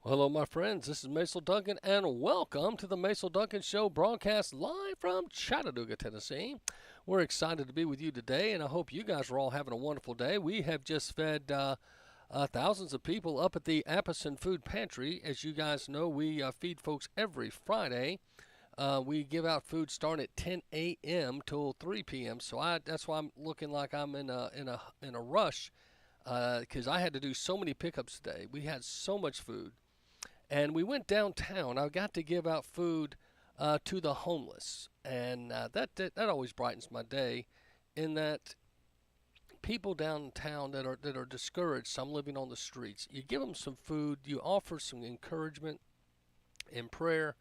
Well, hello, my friends. This is Macil Duncan, and welcome to the Macil Duncan Show, broadcast live from Chattanooga, Tennessee. We're excited to be with you today, and I hope you guys are all having a wonderful day. We have just fed thousands of people up at the Appison Food Pantry. As you guys know, we feed folks every Friday. We give out food starting at 10 a.m. till 3 p.m. So that's why I'm looking like I'm in a rush because I had to do so many pickups today. We had so much food. And we went downtown. I got to give out food to the homeless, and that always brightens my day. In that people downtown that are discouraged, some living on the streets, you give them some food, you offer some encouragement and prayer.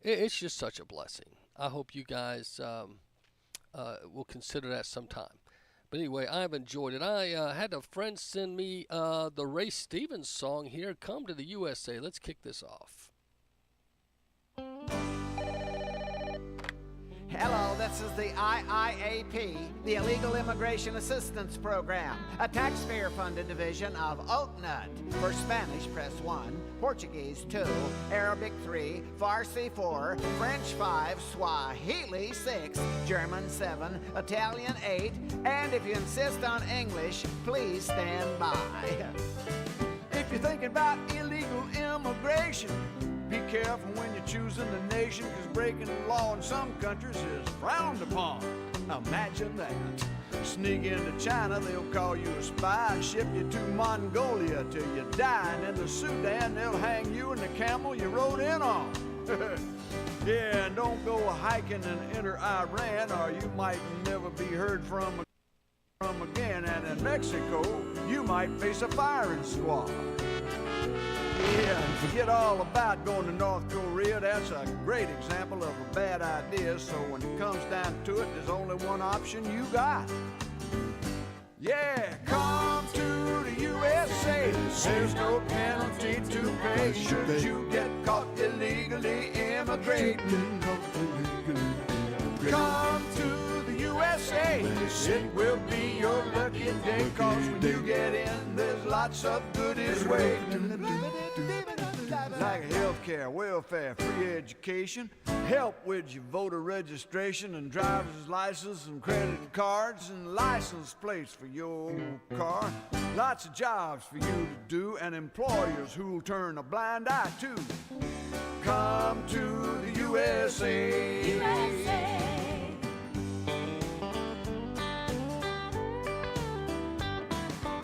It's just such a blessing. I hope you guys will consider that sometime. But anyway, I've enjoyed it. I had a friend send me the Ray Stevens song here, Come to the USA. Let's kick this off. Hello, this is the IIAP, the Illegal Immigration Assistance Program, a taxpayer-funded division of OATNUT. For Spanish, press 1, Portuguese 2, Arabic 3, Farsi 4, French 5, Swahili 6, German 7, Italian 8, and if you insist on English, please stand by. If you're thinking about illegal immigration, be careful when you're choosing the nation, because breaking the law in some countries is frowned upon. Imagine that. Sneak into China, they'll call you a spy and ship you to Mongolia till you die. And in the Sudan, they'll hang you and the camel you rode in on. Yeah, and don't go hiking and enter Iran, or you might never be heard from again. And in Mexico, you might face a firing squad. Yeah, and forget all about going to North Korea. That's a great example of a bad idea. So when it comes down to it, there's only one option you got. Yeah, come to the USA. There's no penalty to pay should you get caught illegally immigrating. Come to the USA. It will be your lucky day, cause when you get in, there's lots of goodies waiting. Like healthcare, welfare, free education, help with your voter registration and driver's license and credit cards and license plates for your car. Lots of jobs for you to do and employers who'll turn a blind eye to. Come to the USA. USA.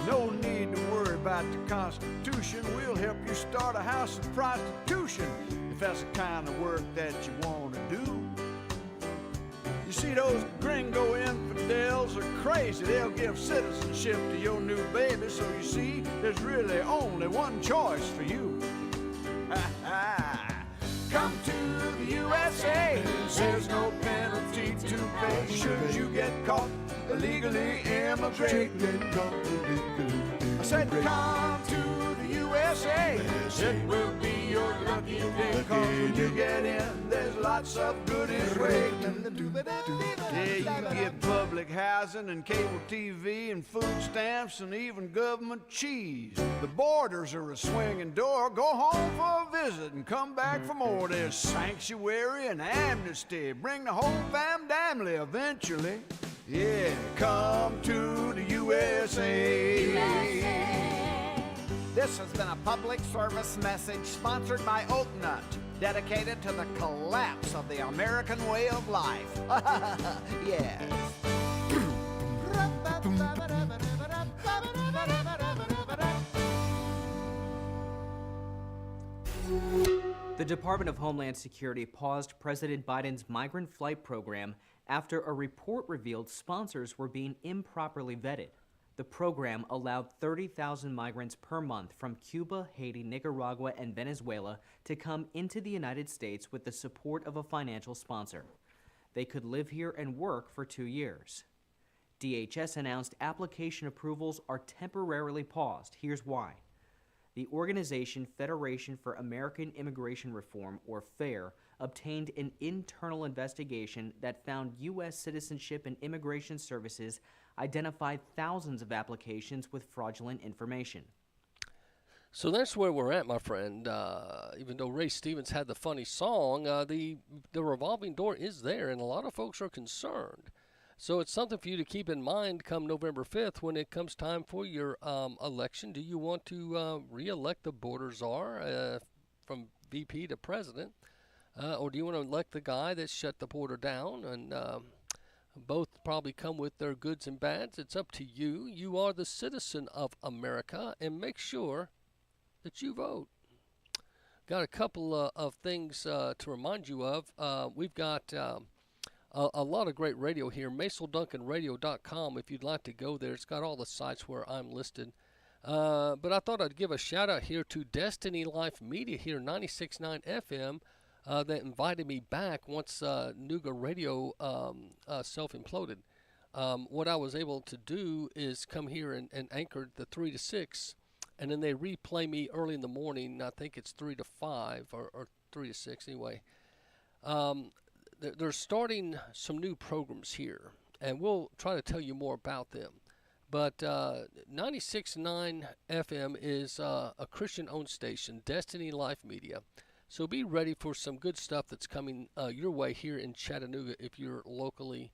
No need to worry about the Constitution. We'll help you start a house of prostitution if that's the kind of work that you want to do. You see, those gringo infidels are crazy. They'll give citizenship to your new baby. So you see, there's really only one choice for you. Come to the USA. There's no penalty to pay should you get caught illegally immigrating. I said come to the USA. It will be your lucky day, cause when you get in, there's lots of goodies waiting. Yeah, you get public housing and cable TV and food stamps and even government cheese. The borders are a swinging door. Go home for a visit and come back for more. There's sanctuary and amnesty. Bring the whole family eventually. Yeah, come to the USA. USA. This has been a public service message sponsored by OATNUT, dedicated to the collapse of the American way of life. Yes. The Department of Homeland Security paused President Biden's migrant flight program after a report revealed sponsors were being improperly vetted. The program allowed 30,000 migrants per month from Cuba, Haiti, Nicaragua, and Venezuela to come into the United States with the support of a financial sponsor. They could live here and work for 2 years. DHS announced application approvals are temporarily paused. Here's why. The organization Federation for American Immigration Reform, or FAIR, obtained an internal investigation that found U.S. Citizenship and Immigration Services identified thousands of applications with fraudulent information. So that's where we're at, my friend. Even though Ray Stevens had the funny song, the revolving door is there, and a lot of folks are concerned. So it's something for you to keep in mind come November 5th when it comes time for your election. Do you want to re-elect the border czar from VP to president, or do you want to elect the guy that shut the border down? And both probably come with their goods and bads. It's up to you. You are the citizen of America, and make sure that you vote. Got a couple of things to remind you of. We've got a lot of great radio here. MacilDuncanRadio.com if you'd like to go there. It's got all the sites where I'm listed. But I thought I'd give a shout out here to Destiny Life Media here, 96.9 FM, that invited me back once Nuga Radio self-imploded. What I was able to do is come here and anchor the 3 to 6, and then they replay me early in the morning. I think it's 3 to 5 or 3 to 6 anyway. They're starting some new programs here, and we'll try to tell you more about them. But 96.9 FM is a Christian-owned station, Destiny Life Media. So be ready for some good stuff that's coming your way here in Chattanooga if you're locally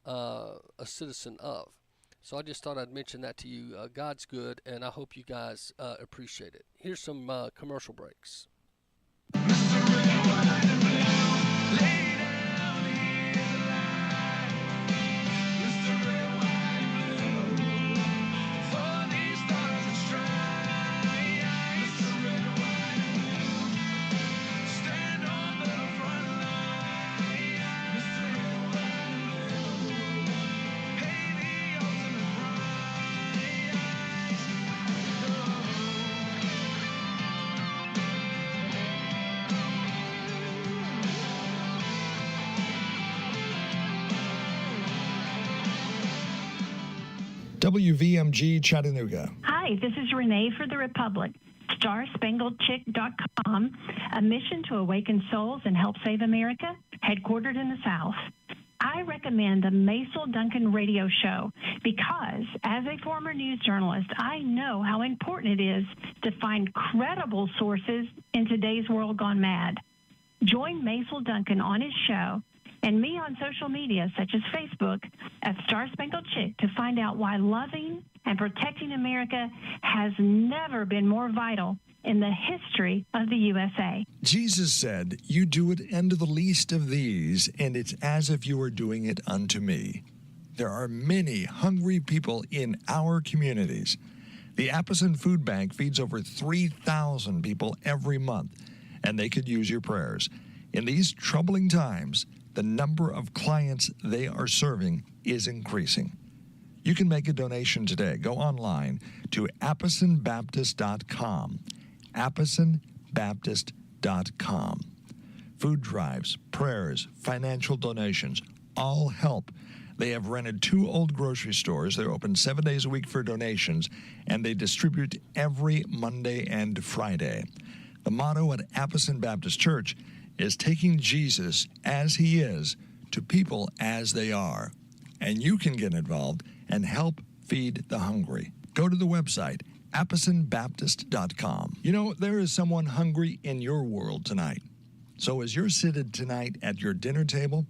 a citizen of. So I just thought I'd mention that to you. God's good, and I hope you guys appreciate it. Here's some commercial breaks. WVMG Chattanooga. Hi, this is Renee for The Republic. StarSpangled.com, a mission to awaken souls and help save America, headquartered in the South. I recommend the Macil Duncan radio show because, as a former news journalist, I know how important it is to find credible sources in today's world gone mad. Join Macil Duncan on his show and me on social media such as Facebook at Star Spangled Chick to find out why loving and protecting America has never been more vital in the history of the USA. Jesus said, "You do it unto the least of these, and it's as if you were doing it unto me." There are many hungry people in our communities. The Appleton Food Bank feeds over 3,000 people every month, and they could use your prayers. In these troubling times, the number of clients they are serving is increasing. You can make a donation today. Go online to AppesonBaptist.com. AppesonBaptist.com. Food drives, prayers, financial donations, all help. They have rented 2 old grocery stores. They're open 7 days a week for donations, and they distribute every Monday and Friday. The motto at Appeson Baptist Church is taking Jesus as he is to people as they are. And you can get involved and help feed the hungry. Go to the website, AppesonBaptist.com. You know, there is someone hungry in your world tonight. So as you're seated tonight at your dinner table,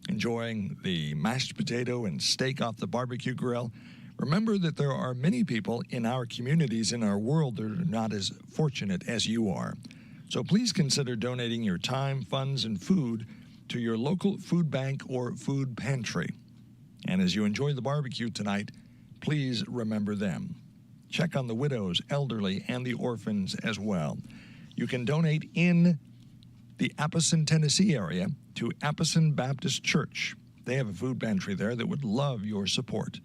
enjoying the mashed potato and steak off the barbecue grill, remember that there are many people in our communities, in our world, that are not as fortunate as you are. So please consider donating your time, funds, and food to your local food bank or food pantry. And as you enjoy the barbecue tonight, please remember them. Check on the widows, elderly, and the orphans as well. You can donate in the Appleton, Tennessee area to Appeson Baptist Church. They have a food pantry there that would love your support.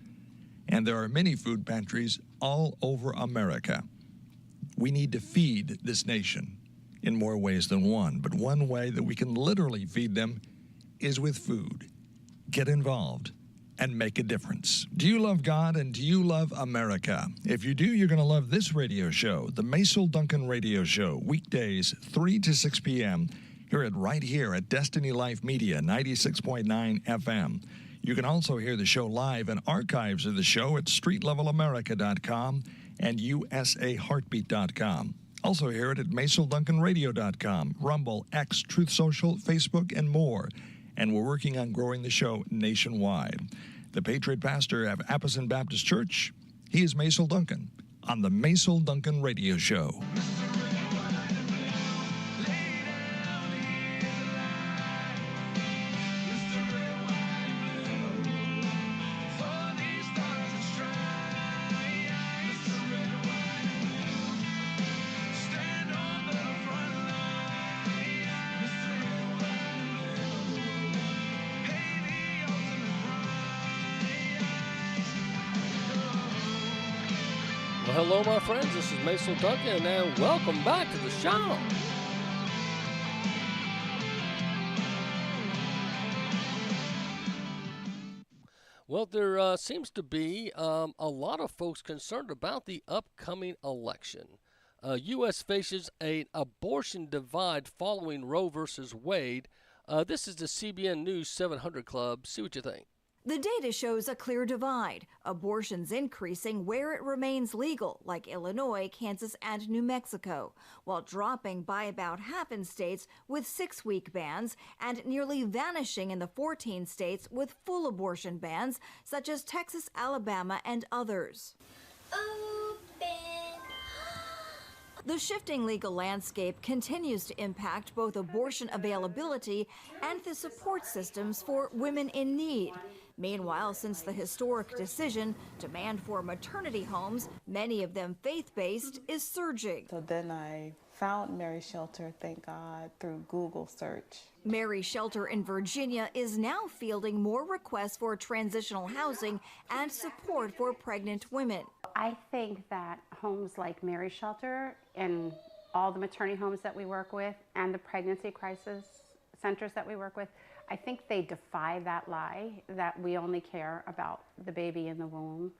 And there are many food pantries all over America. We need to feed this nation in more ways than one, but one way that we can literally feed them is with food. Get involved and make a difference. Do you love God and do you love America? If you do, you're going to love this radio show, the Macil Duncan Radio Show, weekdays 3 to 6 p.m. right here at Destiny Life Media, 96.9 FM. You can also hear the show live and archives of the show at streetlevelamerica.com and usaheartbeat.com. Also hear it at MacilDuncanRadio.com, Rumble, X, Truth Social, Facebook, and more. And we're working on growing the show nationwide. The Patriot Pastor of Apposon Baptist Church, he is Macil Duncan on the Macil Duncan Radio Show. Well, hello, my friends. This is Macil Duncan, and welcome back to the show. Well, there seems to be a lot of folks concerned about the upcoming election. U.S. faces an abortion divide following Roe versus Wade. This is the CBN News 700 Club. See what you think. The data shows a clear divide. Abortions increasing where it remains legal, like Illinois, Kansas, and New Mexico, while dropping by about half in states with 6-week bans and nearly vanishing in the 14 states with full abortion bans, such as Texas, Alabama, and others. The shifting legal landscape continues to impact both abortion availability and the support systems for women in need. Meanwhile, since the historic decision, demand for maternity homes, many of them faith-based, is surging. So then I found Mary Shelter, thank God, through Google search. Mary Shelter in Virginia is now fielding more requests for transitional housing and support for pregnant women. I think that homes like Mary Shelter and all the maternity homes that we work with and the pregnancy crisis centers that we work with, I think they defy that lie that we only care about the baby in the womb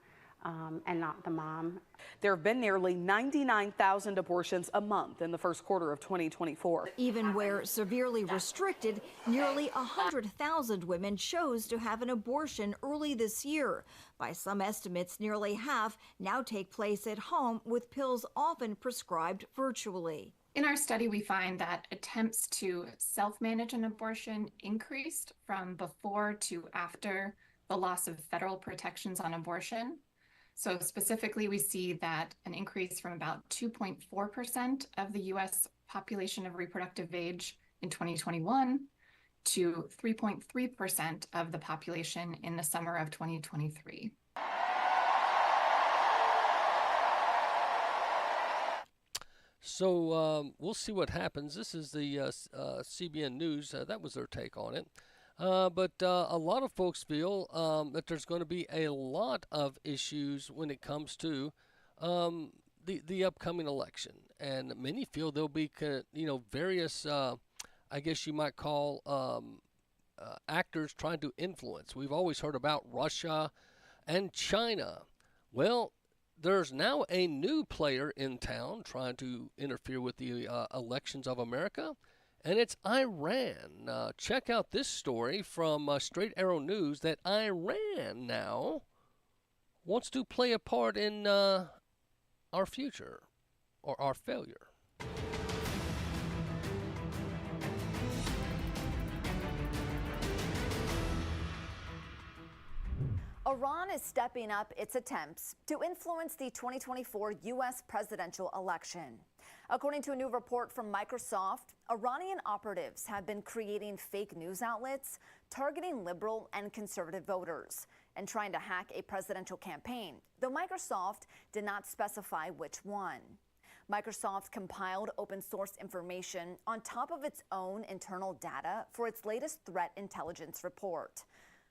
and not the mom. There have been nearly 99,000 abortions a month in the first quarter of 2024. Even where severely restricted, nearly 100,000 women chose to have an abortion early this year. By some estimates, nearly half now take place at home, with pills often prescribed virtually. In our study, we find that attempts to self-manage an abortion increased from before to after the loss of federal protections on abortion. So specifically, we see that an increase from about 2.4% of the U.S. population of reproductive age in 2021 to 3.3% of the population in the summer of 2023. So we'll see what happens. This is the CBN News. That was their take on it. But a lot of folks feel that there's going to be a lot of issues when it comes to the upcoming election. And many feel there'll be, various, I guess you might call, actors trying to influence. We've always heard about Russia and China. Well, there's now a new player in town trying to interfere with the elections of America, and it's Iran. Check out this story from Straight Arrow News that Iran now wants to play a part in our future or our failure. Iran is stepping up its attempts to influence the 2024 U.S. presidential election. According to a new report from Microsoft, Iranian operatives have been creating fake news outlets targeting liberal and conservative voters and trying to hack a presidential campaign, though Microsoft did not specify which one. Microsoft compiled open source information on top of its own internal data for its latest threat intelligence report.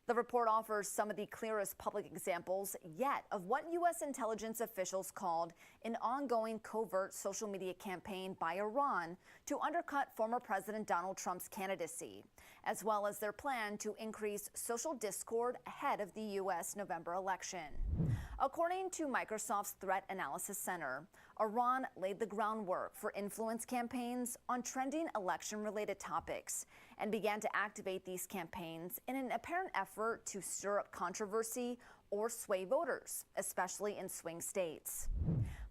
The report offers some of the clearest public examples yet of what U.S. intelligence officials called an ongoing covert social media campaign by Iran to undercut former President Donald Trump's candidacy, as well as their plan to increase social discord ahead of the U.S. November election. According to Microsoft's Threat Analysis Center, Iran laid the groundwork for influence campaigns on trending election-related topics and began to activate these campaigns in an apparent effort to stir up controversy or sway voters, especially in swing states.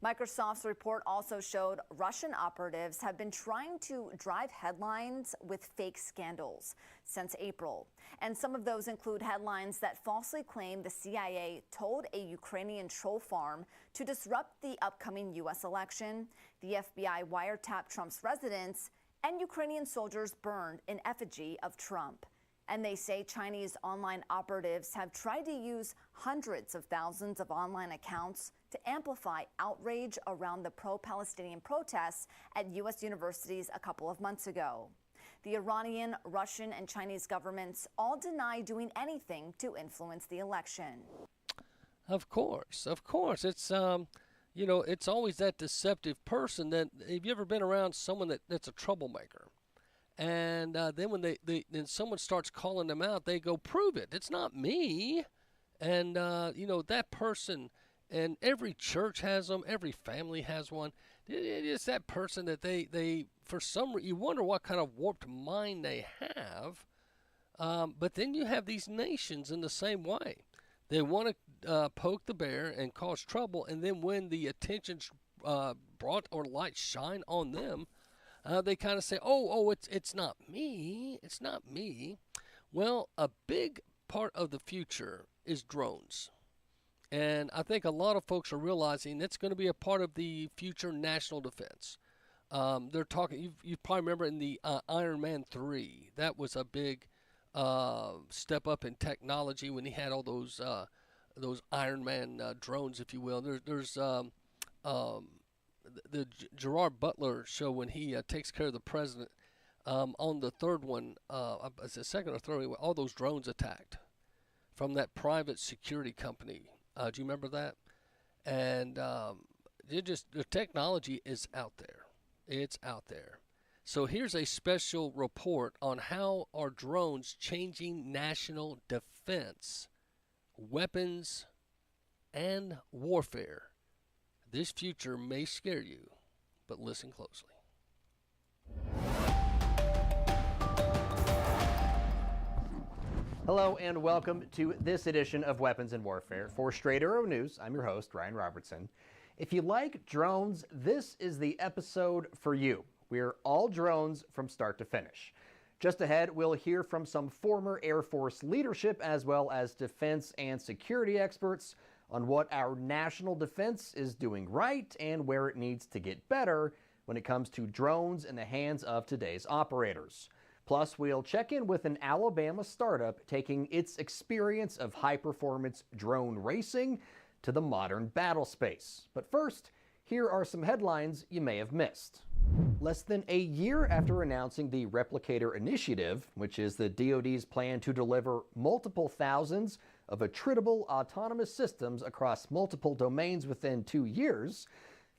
Microsoft's report also showed Russian operatives have been trying to drive headlines with fake scandals since April. And some of those include headlines that falsely claim the CIA told a Ukrainian troll farm to disrupt the upcoming U.S. election, the FBI wiretapped Trump's residence, and Ukrainian soldiers burned in effigy of Trump. And they say Chinese online operatives have tried to use hundreds of thousands of online accounts to amplify outrage around the pro-Palestinian protests at U.S. universities a couple of months ago. The Iranian, Russian, and Chinese governments all deny doing anything to influence the election. Of course. It's it's always that deceptive person. That have you ever been around someone that's a troublemaker? And then when then someone starts calling them out, they go, "Prove it. It's not me." And that person, and every church has them, every family has one. It's that person that they for some reason, you wonder what kind of warped mind they have. But then you have these nations in the same way. They want to poke the bear and cause trouble, and then when the attention's brought or light shine on them, they kind of say, it's not me. It's not me. Well, a big part of the future is drones. And I think a lot of folks are realizing it's going to be a part of the future national defense. They're talking, you probably remember in the Iron Man 3, that was a big step up in technology when he had all those Iron Man drones, if you will. There's the Gerard Butler show when he takes care of the president. On the third one, it's the second or third, all those drones attacked from that private security company. Do you remember that? And the technology is out there. It's out there. So here's a special report on how are drones changing national defense, weapons, and warfare. This future may scare you, but listen closely. Hello and welcome to this edition of Weapons and Warfare. For Straight Arrow News, I'm your host, Ryan Robertson. If you like drones, this is the episode for you. We're all drones from start to finish. Just ahead, we'll hear from some former Air Force leadership as well as defense and security experts on what our national defense is doing right and where it needs to get better when it comes to drones in the hands of today's operators. Plus, we'll check in with an Alabama startup taking its experience of high-performance drone racing to the modern battle space. But first, here are some headlines you may have missed. Less than a year after announcing the Replicator Initiative, which is the DoD's plan to deliver multiple thousands of attritable autonomous systems across multiple domains within 2 years,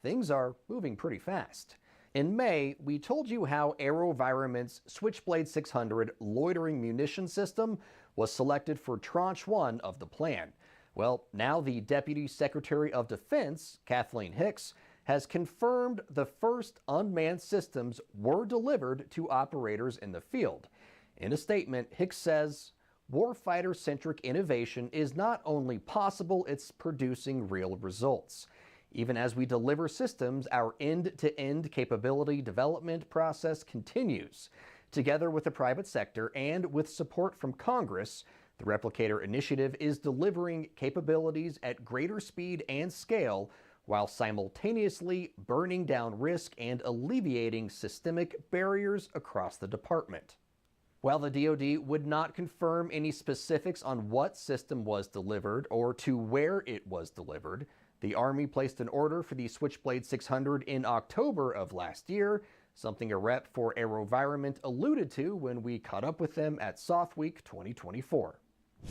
things are moving pretty fast. In May, we told you how AeroVironment's Switchblade 600 loitering munition system was selected for Tranche 1 of the plan. Well, now the Deputy Secretary of Defense, Kathleen Hicks, has confirmed the first unmanned systems were delivered to operators in the field. In a statement, Hicks says, "Warfighter-centric innovation is not only possible, it's producing real results. Even as we deliver systems, our end-to-end capability development process continues. Together with the private sector and with support from Congress, the Replicator Initiative is delivering capabilities at greater speed and scale while simultaneously burning down risk and alleviating systemic barriers across the department." While the DoD would not confirm any specifics on what system was delivered or to where it was delivered, the Army placed an order for the Switchblade 600 in October of last year, something a rep for AeroVironment alluded to when we caught up with them at Soft Week 2024.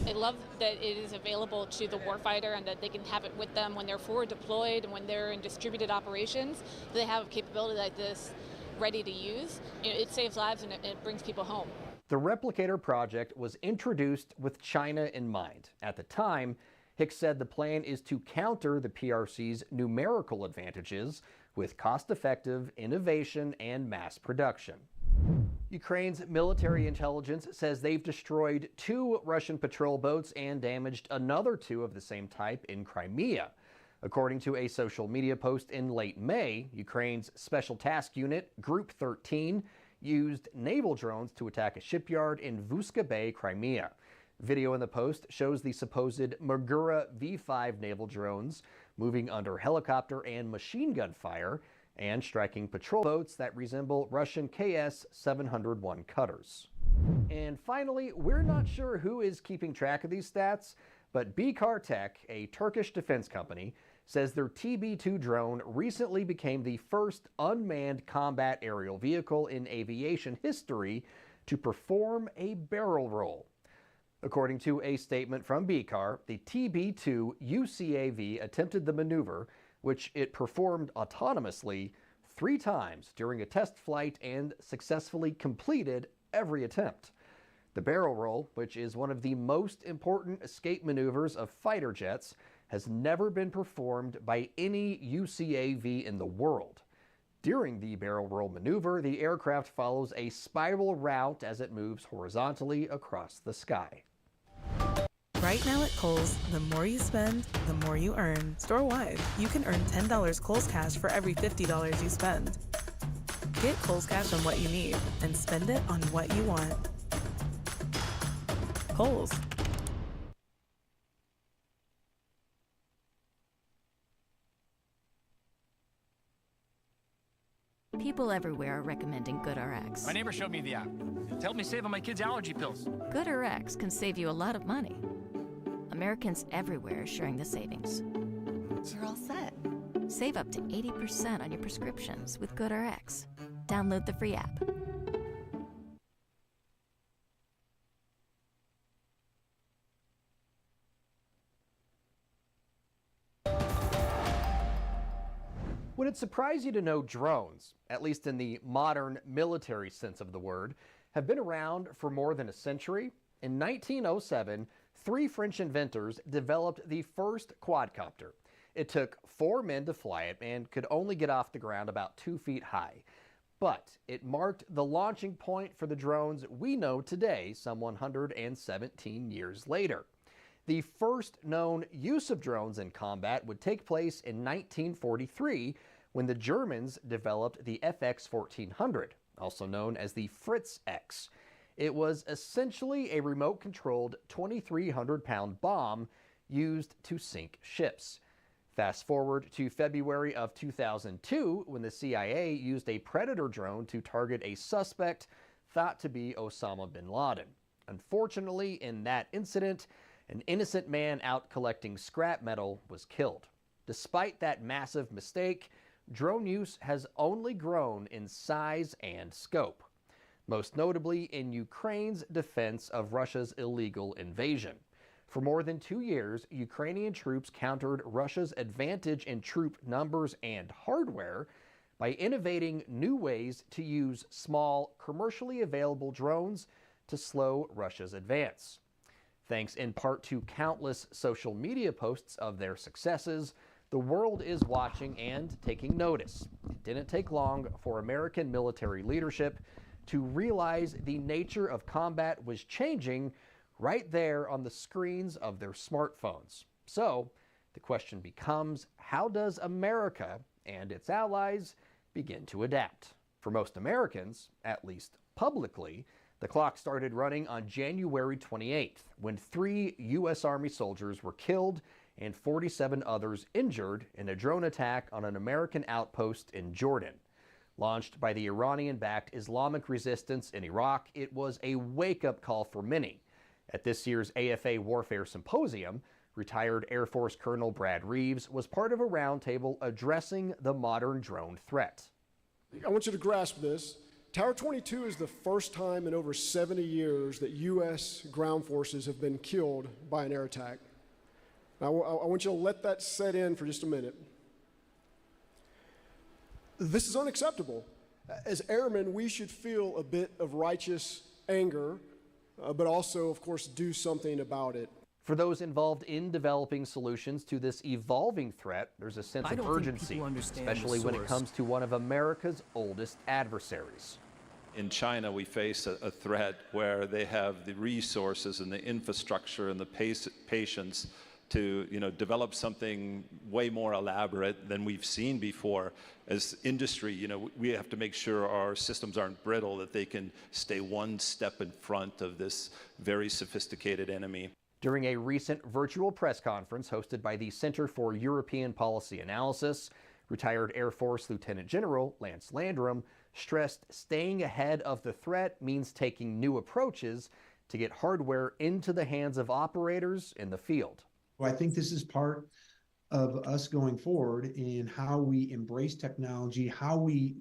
I love that it is available to the warfighter and that they can have it with them when they're forward deployed and when they're in distributed operations. They have a capability like this ready to use. It saves lives and it brings people home. The Replicator project was introduced with China in mind. At the time, Hicks said the plan is to counter the PRC's numerical advantages with cost-effective innovation and mass production. Ukraine's military intelligence says they've destroyed 2 Russian patrol boats and damaged another 2 of the same type in Crimea. According to a social media post in late May, Ukraine's Special Task Unit, Group 13, used naval drones to attack a shipyard in Vuska Bay, Crimea. Video in the post shows the supposed Magura V5 naval drones moving under helicopter and machine gun fire and striking patrol boats that resemble Russian KS-701 cutters. And finally, we're not sure who is keeping track of these stats, but BKR Tech, a Turkish defense company, says their TB2 drone recently became the first unmanned combat aerial vehicle in aviation history to perform a barrel roll. According to a statement from BKR, the TB2 UCAV attempted the maneuver, which it performed autonomously 3 times during a test flight and successfully completed every attempt. The barrel roll, which is one of the most important escape maneuvers of fighter jets, has never been performed by any UCAV in the world. During the barrel roll maneuver, the aircraft follows a spiral route as it moves horizontally across the sky. Right now at Kohl's, the more you spend, the more you earn. Store-wide, you can earn $10 Kohl's Cash for every $50 you spend. Get Kohl's Cash on what you need and spend it on what you want. Kohl's. People everywhere are recommending GoodRx. My neighbor showed me the app. It helped me save on my kids' allergy pills. GoodRx can save you a lot of money. Americans everywhere are sharing the savings. You're all set. Save up to 80% on your prescriptions with GoodRx. Download the free app. Would it surprise you to know drones, at least in the modern military sense of the word, have been around for more than a century? In 1907, 3 French inventors developed the first quadcopter. It took 4 men to fly it and could only get off the ground about 2 feet high. But it marked the launching point for the drones we know today, some 117 years later. The first known use of drones in combat would take place in 1943 when the Germans developed the FX-1400, also known as the Fritz X. It was essentially a remote-controlled 2,300-pound bomb used to sink ships. Fast forward to February of 2002 when the CIA used a Predator drone to target a suspect thought to be Osama bin Laden. Unfortunately, in that incident, an innocent man out collecting scrap metal was killed. Despite that massive mistake, drone use has only grown in size and scope, most notably in Ukraine's defense of Russia's illegal invasion. For more than 2 years, Ukrainian troops countered Russia's advantage in troop numbers and hardware by innovating new ways to use small, commercially available drones to slow Russia's advance. Thanks in part to countless social media posts of their successes, the world is watching and taking notice. It didn't take long for American military leadership to realize the nature of combat was changing right there on the screens of their smartphones. So the question becomes, how does America and its allies begin to adapt? For most Americans, at least publicly, the clock started running on January 28th, when 3 U.S. Army soldiers were killed and 47 others injured in a drone attack on an American outpost in Jordan. Launched by the Iranian-backed Islamic resistance in Iraq, it was a wake-up call for many. At this year's AFA Warfare Symposium, retired Air Force Colonel Brad Reeves was part of a roundtable addressing the modern drone threat. I want you to grasp this. Tower 22 is the first time in over 70 years that U.S. ground forces have been killed by an air attack. Now, I want you to let that set in for just a minute. This is unacceptable. As airmen, we should feel a bit of righteous anger, but also, of course, do something about it. For those involved in developing solutions to this evolving threat, there's a sense of urgency, especially when it comes to one of America's oldest adversaries. In China, we face a threat where they have the resources and the infrastructure and the patience to develop something way more elaborate than we've seen before. As industry, we have to make sure our systems aren't brittle, that they can stay one step in front of this very sophisticated enemy. During a recent virtual press conference hosted by the Center for European Policy Analysis, retired Air Force Lieutenant General Lance Landrum stressed staying ahead of the threat means taking new approaches to get hardware into the hands of operators in the field. Well, I think this is part of us going forward in how we embrace technology, how we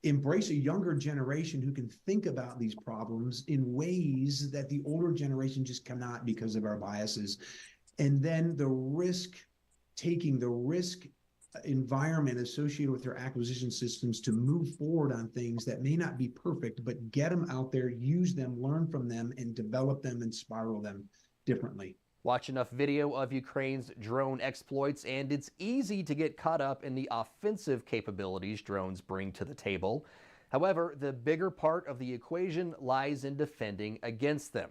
embrace a younger generation who can think about these problems in ways that the older generation just cannot because of our biases. And then the risk environment associated with their acquisition systems to move forward on things that may not be perfect, but get them out there, use them, learn from them, and develop them and spiral them differently. Watch enough video of Ukraine's drone exploits, and it's easy to get caught up in the offensive capabilities drones bring to the table. However, the bigger part of the equation lies in defending against them.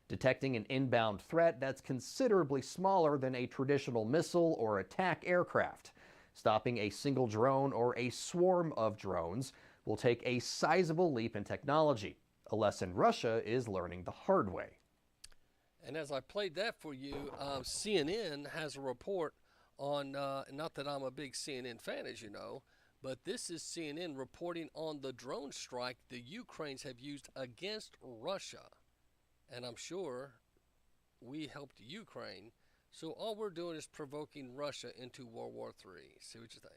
Detecting an inbound threat that's considerably smaller than a traditional missile or attack aircraft. Stopping a single drone or a swarm of drones will take a sizable leap in technology, a lesson Russia is learning the hard way. And as I played that for you, CNN has a report on, not that I'm a big CNN fan, as you know, but this is CNN reporting on the drone strike the Ukrainians have used against Russia. And I'm sure we helped Ukraine. So all we're doing is provoking Russia into World War III. See what you think.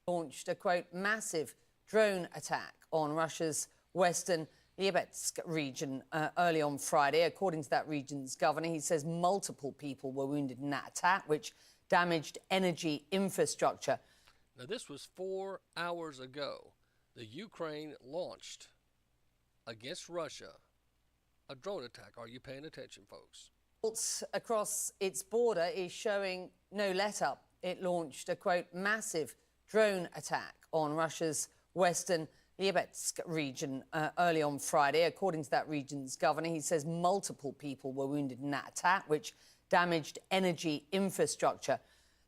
Launched a, quote, massive drone attack on Russia's western Lyebetsk region early on Friday. According to that region's governor, he says multiple people were wounded in that attack, which damaged energy infrastructure. Now, this was 4 hours ago. The Ukraine launched against Russia a drone attack. Are you paying attention, folks? Across its border is showing no let-up. It launched a, quote, massive drone attack on Russia's western Lyebetsk region early on Friday. According to that region's governor, he says multiple people were wounded in that attack, which damaged energy infrastructure.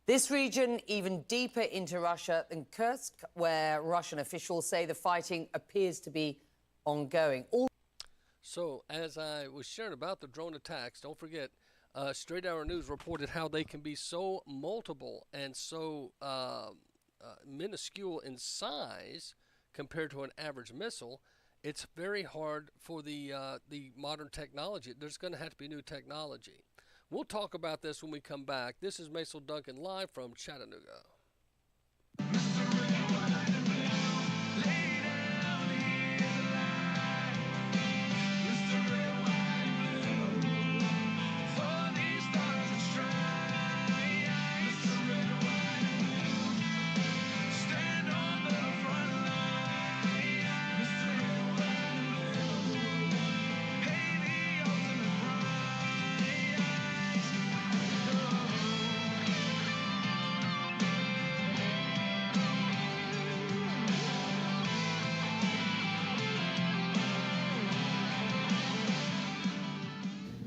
This region even deeper into Russia than Kursk, where Russian officials say the fighting appears to be ongoing. So, as I was sharing about the drone attacks, don't forget, Straight Arrow News reported how they can be so multiple and so minuscule in size compared to an average missile. It's very hard for the modern technology. There's going to have to be new technology. We'll talk about this when we come back. This is Macil Duncan live from Chattanooga.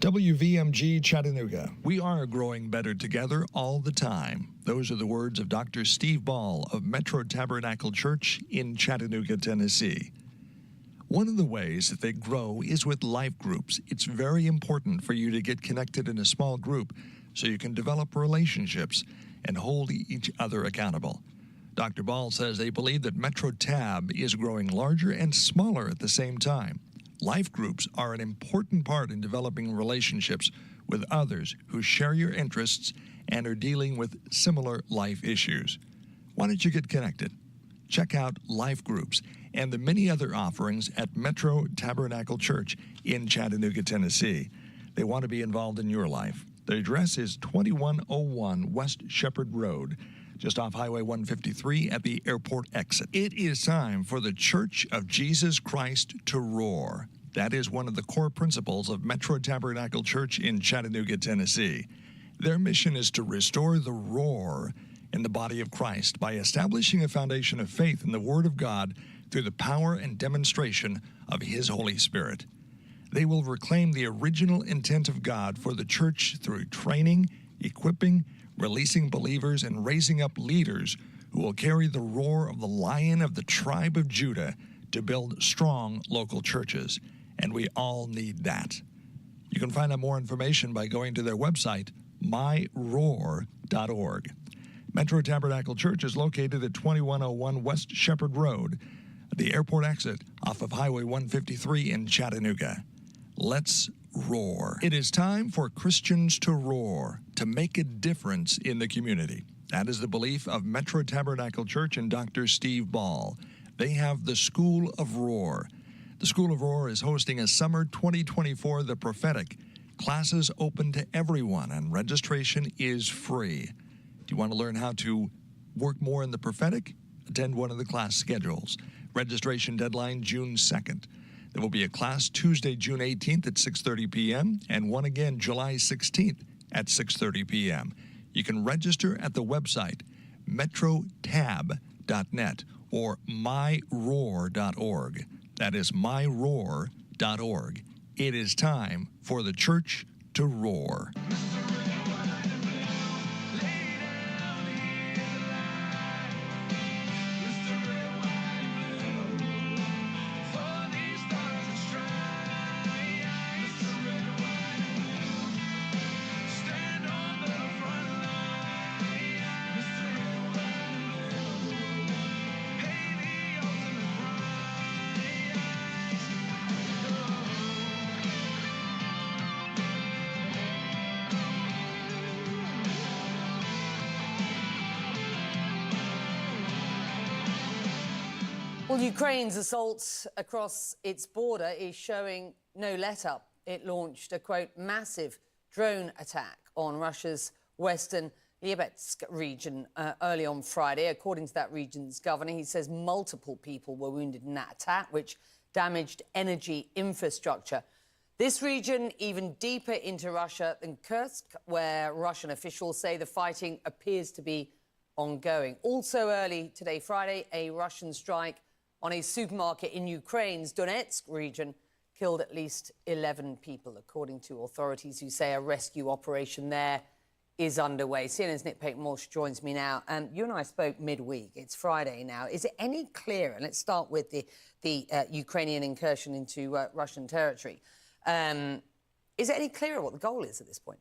WVMG Chattanooga. We are growing better together all the time. Those are the words of Dr. Steve Ball of Metro Tabernacle Church in Chattanooga, Tennessee. One of the ways that they grow is with life groups. It's very important for you to get connected in a small group so you can develop relationships and hold each other accountable. Dr. Ball says they believe that Metro Tab is growing larger and smaller at the same time. Life groups are an important part in developing relationships with others who share your interests and are dealing with similar life issues. Why don't you get connected? Check out life groups and the many other offerings at Metro Tabernacle Church in Chattanooga, Tennessee. They want to be involved in your life. The address is 2101 West Shepherd Road, just off Highway 153 at the airport exit. It is time for the Church of Jesus Christ to roar. That is one of the core principles of Metro Tabernacle Church in Chattanooga, Tennessee. Their mission is to restore the roar in the body of Christ by establishing a foundation of faith in the Word of God through the power and demonstration of His Holy Spirit. They will reclaim the original intent of God for the church through training, equipping, releasing believers, and raising up leaders who will carry the roar of the Lion of the tribe of Judah to build strong local churches. And we all need that. You can find out more information by going to their website, myroar.org. Metro Tabernacle Church is located at 2101 West Shepherd Road, the airport exit off of Highway 153 in Chattanooga. Let's roar. It is time for Christians to roar, to make a difference in the community. That is the belief of Metro Tabernacle Church and Dr. Steve Ball. They have the School of Roar. The School of Roar is hosting a summer 2024 The Prophetic. Classes open to everyone and registration is free. Do you want to learn how to work more in the prophetic? Attend one of the class schedules. Registration deadline June 2nd. There will be a class Tuesday, June 18th at 6:30 p.m. and one again July 16th at 6:30 p.m. You can register at the website metrotab.net or myroar.org. That is myroar.org. It is time for the church to roar. Well, Ukraine's assault across its border is showing no let-up. It launched a, quote, massive drone attack on Russia's western Liebetsk region early on Friday. According to that region's governor, he says multiple people were wounded in that attack, which damaged energy infrastructure. This region even deeper into Russia than Kursk, where Russian officials say the fighting appears to be ongoing. Also early today, Friday, a Russian strike on a supermarket in Ukraine's Donetsk region killed at least 11 people, according to authorities who say a rescue operation there is underway. CNN's Nick Payton-Walsh joins me now. You and I spoke midweek. It's Friday now. Is it any clearer? And let's start with the Ukrainian incursion into Russian territory. Is it any clearer what the goal is at this point?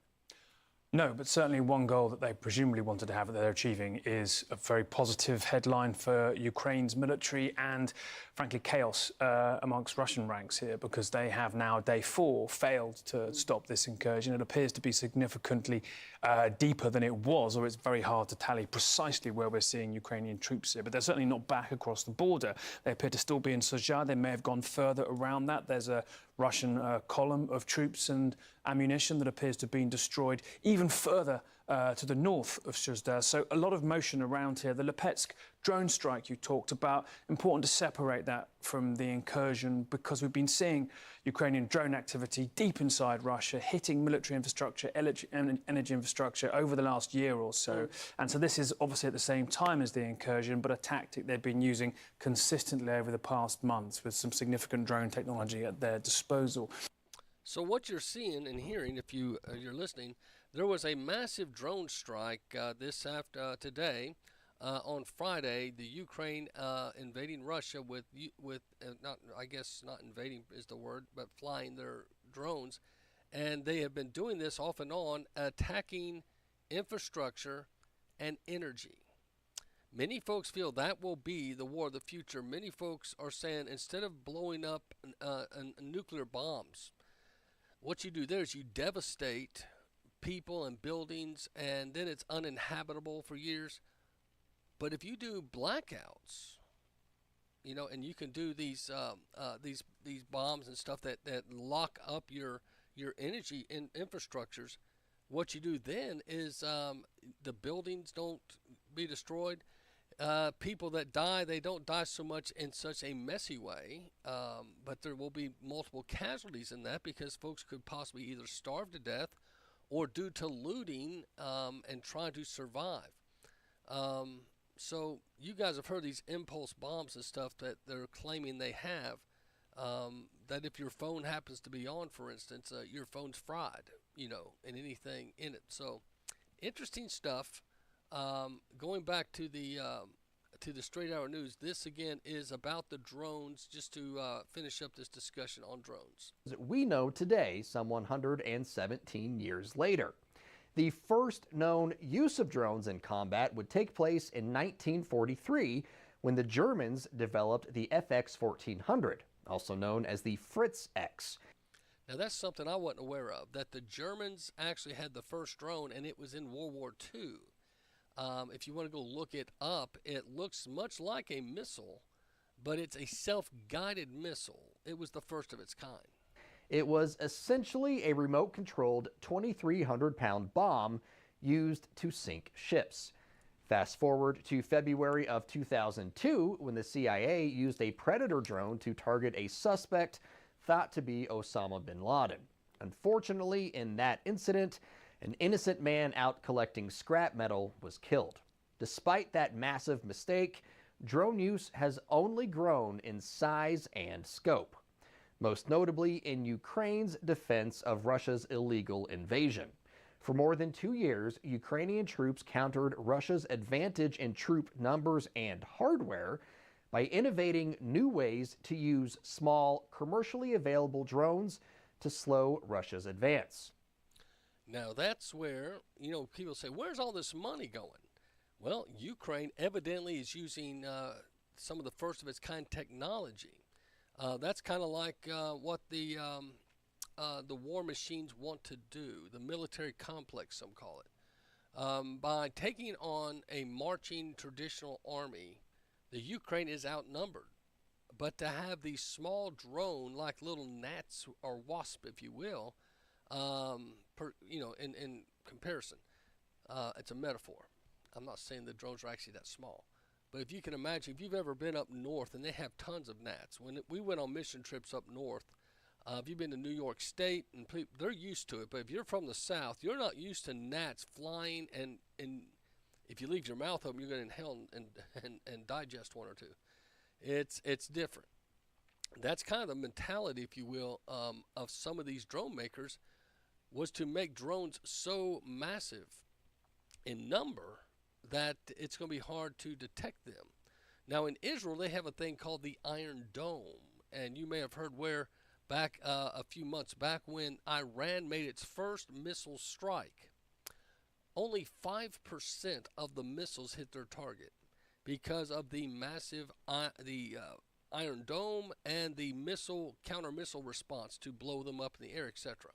No, but certainly one goal that they presumably wanted to have that they're achieving is a very positive headline for Ukraine's military and, frankly, chaos amongst Russian ranks here, because they have now, day 4, failed to stop this incursion. It appears to be significantly deeper than it was, or it's very hard to tally precisely where we're seeing Ukrainian troops here, but they're certainly not back across the border. They appear to still be in Sojar. They may have gone further around that. There's a Russian column of troops and ammunition that appears to have been destroyed even further to the north of Shuzda. So a lot of motion around here. The Lipetsk drone strike you talked about, important to separate that from the incursion, because we've been seeing Ukrainian drone activity deep inside Russia, hitting military infrastructure, energy infrastructure over the last year or so. And so this is obviously at the same time as the incursion, but a tactic they've been using consistently over the past months with some significant drone technology at their disposal. So what you're seeing and hearing, if you're listening, there was a massive drone strike today. On Friday, the Ukraine invading Russia with not invading is the word, but flying their drones, and they have been doing this off and on, attacking infrastructure and energy. Many folks feel that will be the war of the future. Many folks are saying instead of blowing up nuclear bombs, what you do there is you devastate people and buildings, and then it's uninhabitable for years. But if you do blackouts, and you can do these bombs and stuff that lock up your energy infrastructures, what you do then is the buildings don't be destroyed. People that die, they don't die so much in such a messy way, but there will be multiple casualties in that, because folks could possibly either starve to death or due to looting and trying to survive. So you guys have heard these impulse bombs and stuff that they're claiming they have. that if your phone happens to be on, for instance, your phone's fried, and anything in it. So interesting stuff. Going back to the straight hour news, this again is about the drones, just to finish up this discussion on drones. We know today, some 117 years later. The first known use of drones in combat would take place in 1943 when the Germans developed the FX 1400, also known as the Fritz X. Now that's something I wasn't aware of, that the Germans actually had the first drone, and it was in World War II. If you want to go look it up, it looks much like a missile, but it's a self-guided missile. It was the first of its kind. It was essentially a remote-controlled 2,300-pound bomb used to sink ships. Fast forward to February of 2002, when the CIA used a Predator drone to target a suspect thought to be Osama bin Laden. Unfortunately, in that incident, an innocent man out collecting scrap metal was killed. Despite that massive mistake, drone use has only grown in size and scope, most notably in Ukraine's defense of Russia's illegal invasion. For more than 2 years, Ukrainian troops countered Russia's advantage in troop numbers and hardware by innovating new ways to use small, commercially available drones to slow Russia's advance. Now that's where, people say, where's all this money going? Well, Ukraine evidently is using some of the first of its kind technology. That's kind of like what the war machines want to do, the military complex, some call it. By taking on a marching traditional army, the Ukraine is outnumbered. But to have these small drone, like little gnats or wasp, if you will, in comparison, it's a metaphor. I'm not saying the drones are actually that small. But if you can imagine, if you've ever been up north, and they have tons of gnats. When we went on mission trips up north, if you've been to New York State, and they're used to it. But if you're from the South, you're not used to gnats flying, and if you leave your mouth open, you're going to inhale and digest one or two. It's different. That's kind of the mentality, if you will, of some of these drone makers, was to make drones so massive in number that it's going to be hard to detect them. Now in Israel, they have a thing called the Iron Dome, and you may have heard where back a few months back when Iran made its first missile strike, only 5% of the missiles hit their target because of the massive Iron Dome and the counter-missile response to blow them up in the air, etc.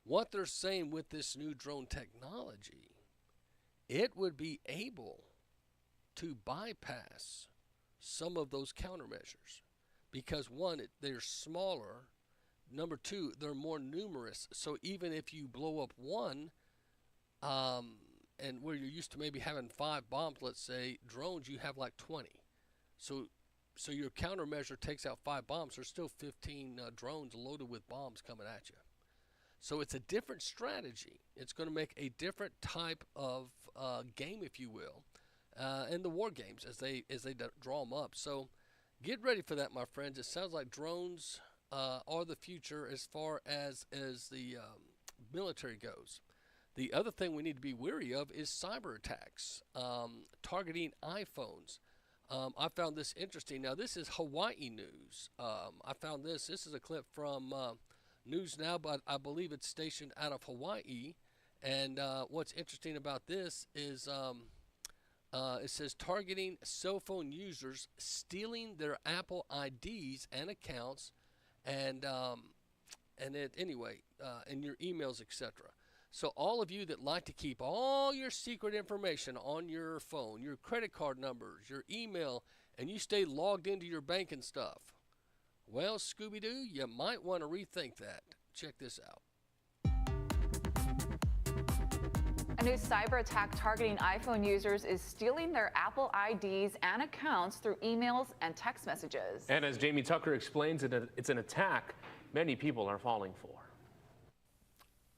What they're saying with this new drone technology, it would be able to bypass some of those countermeasures because, one, they're smaller. Number two, they're more numerous. So even if you blow up one, and where you're used to maybe having 5 bombs, let's say, drones, you have like 20. So your countermeasure takes out 5 bombs. There's still 15 drones loaded with bombs coming at you. So it's a different strategy. It's going to make a different type of game, if you will, in the war games as they draw them up. So get ready for that, my friends. It sounds like drones are the future as far as the military goes. The other thing we need to be wary of is cyber attacks, targeting iPhones. I found this interesting. Now, this is Hawaii news. I found this. This is a clip from News Now, but I believe it's stationed out of Hawaii. And what's interesting about this is it says targeting cell phone users, stealing their Apple IDs and accounts, and your emails, etc. So all of you that like to keep all your secret information on your phone, your credit card numbers, your email, and you stay logged into your bank and stuff, well, Scooby-Doo, you might want to rethink that. Check this out. A new cyber attack targeting iPhone users is stealing their Apple IDs and accounts through emails and text messages. And as Jamie Tucker explains, it's an attack many people are falling for.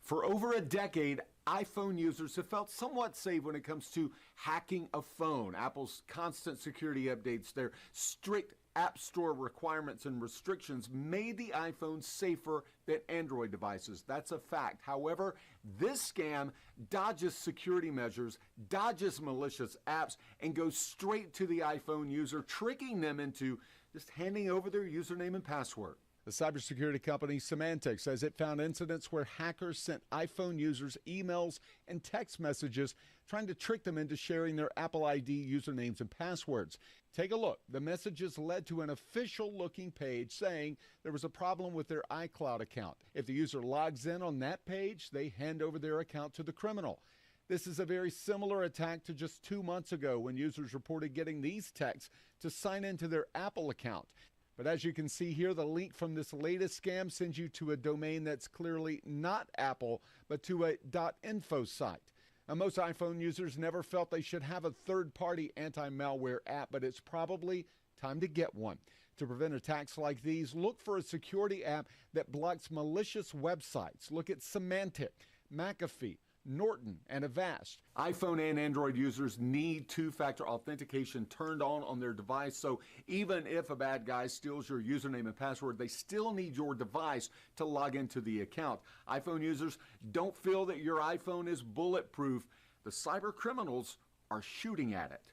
For over a decade, iPhone users have felt somewhat safe when it comes to hacking a phone. Apple's constant security updates, their strict App Store requirements and restrictions made the iPhone safer than Android devices. That's a fact. However, this scam dodges security measures, dodges malicious apps, and goes straight to the iPhone user, tricking them into just handing over their username and password. The cybersecurity company Symantec says it found incidents where hackers sent iPhone users emails and text messages trying to trick them into sharing their Apple ID usernames and passwords. Take a look. The messages led to an official-looking page saying there was a problem with their iCloud account. If the user logs in on that page, they hand over their account to the criminal. This is a very similar attack to just 2 months ago when users reported getting these texts to sign into their Apple account. But as you can see here, the link from this latest scam sends you to a domain that's clearly not Apple, but to a .info site. Now, most iPhone users never felt they should have a third-party anti-malware app, but it's probably time to get one. To prevent attacks like these, look for a security app that blocks malicious websites. Look at Symantec, McAfee, Norton, and Avast. iPhone and Android users need two-factor authentication turned on their device, so even if a bad guy steals your username and password, they still need your device to log into the account. iPhone users, don't feel that your iPhone is bulletproof. The cyber criminals are shooting at it.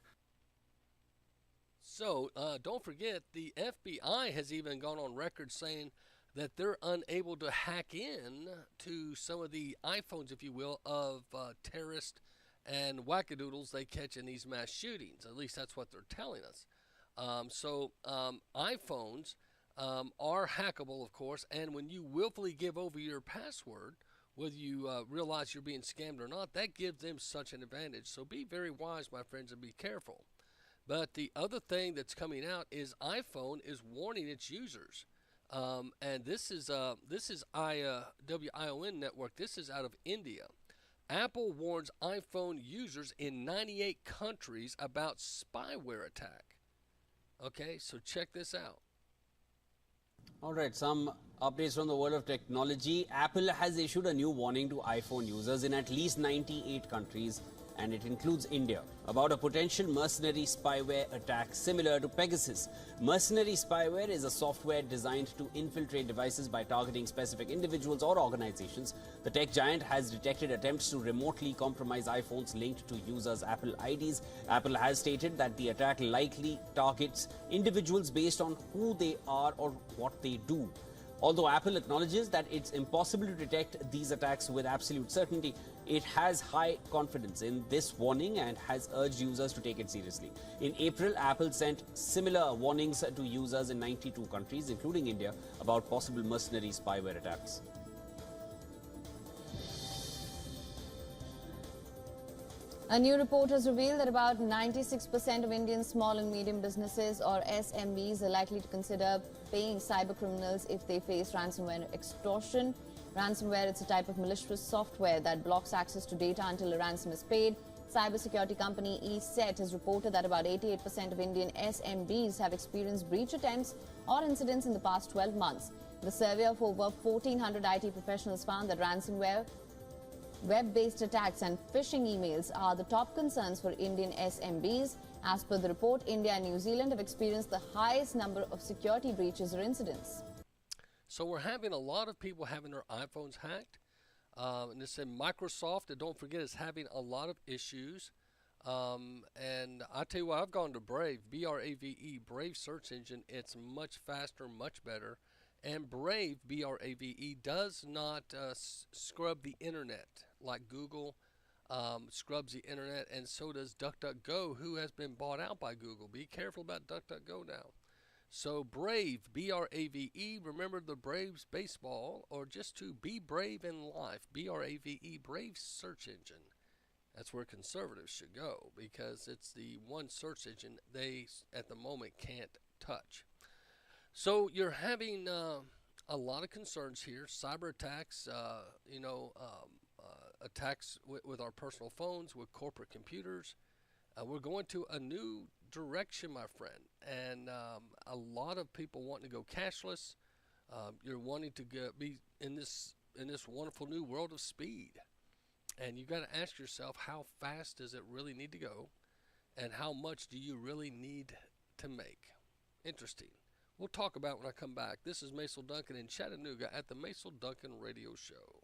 So don't forget, the FBI has even gone on record saying that they're unable to hack in to some of the iPhones, if you will, of terrorists and wackadoodles they catch in these mass shootings. At least that's what they're telling us. So iPhones are hackable, of course, and when you willfully give over your password, whether you realize you're being scammed or not, that gives them such an advantage. So be very wise, my friends, and be careful. But the other thing that's coming out is iPhone is warning its users. And this is WION network. This is out of India. Apple warns iPhone users in 98 countries about spyware attack. Okay, so check this out. All right, some updates from the world of technology. Apple has issued a new warning to iPhone users in at least 98 countries, and it includes India, about a potential mercenary spyware attack similar to Pegasus. Mercenary spyware is a software designed to infiltrate devices by targeting specific individuals or organizations. The tech giant has detected attempts to remotely compromise iPhones linked to users' Apple IDs. Apple has stated that the attack likely targets individuals based on who they are or what they do. Although Apple acknowledges that it's impossible to detect these attacks with absolute certainty, it has high confidence in this warning and has urged users to take it seriously. In April, Apple sent similar warnings to users in 92 countries, including India, about possible mercenary spyware attacks. A new report has revealed that about 96% of Indian small and medium businesses, or SMBs, are likely to consider paying cyber criminals if they face ransomware extortion. Ransomware is a type of malicious software that blocks access to data until a ransom is paid. Cybersecurity company ESET has reported that about 88% of Indian SMBs have experienced breach attempts or incidents in the past 12 months. The survey of over 1,400 IT professionals found that ransomware, web-based attacks and phishing emails are the top concerns for Indian SMBs. As per the report, India and New Zealand have experienced the highest number of security breaches or incidents. So we're having a lot of people having their iPhones hacked. And they said Microsoft, don't forget, is having a lot of issues. And I tell you what, I've gone to Brave, B-R-A-V-E, Brave search engine. It's much faster, much better. And Brave, B-R-A-V-E, does not scrub the internet like Google scrubs the internet, and so does DuckDuckGo, who has been bought out by Google. Be careful about DuckDuckGo now. So Brave, B-R-A-V-E, remember the Braves baseball, or just to be brave in life, B-R-A-V-E, Brave search engine. That's where conservatives should go, because it's the one search engine they, at the moment, can't touch. So you're having a lot of concerns here, cyber attacks, attacks with our personal phones, with corporate computers. We're going to a new direction, my friend, and a lot of people wanting to go cashless. You're wanting to be in this wonderful new world of speed. And you got to ask yourself, how fast does it really need to go? And how much do you really need to make? Interesting. We'll talk about it when I come back. This is Macil Duncan in Chattanooga at the Macil Duncan Radio Show.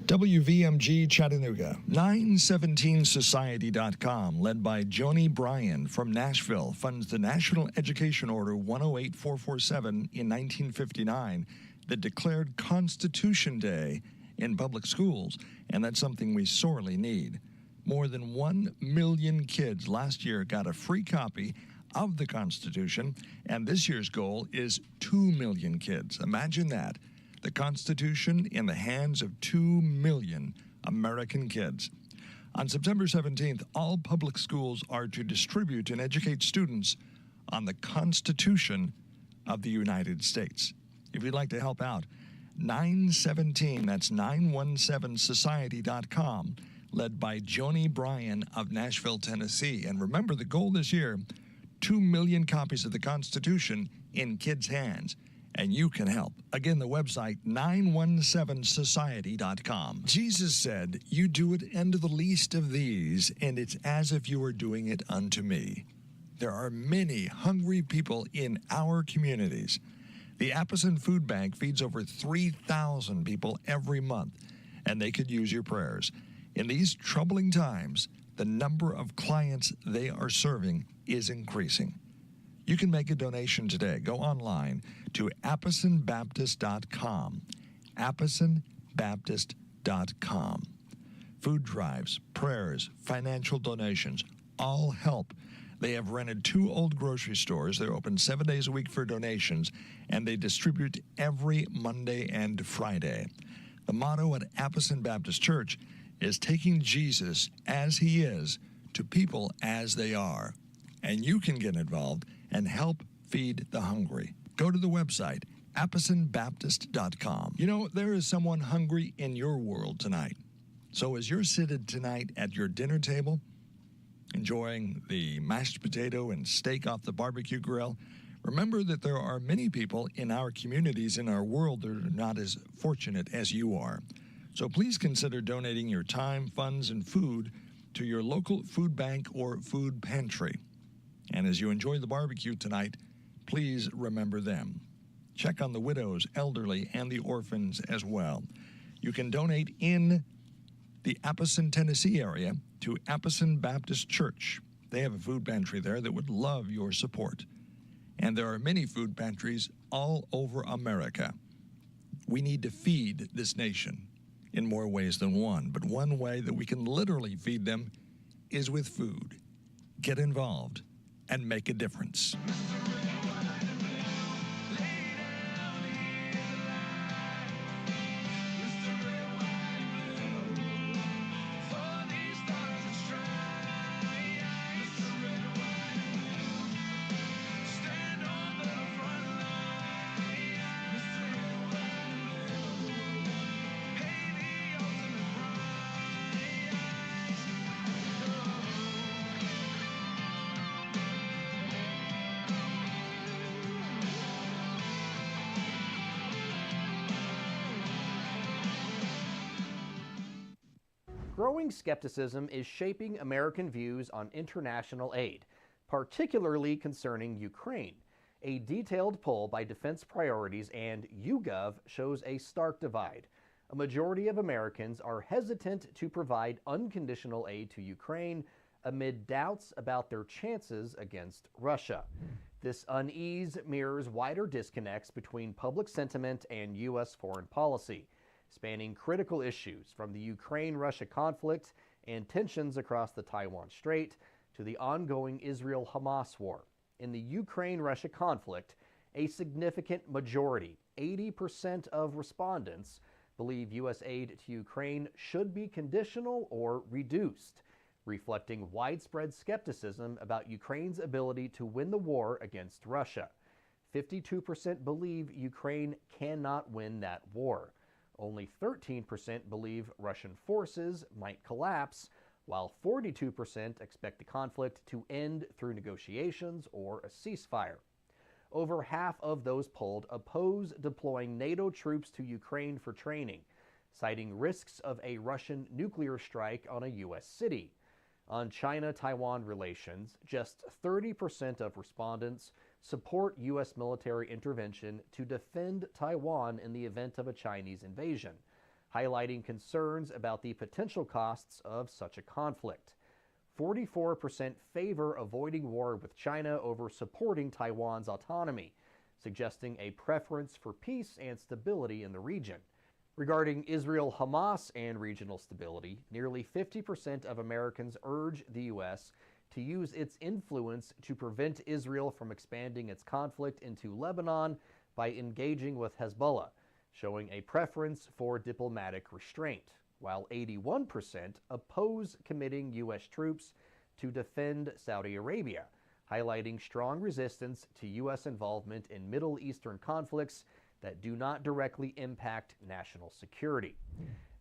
WVMG Chattanooga, 917society.com, led by Joni Bryan from Nashville, funds the National Education Order 108447 in 1959 that declared Constitution Day in public schools, and that's something we sorely need. More than 1 million kids last year got a free copy of the Constitution, and this year's goal is 2 million kids. Imagine that. The Constitution in the hands of 2 million American kids. On September 17th, all public schools are to distribute and educate students on the Constitution of the United States. If you'd like to help out, 917, that's 917society.com, led by Joni Bryan of Nashville, Tennessee. And remember, the goal this year, 2 million copies of the Constitution in kids' hands. And you can help. Again, the website, 917society.com. Jesus said, "You do it unto the least of these, and it's as if you were doing it unto me." There are many hungry people in our communities. The Appleton Food Bank feeds over 3,000 people every month, and they could use your prayers. In these troubling times, the number of clients they are serving is increasing. You can make a donation today. Go online to appisonbaptist.com. appisonbaptist.com. Food drives, prayers, financial donations, all help. They have rented 2 old grocery stores. They're open 7 days a week for donations, and they distribute every Monday and Friday. The motto at Appison Baptist Church is taking Jesus as he is to people as they are. And you can get involved and help feed the hungry. Go to the website, appisonbaptist.com. You know, there is someone hungry in your world tonight. So as you're seated tonight at your dinner table, enjoying the mashed potato and steak off the barbecue grill, remember that there are many people in our communities, in our world, that are not as fortunate as you are. So please consider donating your time, funds, and food to your local food bank or food pantry. And as you enjoy the barbecue tonight, please remember them. Check on the widows, elderly, and the orphans as well. You can donate in the Appison, Tennessee area to Appison Baptist Church. They have a food pantry there that would love your support. And there are many food pantries all over America. We need to feed this nation in more ways than one, but one way that we can literally feed them is with food. Get involved and make a difference. Growing skepticism is shaping American views on international aid, particularly concerning Ukraine. A detailed poll by Defense Priorities and YouGov shows a stark divide. A majority of Americans are hesitant to provide unconditional aid to Ukraine amid doubts about their chances against Russia. This unease mirrors wider disconnects between public sentiment and U.S. foreign policy, spanning critical issues from the Ukraine-Russia conflict and tensions across the Taiwan Strait to the ongoing Israel-Hamas war. in the Ukraine-Russia conflict, a significant majority, 80% of respondents, believe U.S. aid to Ukraine should be conditional or reduced, reflecting widespread skepticism about Ukraine's ability to win the war against Russia. 52% believe Ukraine cannot win that war. Only 13% believe Russian forces might collapse, while 42% expect the conflict to end through negotiations or a ceasefire. Over half of those polled oppose deploying NATO troops to Ukraine for training, citing risks of a Russian nuclear strike on a U.S. city. On China-Taiwan relations, just 30% of respondents support U.S. military intervention to defend Taiwan in the event of a Chinese invasion, highlighting concerns about the potential costs of such a conflict. 44% favor avoiding war with China over supporting Taiwan's autonomy, suggesting a preference for peace and stability in the region. Regarding Israel, Hamas, and regional stability, nearly 50% of Americans urge the U.S. to use its influence to prevent Israel from expanding its conflict into Lebanon by engaging with Hezbollah, showing a preference for diplomatic restraint, while 81% oppose committing U.S. troops to defend Saudi Arabia, highlighting strong resistance to U.S. involvement in Middle Eastern conflicts that do not directly impact national security.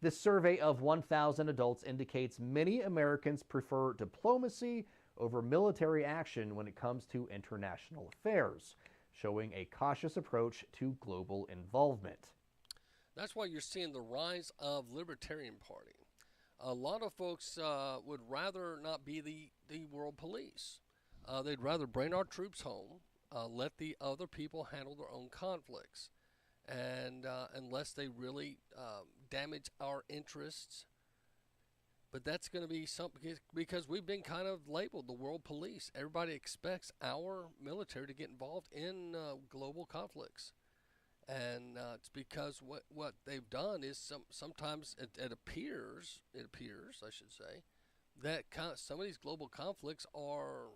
This survey of 1,000 adults indicates many Americans prefer diplomacy over military action when it comes to international affairs, showing a cautious approach to global involvement. That's why you're seeing the rise of Libertarian Party. A lot of folks would rather not be the world police. They'd rather bring our troops home, let the other people handle their own conflicts. And unless they really damage our interests. But that's going to be something, because we've been kind of labeled the world police. Everybody expects our military to get involved in global conflicts. And it's because what they've done is sometimes it appears, I should say, that some of these global conflicts are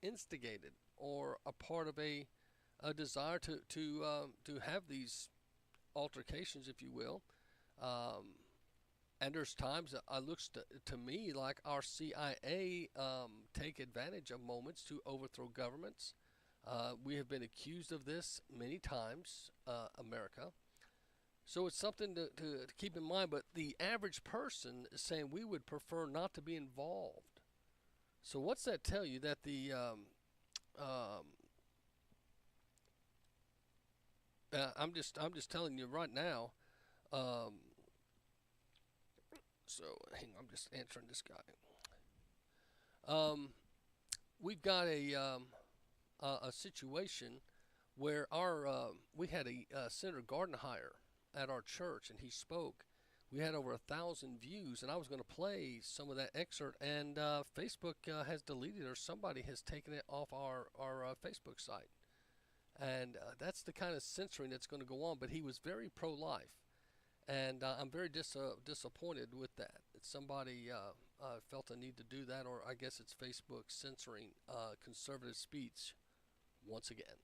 instigated or a part of a desire to have these altercations, if you will. And there's times that it looks to me like our CIA take advantage of moments to overthrow governments. We have been accused of this many times, America. So it's something to keep in mind. But the average person is saying we would prefer not to be involved. So what's that tell you? That the I'm just telling you right now. So hang on, I'm just answering this guy. We've got a situation where we had a Senator Gardenhire at our church, and he spoke. We had over 1,000 views, and I was going to play some of that excerpt, and Facebook has deleted, or somebody has taken it off our Facebook site. And that's the kind of censoring that's going to go on. But he was very pro-life, and I'm very disappointed with that. Somebody felt a need to do that, or I guess it's Facebook censoring conservative speech once again.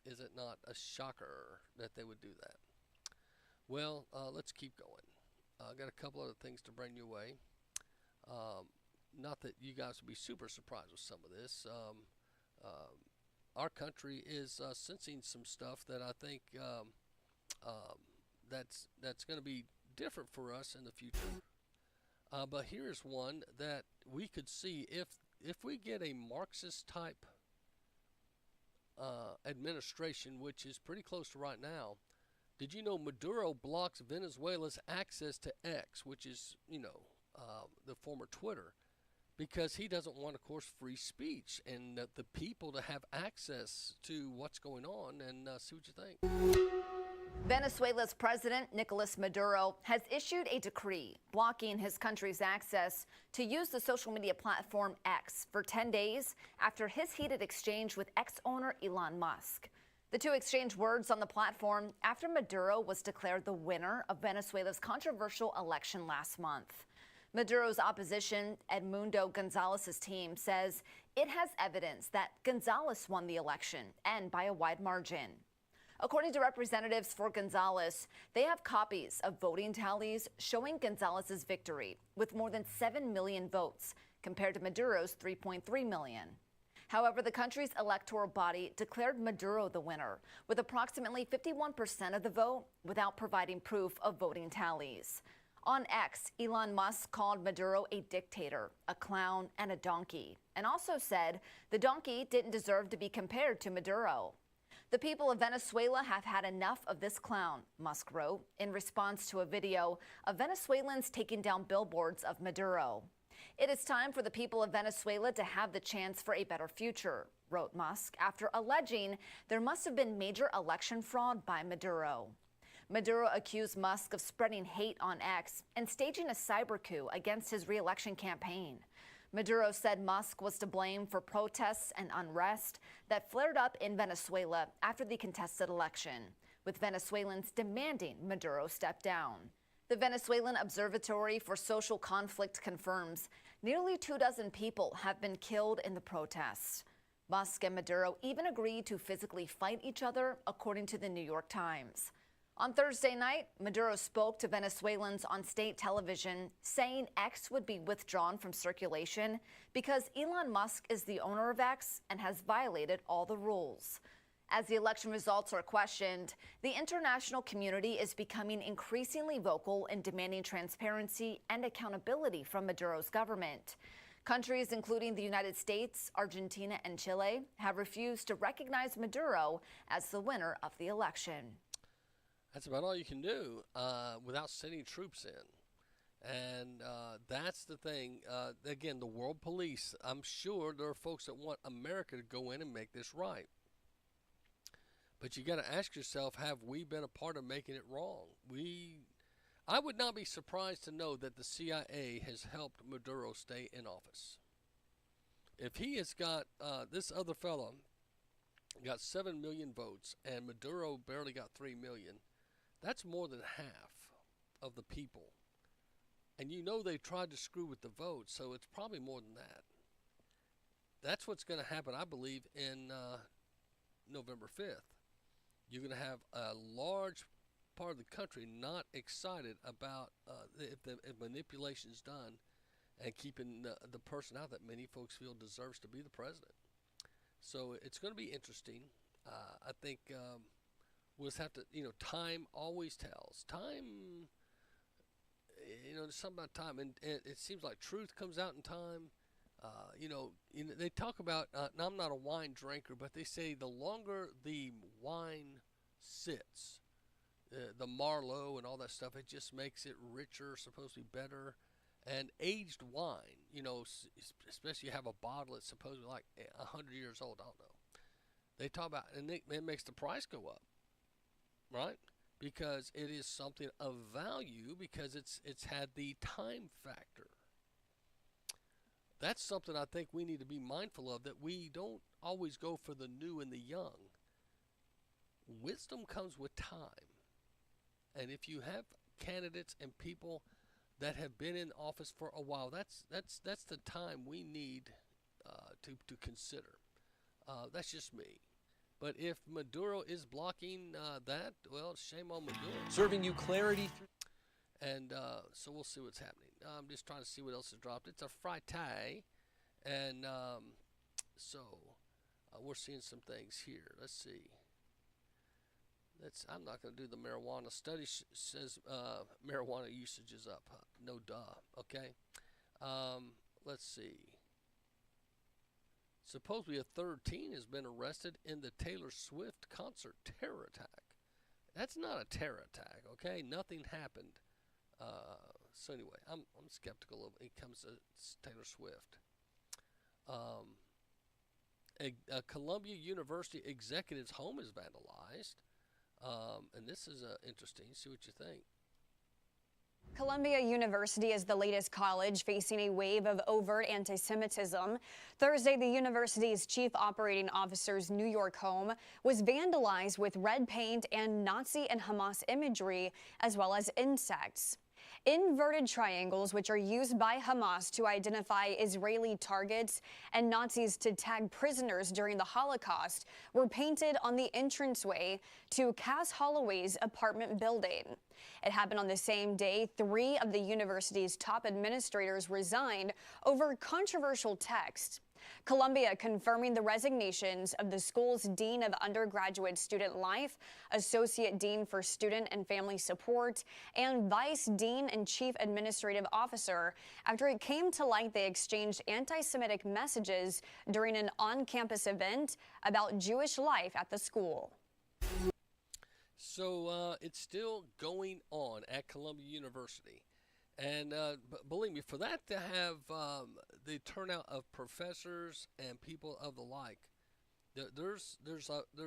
Is it not a shocker that they would do that? Well, let's keep going. I got a couple other things to bring you away. Not that you guys would be super surprised with some of this. Our country is sensing some stuff that I think that's going to be different for us in the future. But here's one that we could see if we get a Marxist type administration, which is pretty close to right now. Did you know Maduro blocks Venezuela's access to X, which is, the former Twitter, because he doesn't want, of course, free speech and the people to have access to what's going on, and see what you think. Venezuela's president, Nicolas Maduro, has issued a decree blocking his country's access to use the social media platform X for 10 days after his heated exchange with ex-owner Elon Musk. The two exchanged words on the platform after Maduro was declared the winner of Venezuela's controversial election last month. Maduro's opposition, Edmundo Gonzalez's team, says it has evidence that Gonzalez won the election, and by a wide margin. According to representatives for Gonzalez, they have copies of voting tallies showing Gonzalez's victory with more than 7 million votes compared to Maduro's 3.3 million. However, the country's electoral body declared Maduro the winner with approximately 51% of the vote without providing proof of voting tallies. On X, Elon Musk called Maduro a dictator, a clown, and a donkey, and also said the donkey didn't deserve to be compared to Maduro. The people of Venezuela have had enough of this clown, Musk wrote, in response to a video of Venezuelans taking down billboards of Maduro. It is time for the people of Venezuela to have the chance for a better future, wrote Musk, after alleging there must have been major election fraud by Maduro. Maduro accused Musk of spreading hate on X and staging a cyber coup against his re-election campaign. Maduro said Musk was to blame for protests and unrest that flared up in Venezuela after the contested election, with Venezuelans demanding Maduro step down. The Venezuelan Observatory for Social Conflict confirms nearly 24 people have been killed in the protests. Musk and Maduro even agreed to physically fight each other, according to the New York Times. On Thursday night, Maduro spoke to Venezuelans on state television, saying X would be withdrawn from circulation because Elon Musk is the owner of X and has violated all the rules. As the election results are questioned, the international community is becoming increasingly vocal in demanding transparency and accountability from Maduro's government. Countries including the United States, Argentina, and Chile have refused to recognize Maduro as the winner of the election. That's about all you can do without sending troops in. And that's the thing. Again, the world police, I'm sure there are folks that want America to go in and make this right. But you got to ask yourself, have we been a part of making it wrong? I would not be surprised to know that the CIA has helped Maduro stay in office. If he has got, this other fellow got 7 million votes and Maduro barely got 3 million, that's more than half of the people. And you know they tried to screw with the vote, so it's probably more than that. That's what's going to happen, I believe, in November 5th. You're going to have a large part of the country not excited about if manipulation is done and keeping the person out that many folks feel deserves to be the president. So it's going to be interesting. I think we'll just have to, time always tells. Time, there's something about time, and it seems like truth comes out in time. They talk about, now I'm not a wine drinker, but they say the longer the wine sits, the Marlowe and all that stuff, it just makes it richer, supposed to be better. And aged wine, especially you have a bottle that's supposedly like 100 years old, I don't know. They talk about, and it makes the price go up, right? Because it is something of value because it's had the time factor. That's something I think we need to be mindful of, that we don't always go for the new and the young. Wisdom comes with time. And if you have candidates and people that have been in office for a while, that's the time we need to consider. That's just me. But if Maduro is blocking that, well, shame on Maduro. Serving you clarity through. And so we'll see what's happening. I'm just trying to see what else is dropped. It's a Friday, and so we're seeing some things here. Let's see. I'm not going to do the marijuana study. Says marijuana usage is up. No duh. Okay. Let's see. Supposedly a third teen has been arrested in the Taylor Swift concert terror attack. That's not a terror attack. Okay. Nothing happened. So anyway, I'm skeptical of it comes to Taylor Swift. A Columbia University executive's home is vandalized. And this is interesting. See what you think. Columbia University is the latest college facing a wave of overt anti-Semitism. Thursday, the university's chief operating officer's New York home was vandalized with red paint and Nazi and Hamas imagery, as well as insects. Inverted triangles, which are used by Hamas to identify Israeli targets and Nazis to tag prisoners during the Holocaust, were painted on the entranceway to Cass Holloway's apartment building. It happened on the same day 3 of the university's top administrators resigned over controversial text. Columbia confirming the resignations of the school's Dean of Undergraduate Student Life, Associate Dean for Student and Family Support, and Vice Dean and Chief Administrative Officer after it came to light they exchanged anti-Semitic messages during an on-campus event about Jewish life at the school. So it's still going on at Columbia University. And believe me, for that to have the turnout of professors and people of the like, there's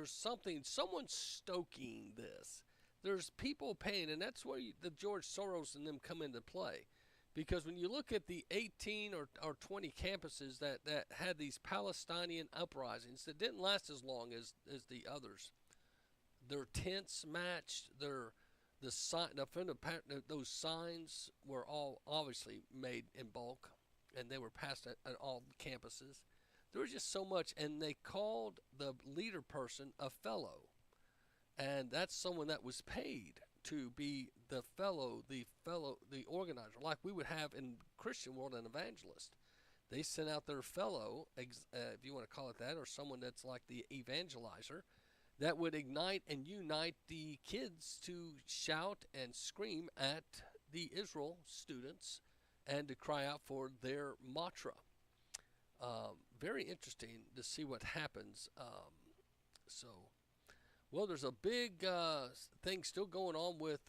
something, someone's stoking this. There's people paying, and that's where the George Soros and them come into play. Because when you look at the 18 or 20 campuses that had these Palestinian uprisings that didn't last as long as the others, their tents matched, those signs were all obviously made in bulk, and they were passed at all campuses. There was just so much, and they called the leader person a fellow, and that's someone that was paid to be the organizer, like we would have in Christian world an evangelist. They sent out their fellow, if you want to call it that, or someone that's like the evangelizer, that would ignite and unite the kids to shout and scream at the Israel students and to cry out for their mantra. Very interesting to see what happens. Well, there's a big thing still going on with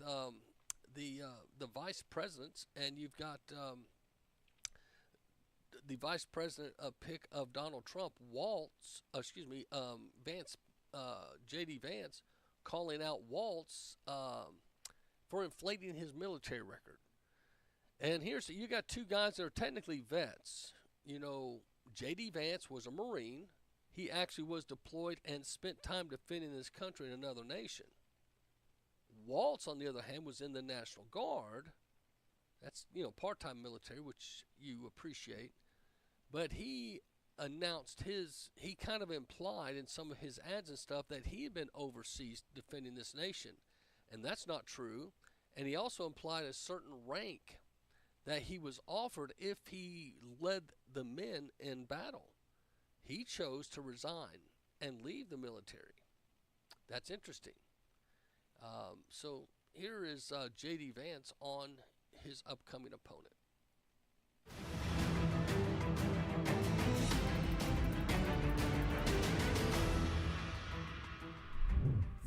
the vice presidents, and you've got the vice president pick of Donald Trump, Vance. J.D. Vance calling out Waltz for inflating his military record. And you got 2 guys that are technically vets. You know, J.D. Vance was a Marine. He actually was deployed and spent time defending his country in another nation. Waltz, on the other hand, was in the National Guard. That's, part-time military, which you appreciate. But he announced he kind of implied in some of his ads and stuff that he had been overseas defending this nation, and that's not true. And he also implied a certain rank that he was offered if he led the men in battle. He chose to resign and leave the military. That's interesting. So here is J.D. Vance on his upcoming opponent.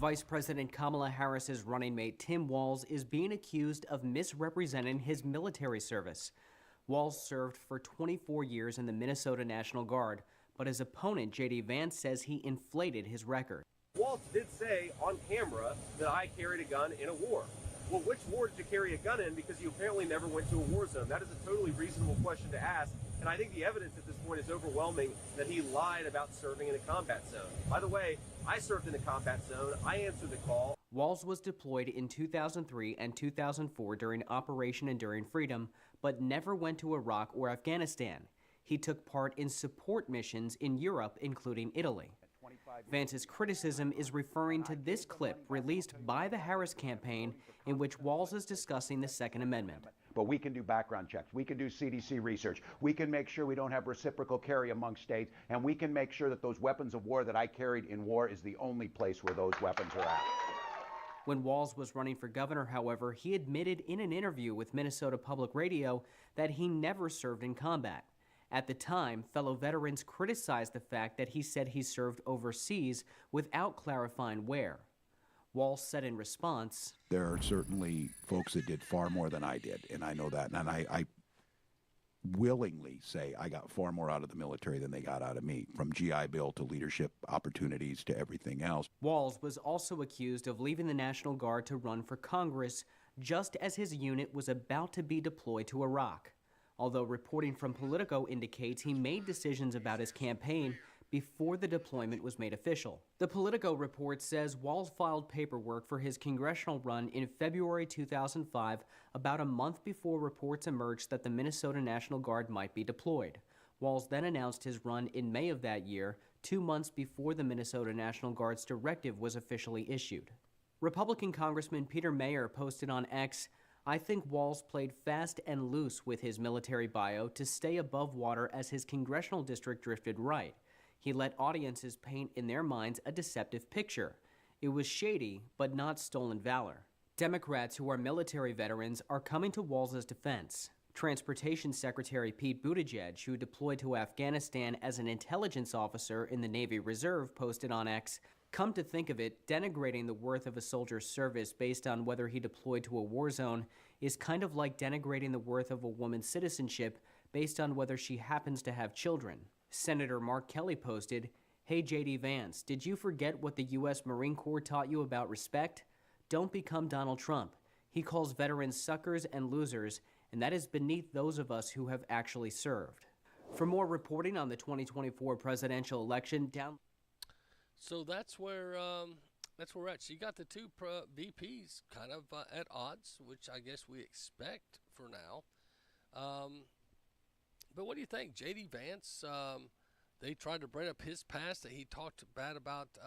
Vice President Kamala Harris's running mate Tim Walz is being accused of misrepresenting his military service. Walz served for 24 years in the Minnesota National Guard, but his opponent J.D. Vance says he inflated his record. Walz did say on camera that I carried a gun in a war. Well, which war did you carry a gun in? Because you apparently never went to a war zone. That is a totally reasonable question to ask. And I think the evidence at this point is overwhelming that he lied about serving in a combat zone. By the way, I served in a combat zone. I answered the call. Walz was deployed in 2003 and 2004 during Operation Enduring Freedom, but never went to Iraq or Afghanistan. He took part in support missions in Europe, including Italy. Vance's criticism is referring to this clip released by the Harris campaign in which Walz is discussing the Second Amendment. But we can do background checks. We can do CDC research. We can make sure we don't have reciprocal carry among states. And we can make sure that those weapons of war that I carried in war is the only place where those weapons are at. When Walz was running for governor, however, he admitted in an interview with Minnesota Public Radio that he never served in combat. At the time, fellow veterans criticized the fact that he said he served overseas without clarifying where. Walz said in response, "There are certainly folks that did far more than I did, and I know that. And I willingly say I got far more out of the military than they got out of me, from GI Bill to leadership opportunities to everything else." Walz was also accused of leaving the National Guard to run for Congress just as his unit was about to be deployed to Iraq. Although reporting from Politico indicates he made decisions about his campaign before the deployment was made official. The Politico report says Walz filed paperwork for his congressional run in February 2005, about a month before reports emerged that the Minnesota National Guard might be deployed. Walz then announced his run in May of that year, 2 months before the Minnesota National Guard's directive was officially issued. Republican Congressman Peter Mayer posted on X, "I think Walz played fast and loose with his military bio to stay above water as his congressional district drifted right. He let audiences paint in their minds a deceptive picture. It was shady, but not stolen valor." Democrats who are military veterans are coming to Walz's defense. Transportation Secretary Pete Buttigieg, who deployed to Afghanistan as an intelligence officer in the Navy Reserve, posted on X, "Come to think of it, denigrating the worth of a soldier's service based on whether he deployed to a war zone is kind of like denigrating the worth of a woman's citizenship based on whether she happens to have children." Senator Mark Kelly posted, "Hey J.D. Vance, did you forget what the U.S. Marine Corps taught you about respect? Don't become Donald Trump. He calls veterans suckers and losers, and that is beneath those of us who have actually served." For more reporting on the 2024 presidential election, So that's where we're at. So you got the two VPs kind of at odds, which I guess we expect for now. But what do you think, J.D. Vance? They tried to bring up his past, that he talked bad about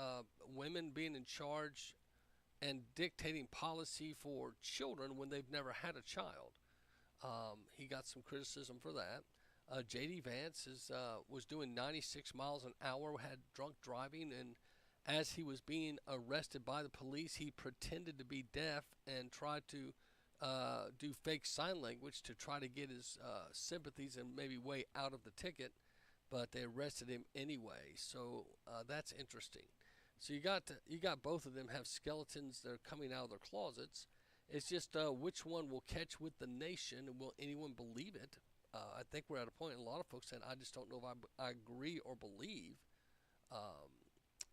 women being in charge and dictating policy for children when they've never had a child. He got some criticism for that. J.D. Vance was doing 96 miles an hour, had drunk driving, and as he was being arrested by the police, he pretended to be deaf and tried to do fake sign language to try to get his sympathies and maybe way out of the ticket, but they arrested him anyway. So that's interesting. So you got both of them have skeletons that are coming out of their closets. It's just which one will catch with the nation, and will anyone believe it? I think we're at a point, and a lot of folks saying, I just don't know if I agree or believe.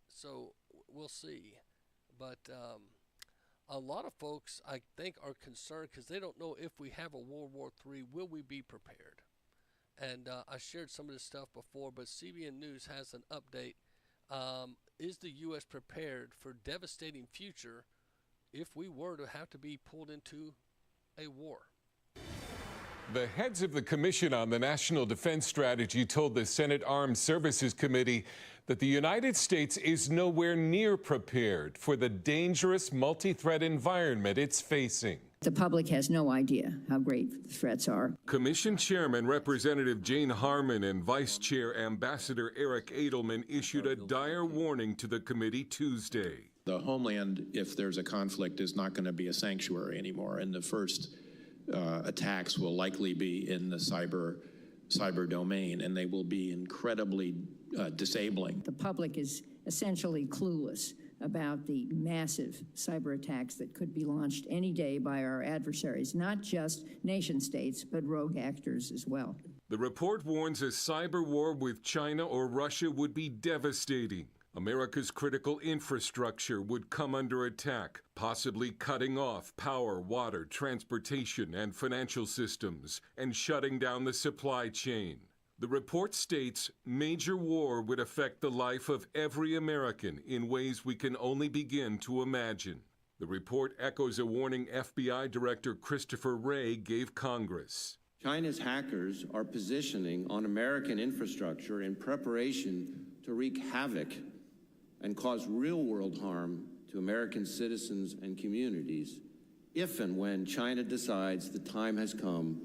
So we'll see. But a lot of folks, I think, are concerned because they don't know if we have a World War III, will we be prepared? And I shared some of this stuff before, but CBN News has an update. Is the U.S. prepared for devastating future if we were to have to be pulled into a war? The heads of the Commission on the National Defense Strategy told the Senate Armed Services Committee that the United States is nowhere near prepared for the dangerous multi-threat environment it's facing. The public has no idea how great the threats are. Commission Chairman Representative Jane Harman and Vice Chair Ambassador Eric Edelman issued a dire warning to the committee Tuesday. The homeland, if there's a conflict, is not going to be a sanctuary anymore, and the first attacks will likely be in the cyber domain, and they will be incredibly disabling. The public is essentially clueless about the massive cyber attacks that could be launched any day by our adversaries, not just nation states, but rogue actors as well. The report warns a cyber war with China or Russia would be devastating. America's critical infrastructure would come under attack, possibly cutting off power, water, transportation, and financial systems, and shutting down the supply chain. The report states major war would affect the life of every American in ways we can only begin to imagine. The report echoes a warning FBI Director Christopher Wray gave Congress. China's hackers are positioning on American infrastructure in preparation to wreak havoc and cause real-world harm to American citizens and communities if and when China decides the time has come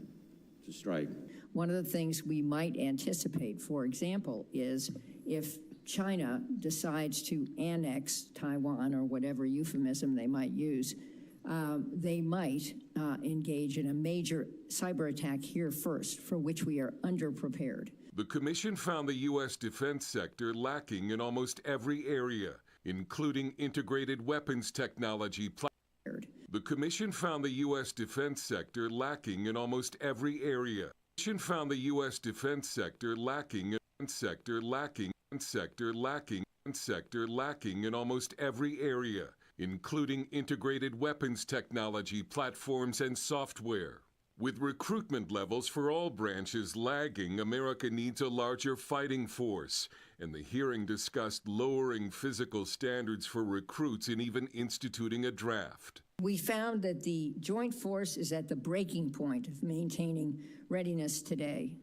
to strike. One of the things we might anticipate, for example, is if China decides to annex Taiwan or whatever euphemism they might use, they might engage in a major cyber attack here first, for which we are underprepared. The Commission found the U.S. defense sector lacking in almost every area, including integrated weapons technology. The Commission found the U.S. defense sector lacking in almost every area. The Commission found the U.S. defense sector lacking in almost every area, including integrated weapons technology platforms and software. With recruitment levels for all branches lagging, America needs a larger fighting force. And the hearing discussed lowering physical standards for recruits and even instituting a draft. We found that the joint force is at the breaking point of maintaining readiness today.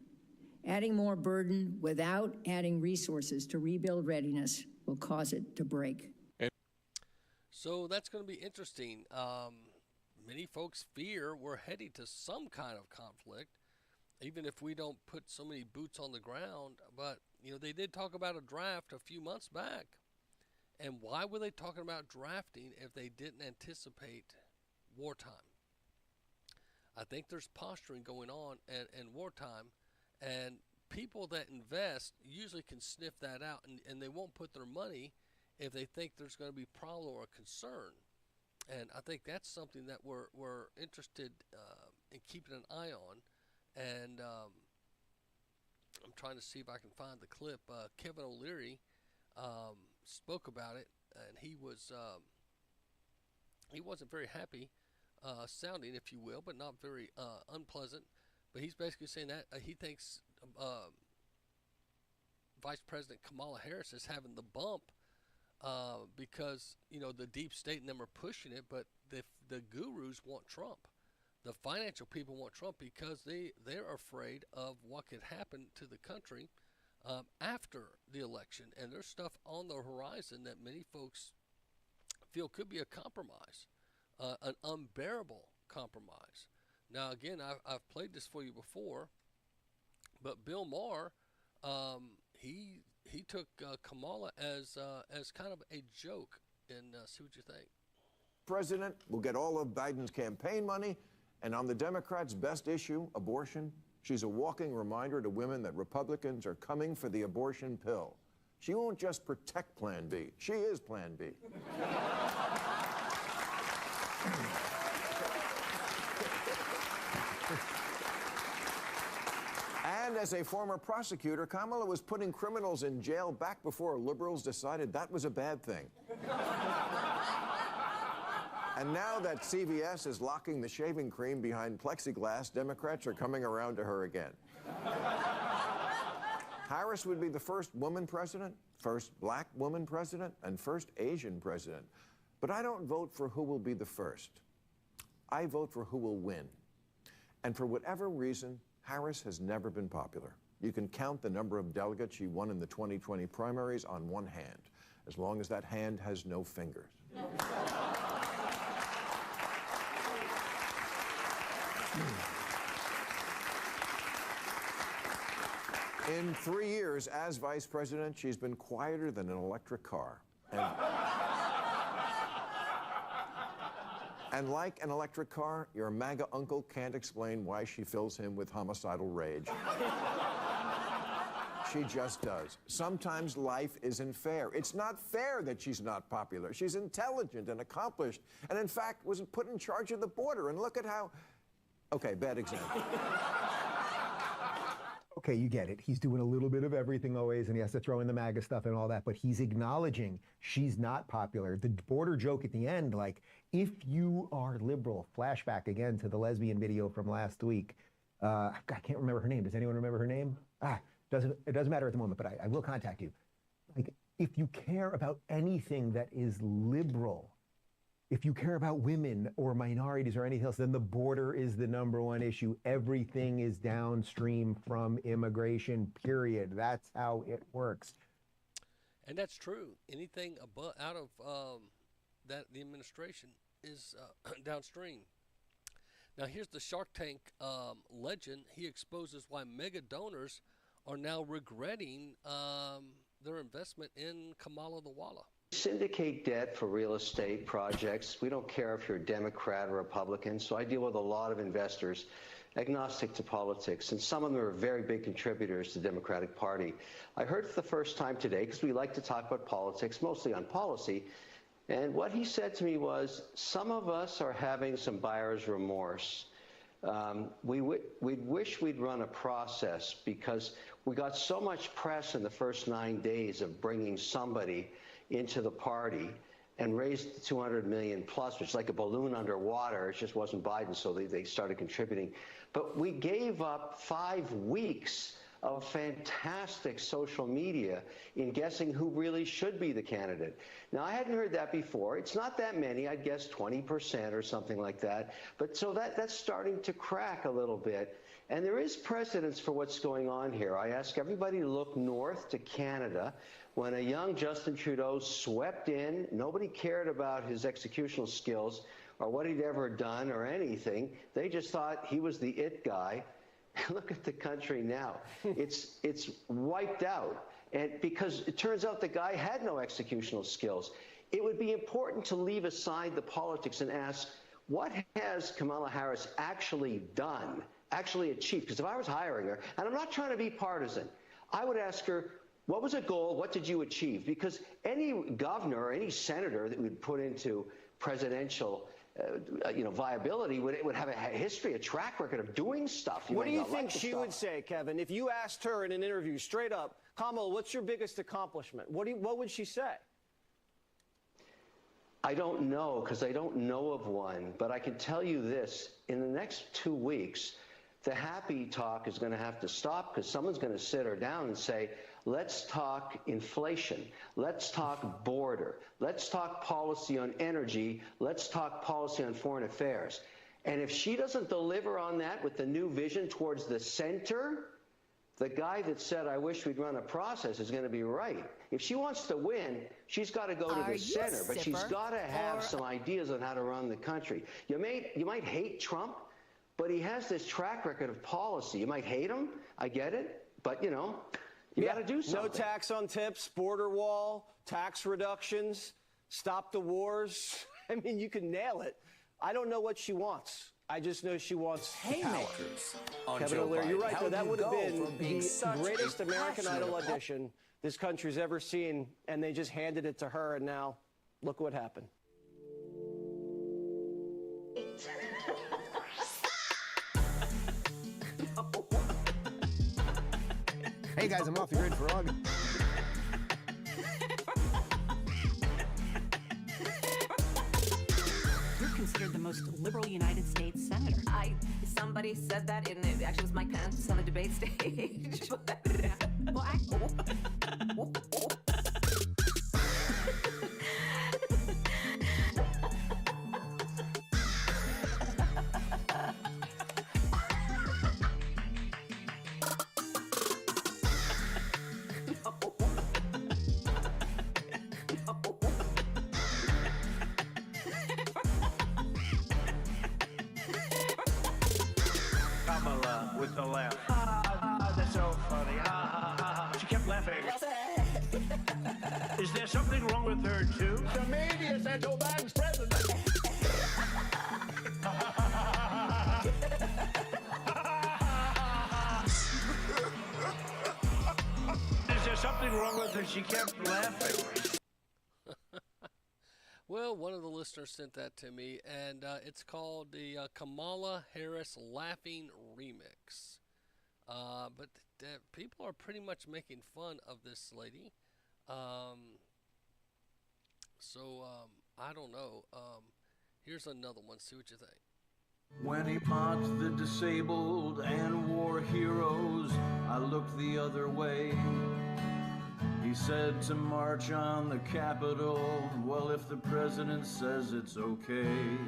Adding more burden without adding resources to rebuild readiness will cause it to break. So that's going to be interesting. Many folks fear we're heading to some kind of conflict, even if we don't put so many boots on the ground. But, you know, they did talk about a draft a few months back. And why were they talking about drafting if they didn't anticipate wartime? I think there's posturing going on in wartime, and people that invest usually can sniff that out, and they won't put their money if they think there's going to be a problem or a concern. And I think that's something that we're interested in keeping an eye on. And I'm trying to see if I can find the clip. Kevin O'Leary spoke about it, and he wasn't very happy sounding, if you will, but not very unpleasant. But he's basically saying that he thinks Vice President Kamala Harris is having the bump because, you know, the deep state and them are pushing it, but the gurus want Trump. The financial people want Trump because they're afraid of what could happen to the country after the election. And there's stuff on the horizon that many folks feel could be a compromise, an unbearable compromise. Now, again, I've played this for you before, but Bill Maher, he took Kamala as kind of a joke, and see what you think. President will get all of Biden's campaign money, and on the Democrats' best issue, abortion, she's a walking reminder to women that Republicans are coming for the abortion pill. She won't just protect Plan B. She is Plan B. And as a former prosecutor, Kamala was putting criminals in jail back before liberals decided that was a bad thing. And now that CVS is locking the shaving cream behind plexiglass, Democrats are coming around to her again. Harris would be the first woman president, first black woman president, and first Asian president. But I don't vote for who will be the first. I vote for who will win. And for whatever reason, Harris has never been popular. You can count the number of delegates she won in the 2020 primaries on one hand, as long as that hand has no fingers. In 3 years as vice president, she's been quieter than an electric car. And like an electric car, your MAGA uncle can't explain why she fills him with homicidal rage. She just does. Sometimes life isn't fair. It's not fair that she's not popular. She's intelligent and accomplished, and in fact was put in charge of the border. And look at how... Okay, bad example. Okay, you get it. He's doing a little bit of everything always, and he has to throw in the MAGA stuff and all that, but he's acknowledging she's not popular. The border joke at the end, like, if you are liberal, flashback again to the lesbian video from last week. I can't remember her name. Does anyone remember her name? It doesn't matter at the moment, but I will contact you. Like, if you care about anything that is liberal, if you care about women or minorities or anything else, then the border is the #1 issue. Everything is downstream from immigration, period. That's how it works. And that's true. Anything out of the administration is downstream. Now, here's the Shark Tank legend. He exposes why mega donors are now regretting their investment in Kamala the Walla. Syndicate debt for real estate projects. We don't care if you're a Democrat or Republican. So I deal with a lot of investors, agnostic to politics, and some of them are very big contributors to the Democratic Party. I heard for the first time today, because we like to talk about politics, mostly on policy, and what he said to me was, some of us are having some buyer's remorse. We'd wish we'd run a process because we got so much press in the first 9 days of bringing somebody into the party, and raised 200 million plus, which is like a balloon underwater. It just wasn't Biden, so they started contributing. But we gave up 5 weeks of fantastic social media in guessing who really should be the candidate. Now, I hadn't heard that before. It's not that many. I'd guess 20% or something like that. But so that's starting to crack a little bit. And there is precedence for what's going on here. I ask everybody to look north to Canada. When a young Justin Trudeau swept in, nobody cared about his executional skills or what he'd ever done or anything. They just thought he was the it guy. Look at the country now. It's wiped out. And because it turns out the guy had no executional skills. It would be important to leave aside the politics and ask, what has Kamala Harris actually done, actually achieved? Because if I was hiring her, and I'm not trying to be partisan, I would ask her, what was a goal? What did you achieve? Because any governor or any senator that would put into presidential viability would have a history, a track record of doing stuff. What do you think she would say, Kevin, if you asked her in an interview straight up, Kamala, what's your biggest accomplishment? What would she say? I don't know, because I don't know of one, but I can tell you this. In the next 2 weeks, the happy talk is going to have to stop, because someone's going to sit her down and say, let's talk inflation. Let's talk border. Let's talk policy on energy. Let's talk policy on foreign affairs. And if she doesn't deliver on that with the new vision towards the center, the guy that said, I wish we'd run a process is going to be right. If she wants to win, she's got to go to the center, but she's got to have some ideas on how to run the country. You might hate Trump, but he has this track record of policy. You might hate him. I get it. But, you got to do something. No tax on tips, border wall, tax reductions, stop the wars. I mean, you can nail it. I don't know what she wants. I just know she wants haymakers on Kevin Joe O'Leary, Biden. you're right, How though. That do would you have go been from being the such a greatest American Idol passionate audition this country's ever seen, and they just handed it to her, and now look what happened. Hey guys, I'm off the grid for August. You're considered the most liberal United States senator. Somebody said that in it actually was Mike Pence on a debate stage. Kamala with the laugh. That's so funny. She kept laughing. Is there something wrong with her, too? The media said Joe Biden's president. Is there something wrong with her? She kept laughing. Well, one of the listeners sent that to me, and it's called the Kamala Harris Laughing Remix. But people are pretty much making fun of this lady. I don't know. Here's another one. See what you think. When he mocked the disabled and war heroes, I looked the other way. He said to march on the Capitol, well, if the president says it's okay.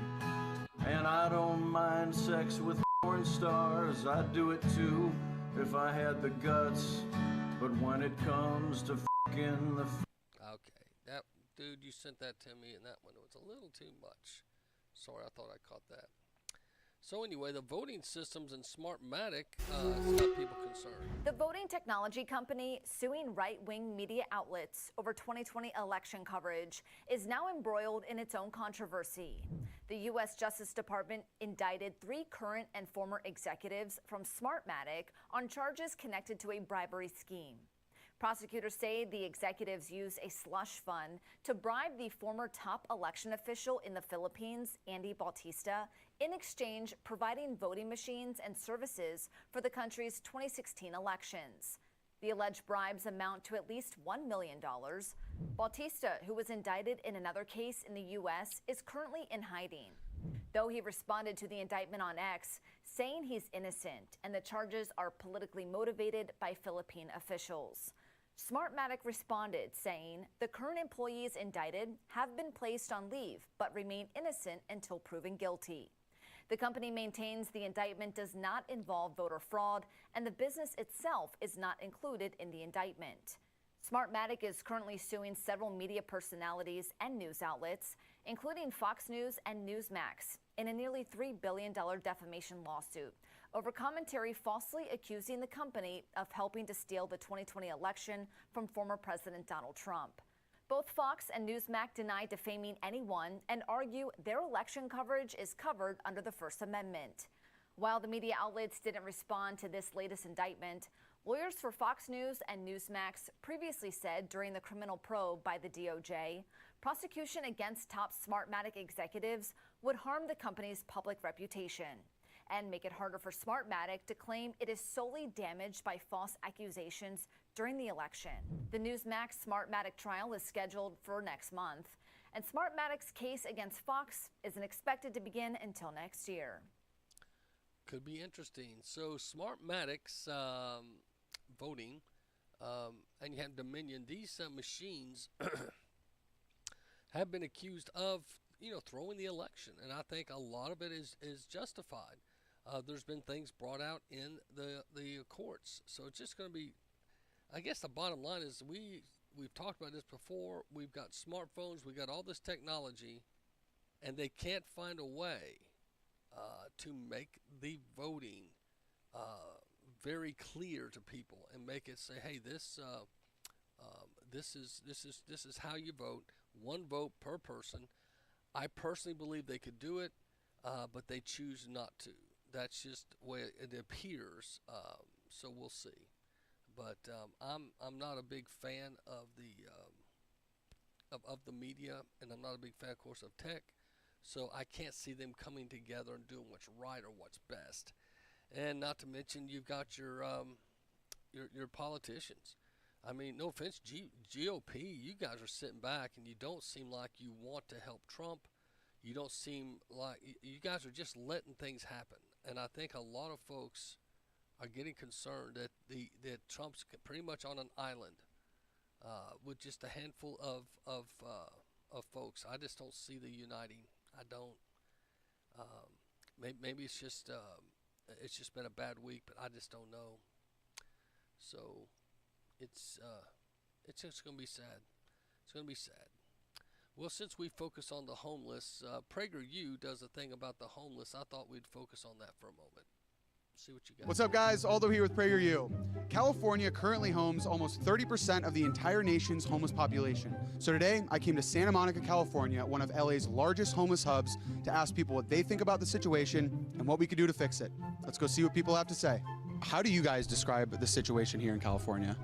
And I don't mind sex with porn stars, I'd do it too if I had the guts. But when it comes to f***ing the Okay, that dude, you sent that to me, and that one was a little too much. Sorry, I thought I caught that. So anyway, the voting systems in Smartmatic has got people concerned. The voting technology company suing right-wing media outlets over 2020 election coverage is now embroiled in its own controversy. The U.S. Justice Department indicted 3 current and former executives from Smartmatic on charges connected to a bribery scheme. Prosecutors say the executives used a slush fund to bribe the former top election official in the Philippines, Andy Bautista, in exchange providing voting machines and services for the country's 2016 elections. The alleged bribes amount to at least $1 million. Bautista, who was indicted in another case in the U.S., is currently in hiding. Though he responded to the indictment on X, saying he's innocent and the charges are politically motivated by Philippine officials. Smartmatic responded, saying the current employees indicted have been placed on leave but remain innocent until proven guilty. The company maintains the indictment does not involve voter fraud and the business itself is not included in the indictment. Smartmatic is currently suing several media personalities and news outlets, including Fox News and Newsmax, in a nearly $3 billion defamation lawsuit over commentary falsely accusing the company of helping to steal the 2020 election from former President Donald Trump. Both Fox and Newsmax deny defaming anyone and argue their election coverage is covered under the First Amendment. While the media outlets didn't respond to this latest indictment, lawyers for Fox News and Newsmax previously said during the criminal probe by the DOJ, prosecution against top Smartmatic executives would harm the company's public reputation and make it harder for Smartmatic to claim it is solely damaged by false accusations during the election. The Newsmax Smartmatic trial is scheduled for next month, and Smartmatic's case against Fox isn't expected to begin until next year. Could be interesting. So Smartmatic's voting, and you have Dominion, these machines have been accused of, throwing the election, and I think a lot of it is justified. There's been things brought out in the courts, so it's just going to be, I guess the bottom line is we've talked about this before. We've got smartphones, we've got all this technology, and they can't find a way to make the voting very clear to people and make it say, hey, this is how you vote. One vote per person. I personally believe they could do it, but they choose not to. That's just the way it appears. So we'll see. But I'm not a big fan of the media, and I'm not a big fan, of course, of tech. So I can't see them coming together and doing what's right or what's best. And not to mention, you've got your politicians. I mean, no offense, GOP, you guys are sitting back and you don't seem like you want to help Trump. You don't seem like you guys are just letting things happen. And I think a lot of folks are getting concerned that that Trump's pretty much on an island with just a handful of folks. I just don't see the uniting. I don't. Maybe it's just been a bad week, but I just don't know. So it's just going to be sad. It's going to be sad. Well, since we focus on the homeless, PragerU does a thing about the homeless. I thought we'd focus on that for a moment. See what you got. What's up, guys? Aldo here with PragerU. California currently homes almost 30% of the entire nation's homeless population. So today, I came to Santa Monica, California, one of LA's largest homeless hubs, to ask people what they think about the situation and what we could do to fix it. Let's go see what people have to say. How do you guys describe the situation here in California?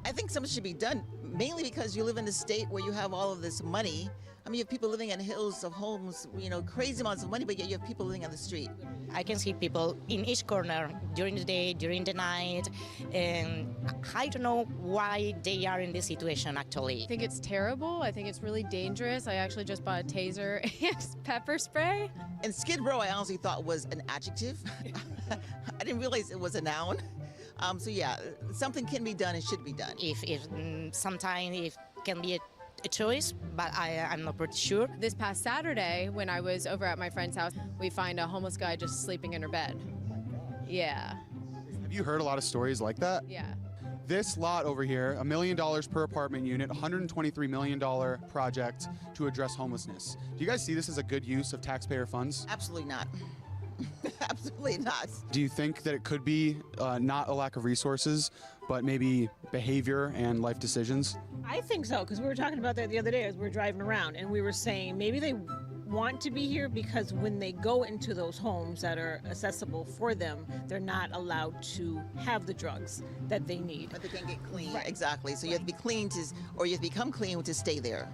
I think something should be done, mainly because you live in a state where you have all of this money. I mean, you have people living in hills of homes, crazy amounts of money, but yet you have people living on the street. I can see people in each corner during the day, during the night, and I don't know why they are in this situation, actually. I think it's terrible. I think it's really dangerous. I actually just bought a taser and pepper spray. And Skid Row, I honestly thought was an adjective. I didn't realize it was a noun. So yeah, something can be done and should be done. If sometimes it can be a choice, but I'm not pretty sure. This past Saturday, when I was over at my friend's house, we find a homeless guy just sleeping in her bed. Yeah. Have you heard a lot of stories like that? Yeah. This lot over here, $1 million per apartment unit, $123 million project to address homelessness. Do you guys see this as a good use of taxpayer funds? Absolutely not. Absolutely not. Do you think that it could be not a lack of resources, but maybe behavior and life decisions? I think so, because we were talking about that the other day as we were driving around, and we were saying maybe they want to be here because when they go into those homes that are accessible for them, they're not allowed to have the drugs that they need. But they can't get clean. Right. Exactly. So you have to be clean or you have to become clean to stay there.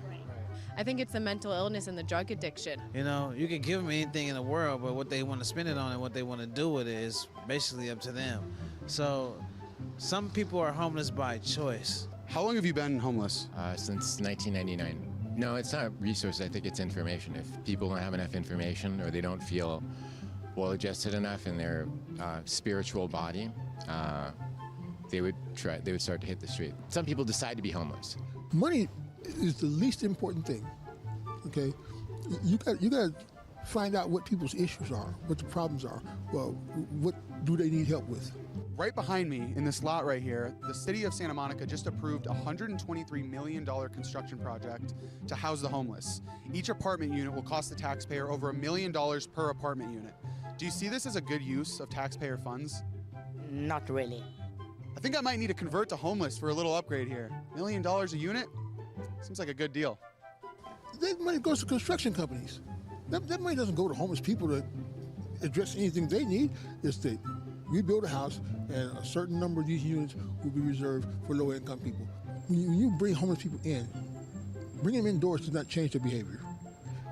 I think it's the mental illness and the drug addiction. You can give them anything in the world, but what they want to spend it on and what they want to do with it is basically up to them. So some people are homeless by choice. How long have you been homeless? Since 1999. No, it's not resources. I think it's information. If people don't have enough information or they don't feel well adjusted enough in their spiritual body, they would start to hit the street. Some people decide to be homeless. Money is the least important thing. Okay, you got to find out what people's issues are, what the problems are. Well, what do they need help with? Right behind me in this lot right here, the city of Santa Monica just approved a $123 million construction project to house the homeless. Each apartment unit will cost the taxpayer over $1 million per apartment unit. Do you see this as a good use of taxpayer funds? Not really. I think I might need to convert to homeless for a little upgrade here. $1 million a unit? Seems like a good deal. That money goes to construction companies. That money doesn't go to homeless people to address anything they need. It's that we build a house and a certain number of these units will be reserved for low-income people. When you bring homeless people in, bringing them indoors does not change their behavior.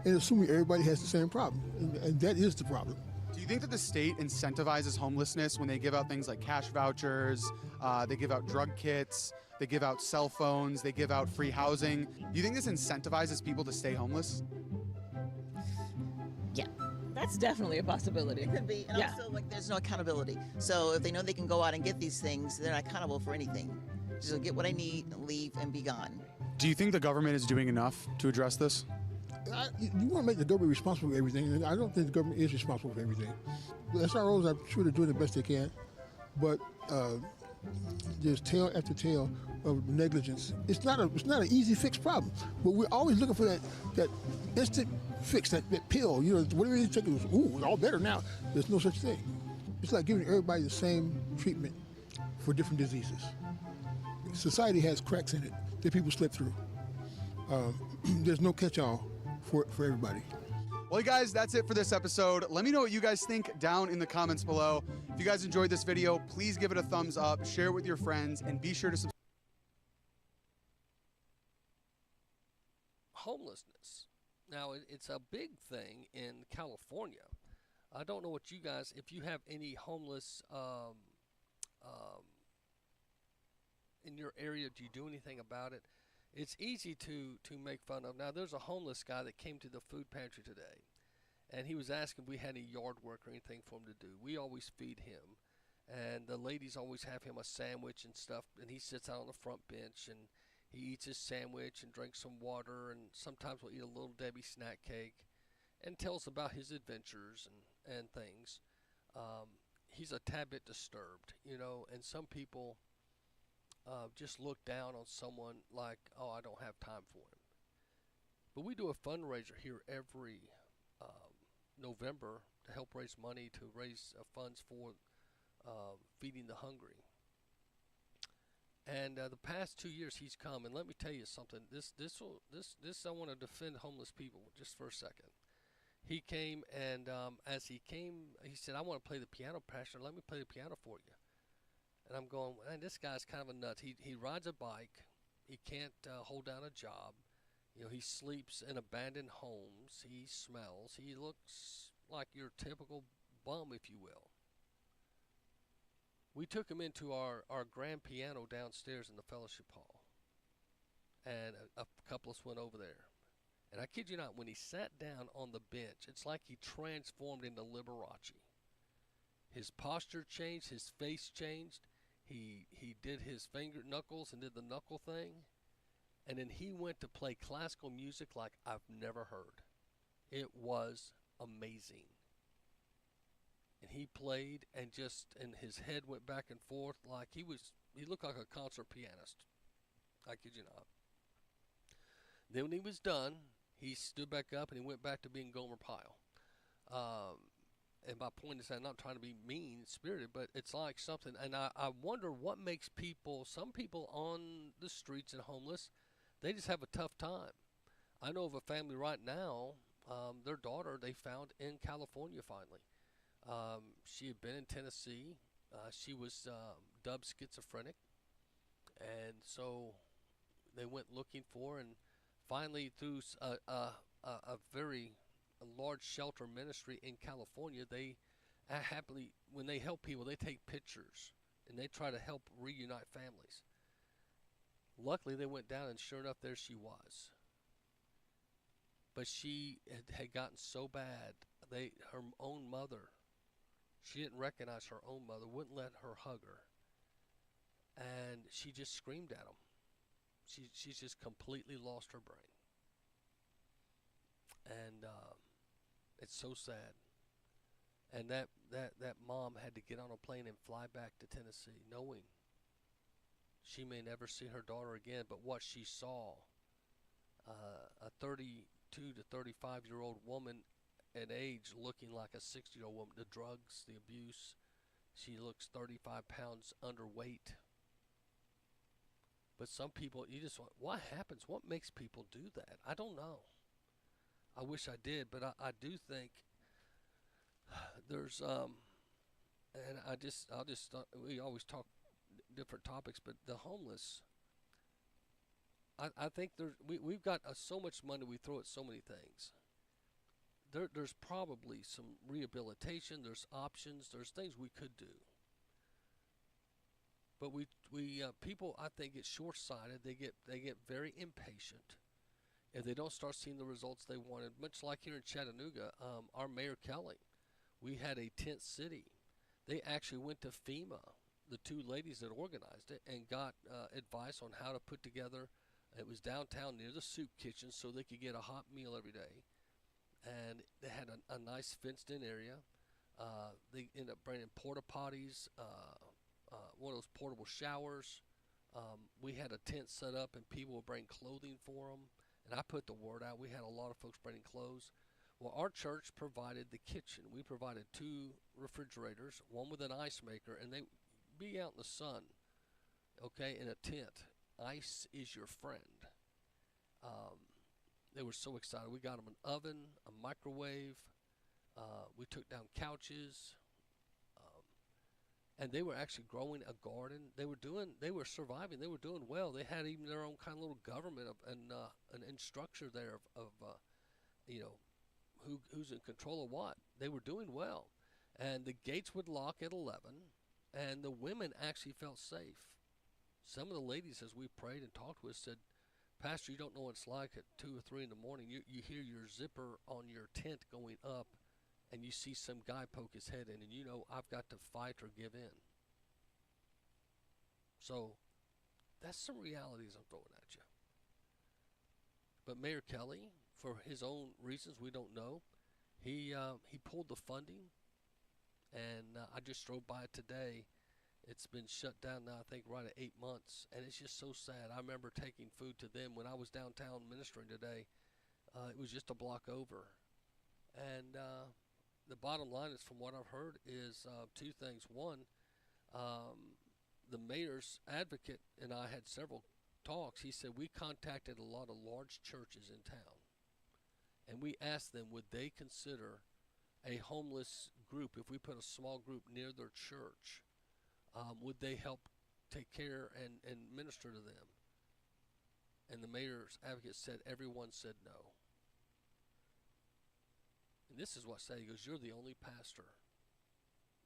And assuming everybody has the same problem, and that is the problem. Do you think that the state incentivizes homelessness when they give out things like cash vouchers, they give out drug kits, they give out cell phones, they give out free housing? Do you think this incentivizes people to stay homeless? Yeah. That's definitely a possibility. It could be. And also, like, there's no accountability. So if they know they can go out and get these things, they're not accountable for anything. Just get what I need, leave, and be gone. Do you think the government is doing enough to address this? You want to make the government responsible for everything, and I don't think the government is responsible for everything. The SROs, I'm sure they're doing the best they can, but there's tale after tale of negligence. It's not an easy fix problem, but we're always looking for that instant fix, that pill. You know, whatever you take, it's all better now. There's no such thing. It's like giving everybody the same treatment for different diseases. Society has cracks in it that people slip through. There's no catch-all for everybody. Well, you guys, that's it for this episode. Let me know what you guys think down in the comments below. If you guys enjoyed this video, please give it a thumbs up, share it with your friends, and be sure to subscribe. Homelessness. Now, it's a big thing in California. I don't know what you guys, if you have any homeless in your area, do you do anything about it? It's easy to make fun of. Now, there's a homeless guy that came to the food pantry today, and he was asking if we had any yard work or anything for him to do. We always feed him, and the ladies always have him a sandwich and stuff, and he sits out on the front bench, and he eats his sandwich and drinks some water, and sometimes we'll eat a Little Debbie snack cake, and tells about his adventures and things. He's a tad bit disturbed, you know, and some people just look down on someone like, oh, I don't have time for him. But we do a fundraiser here every November to help raise money to raise funds for feeding the hungry. And the past 2 years he's come, and let me tell you something. This I want to defend homeless people just for a second. He came, and as he came, he said, "I want to play the piano, Pastor. Let me play the piano for you." And I'm going, man, this guy's kind of a nut. He rides a bike. He can't hold down a job. You know, he sleeps in abandoned homes. He smells. He looks like your typical bum, if you will. We took him into our grand piano downstairs in the fellowship hall. And a couple of us went over there. And I kid you not, when he sat down on the bench, it's like he transformed into Liberace. His posture changed. His face changed. He did his finger knuckles and did the knuckle thing. And then he went to play classical music like I've never heard. It was amazing. And he played and his head went back and forth like he looked like a concert pianist. I kid you not. Then when he was done, he stood back up and he went back to being Gomer Pyle. And my point is, I'm not trying to be mean-spirited, but it's like something. And I wonder what makes some people on the streets and homeless, they just have a tough time. I know of a family right now, their daughter they found in California finally. She had been in Tennessee. She was dubbed schizophrenic. And so they went looking for her, and finally through a very large shelter ministry in California, they happily, when they help people, they take pictures and they try to help reunite families. Luckily, they went down, and sure enough, there she was. But she had gotten so bad, her own mother, she didn't recognize her own mother, wouldn't let her hug her. And she just screamed at him. She's just completely lost her brain. And it's so sad. And that mom had to get on a plane and fly back to Tennessee, knowing she may never see her daughter again. But what she saw, a 32 to 35-year-old woman at age looking like a 60-year-old woman, the drugs, the abuse, she looks 35 pounds underweight. But some people, what happens? What makes people do that? I don't know. I wish I did, but I do think there's, and we always talk different topics, but the homeless, I think we've got so much money, we throw at so many things. There's probably some rehabilitation, there's options, there's things we could do. But people, I think, get short-sighted. They get very impatient if they don't start seeing the results they wanted. Much like here in Chattanooga, our Mayor Kelly, we had a tent city. They actually went to FEMA, the two ladies that organized it, and got advice on how to put together. It was downtown near the soup kitchen, so they could get a hot meal every day. And they had a nice fenced-in area. They ended up bringing porta potties. One of those portable showers. We had a tent set up, and people would bring clothing for them. And I put the word out. We had a lot of folks bringing clothes. Well, our church provided the kitchen. We provided 2 refrigerators, one with an ice maker, and they be out in the sun, okay, in a tent. Ice is your friend. They were so excited. We got them an oven, a microwave. We took down couches. And they were actually growing a garden. They were surviving. They were doing well. They had even their own kind of little government and structure there of who's in control of what. They were doing well. And the gates would lock at 11, and the women actually felt safe. Some of the ladies, as we prayed and talked with, said, Pastor, you don't know what it's like at 2 or 3 in the morning. You hear your zipper on your tent going up, and you see some guy poke his head in, and you know I've got to fight or give in. So that's some realities I'm throwing at you. But Mayor Kelly, for his own reasons we don't know, he pulled the funding, and I just drove by it today. It's been shut down now, I think, right at 8 months, and it's just so sad. I remember taking food to them when I was downtown ministering today. It was just a block over, and the bottom line is, from what I've heard, is 2 things. One, the mayor's advocate and I had several talks. He said we contacted a lot of large churches in town, and we asked them would they consider a homeless group, if we put a small group near their church, would they help take care and minister to them? And the mayor's advocate said everyone said no. And this is what I say. He goes, you're the only pastor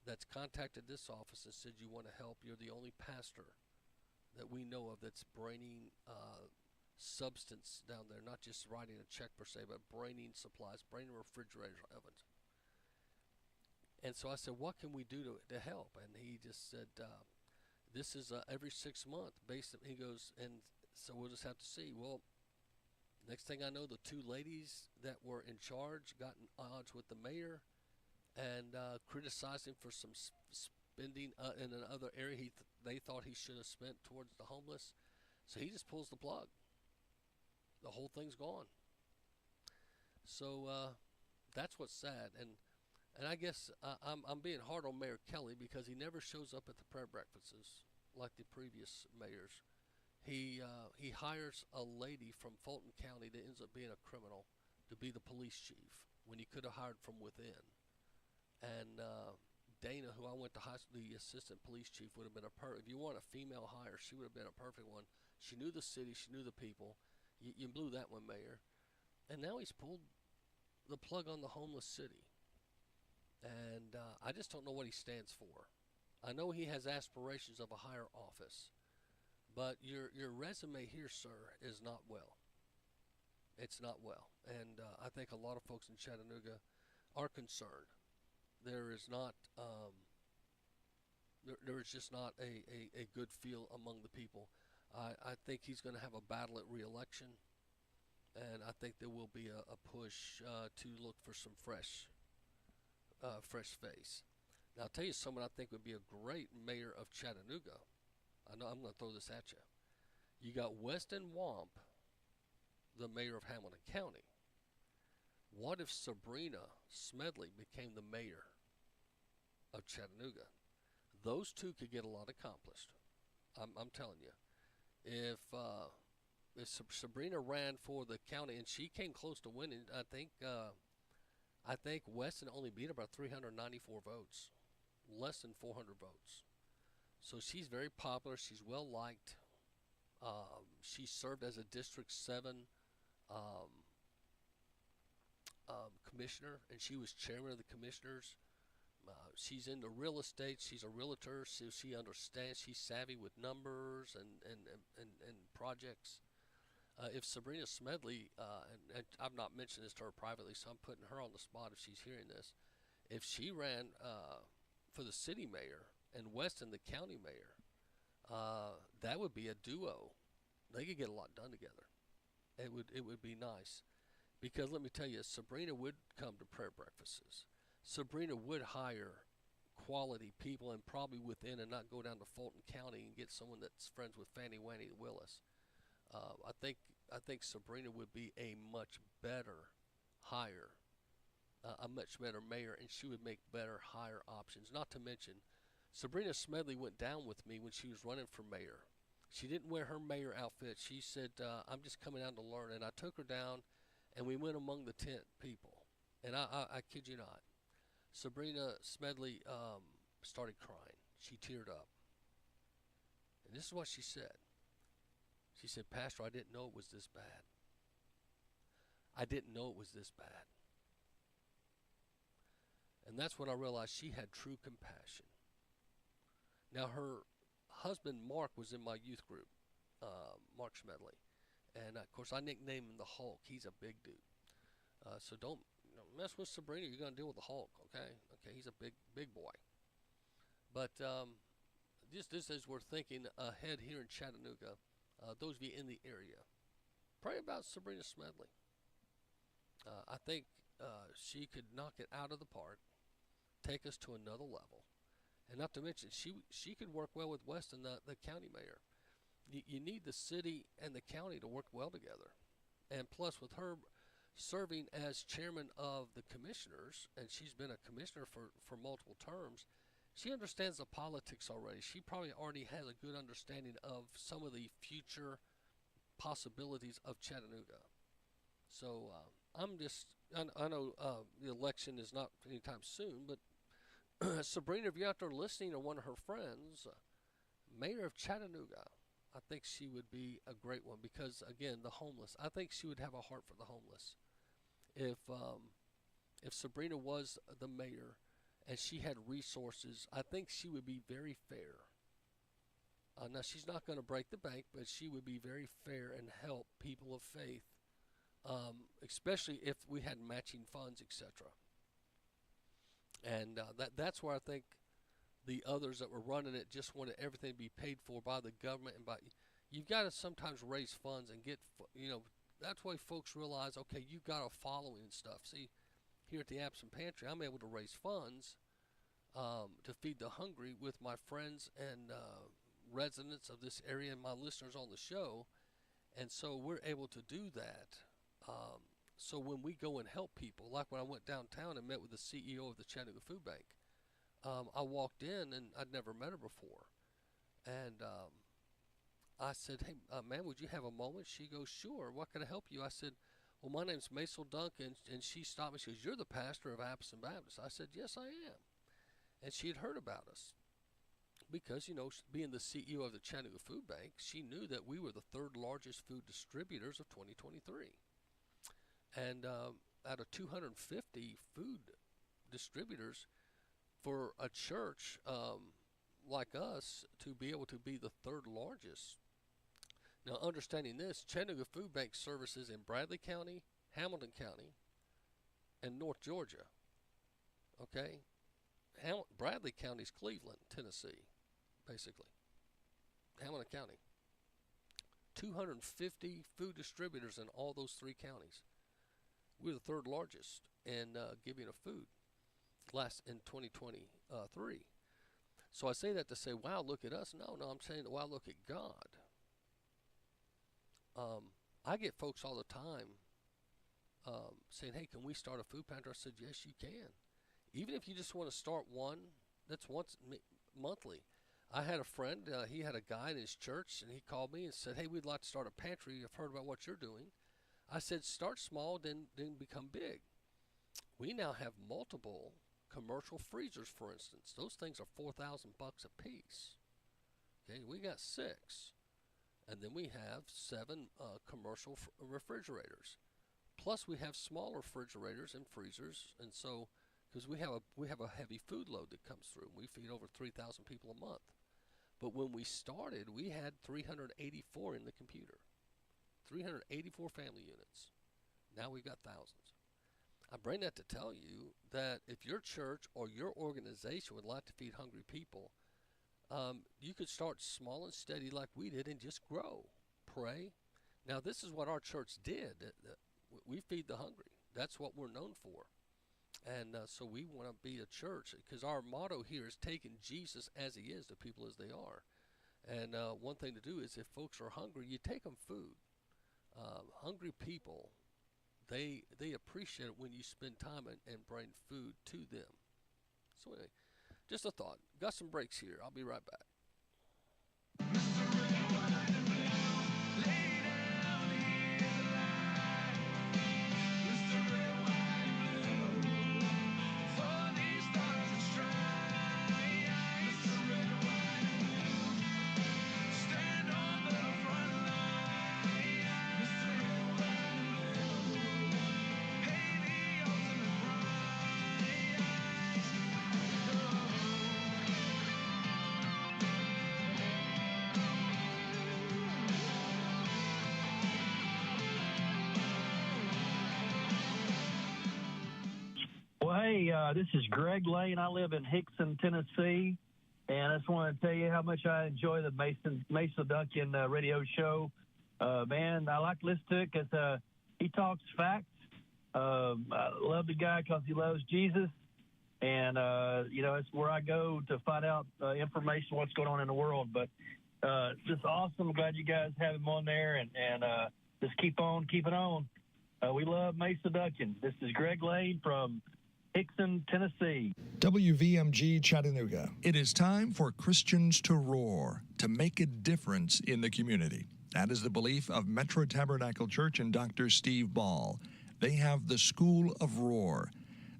that's contacted this office and said you want to help. You're the only pastor that we know of that's bringing substance down there, not just writing a check per se, but bringing supplies, bringing refrigerators, ovens. And so I said, what can we do to help? And he just said, this is every 6 months. He goes, and so we'll just have to see. Well, next thing I know, the 2 ladies that were in charge got in odds with the mayor and criticized him for some spending in another area they thought he should have spent towards the homeless. So he just pulls the plug. The whole thing's gone. So that's what's sad. And I guess I'm being hard on Mayor Kelly because he never shows up at the prayer breakfasts like the previous mayors. He hires a lady from Fulton County that ends up being a criminal to be the police chief when he could have hired from within. And Dana, who I went to high school, the assistant police chief, would have been if you want a female hire, she would have been a perfect one. She knew the city, she knew the people. You blew that one, Mayor. And now he's pulled the plug on the homeless city. And I just don't know what he stands for. I know he has aspirations of a higher office, But your resume here, sir, is not well. It's not well, and I think a lot of folks in Chattanooga are concerned. There is not there is just not a good feel among the people. I think he's going to have a battle at re-election, and I think there will be a push to look for some fresh face. Now, I'll tell you someone I think would be a great mayor of Chattanooga. I know I'm going to throw this at you. You got Weston Wamp, the mayor of Hamilton County. What if Sabrina Smedley became the mayor of Chattanooga? Those two could get a lot accomplished. I'm telling you. If Sabrina ran for the county and she came close to winning, I think Weston only beat about 394 votes, less than 400 votes. So she's very popular. She's well liked. She served as a District 7 commissioner, and she was chairman of the commissioners. She's into real estate. She's a realtor, so she understands. She's savvy with numbers and projects. If Sabrina Smedley, and I've not mentioned this to her privately, so I'm putting her on the spot if she's hearing this. If she ran for the city mayor and Weston the county mayor, that would be a duo. They could get a lot done together. It would be nice, because let me tell you, Sabrina would come to prayer breakfasts. Sabrina would hire quality people, and probably within, and not go down to Fulton County and get someone that's friends with Fannie Wanny Willis. I think Sabrina would be a much better hire, a much better mayor, and she would make better hire options. Not to mention, Sabrina Smedley went down with me when she was running for mayor. She didn't wear her mayor outfit. She said, I'm just coming down to learn. And I took her down, and we went among the tent people. And I kid you not, Sabrina Smedley started crying. She teared up. And this is what she said. She said, Pastor, I didn't know it was this bad. I didn't know it was this bad. And that's when I realized she had true compassion. Now, her husband, Mark, was in my youth group, Mark Smedley. And, of course, I nicknamed him the Hulk. He's a big dude. So don't mess with Sabrina. You're going to deal with the Hulk, okay? Okay, he's a big boy. But just as we're thinking ahead here in Chattanooga, those of you in the area, pray about Sabrina Smedley. I think she could knock it out of the park, take us to another level. And not to mention, she could work well with Weston, the county mayor. You need the city and the county to work well together. And plus, with her serving as chairman of the commissioners, and she's been a commissioner for multiple terms, she understands the politics already. She probably already has a good understanding of some of the future possibilities of Chattanooga. So I know the election is not anytime soon, but Sabrina, if you're out there listening, or one of her friends, mayor of Chattanooga, I think she would be a great one, because, again, the homeless. I think she would have a heart for the homeless. If Sabrina was the mayor and she had resources, I think she would be very fair. Now, she's not going to break the bank, but she would be very fair and help people of faith, especially if we had matching funds, etc. And that's where I think the others that were running it just wanted everything to be paid for by the government. And you've got to sometimes raise funds and get, that's why folks realize, okay, you've got a following and stuff. See, here at the Absent Pantry, I'm able to raise funds to feed the hungry with my friends and residents of this area and my listeners on the show. And so we're able to do that. So when we go and help people, like when I went downtown and met with the CEO of the Chattanooga Food Bank, I walked in and I'd never met her before. And I said, hey, ma'am, would you have a moment? She goes, sure. What can I help you? I said, well, my name's Macil Duncan. And she stopped me. She goes, you're the pastor of Appleton Baptist. I said, yes, I am. And she had heard about us. Because, being the CEO of the Chattanooga Food Bank, she knew that we were the third largest food distributors of 2023. And out of 250 food distributors, for a church like us to be able to be the third largest Now, understanding this, Chattanooga Food Bank services in Bradley County, Hamilton County, and North Georgia. Okay? Bradley County's Cleveland, Tennessee, basically. Hamilton County. 250 food distributors in all those three counties. We're the third largest in giving of food in 2023. So I say that to say, wow, look at us. No, I'm saying, wow, look at God. I get folks all the time saying, hey, can we start a food pantry? I said, yes, you can. Even if you just want to start one, that's once monthly. I had a friend, he had a guy in his church, and he called me and said, hey, we'd like to start a pantry. I've heard about what you're doing. I said, start small, then become big. We now have multiple commercial freezers, for instance. Those things are $4,000 a piece. Okay, we got 6. And then we have 7 commercial refrigerators. Plus we have smaller refrigerators and freezers, and so because we have a heavy food load that comes through. We feed over 3,000 people a month. But when we started, we had 384 in the computer. 384 family units. Now we've got thousands. I bring that to tell you that if your church or your organization would like to feed hungry people, you could start small and steady like we did and just grow. Pray. Now, this is what our church did. We feed the hungry. That's what we're known for. And so we want to be a church because our motto here is taking Jesus as he is to people as they are. And one thing to do is if folks are hungry, you take them food. Hungry people, they appreciate it when you spend time and bring food to them. So anyway, just a thought. Got some breaks here. I'll be right back. Well, hey, this is Greg Lane. I live in Hickson, Tennessee, and I just want to tell you how much I enjoy the Macil Duncan radio show. Man, I like to listen to it because he talks facts. I love the guy because he loves Jesus, and, it's where I go to find out information what's going on in the world. But just awesome. Glad you guys have him on there, and just keep on keeping on. We love Macil Duncan. This is Greg Lane from Hickson, Tennessee. WVMG Chattanooga. It is time for Christians to roar, to make a difference in the community. That is the belief of Metro Tabernacle Church and Dr. Steve Ball. They have the School of Roar.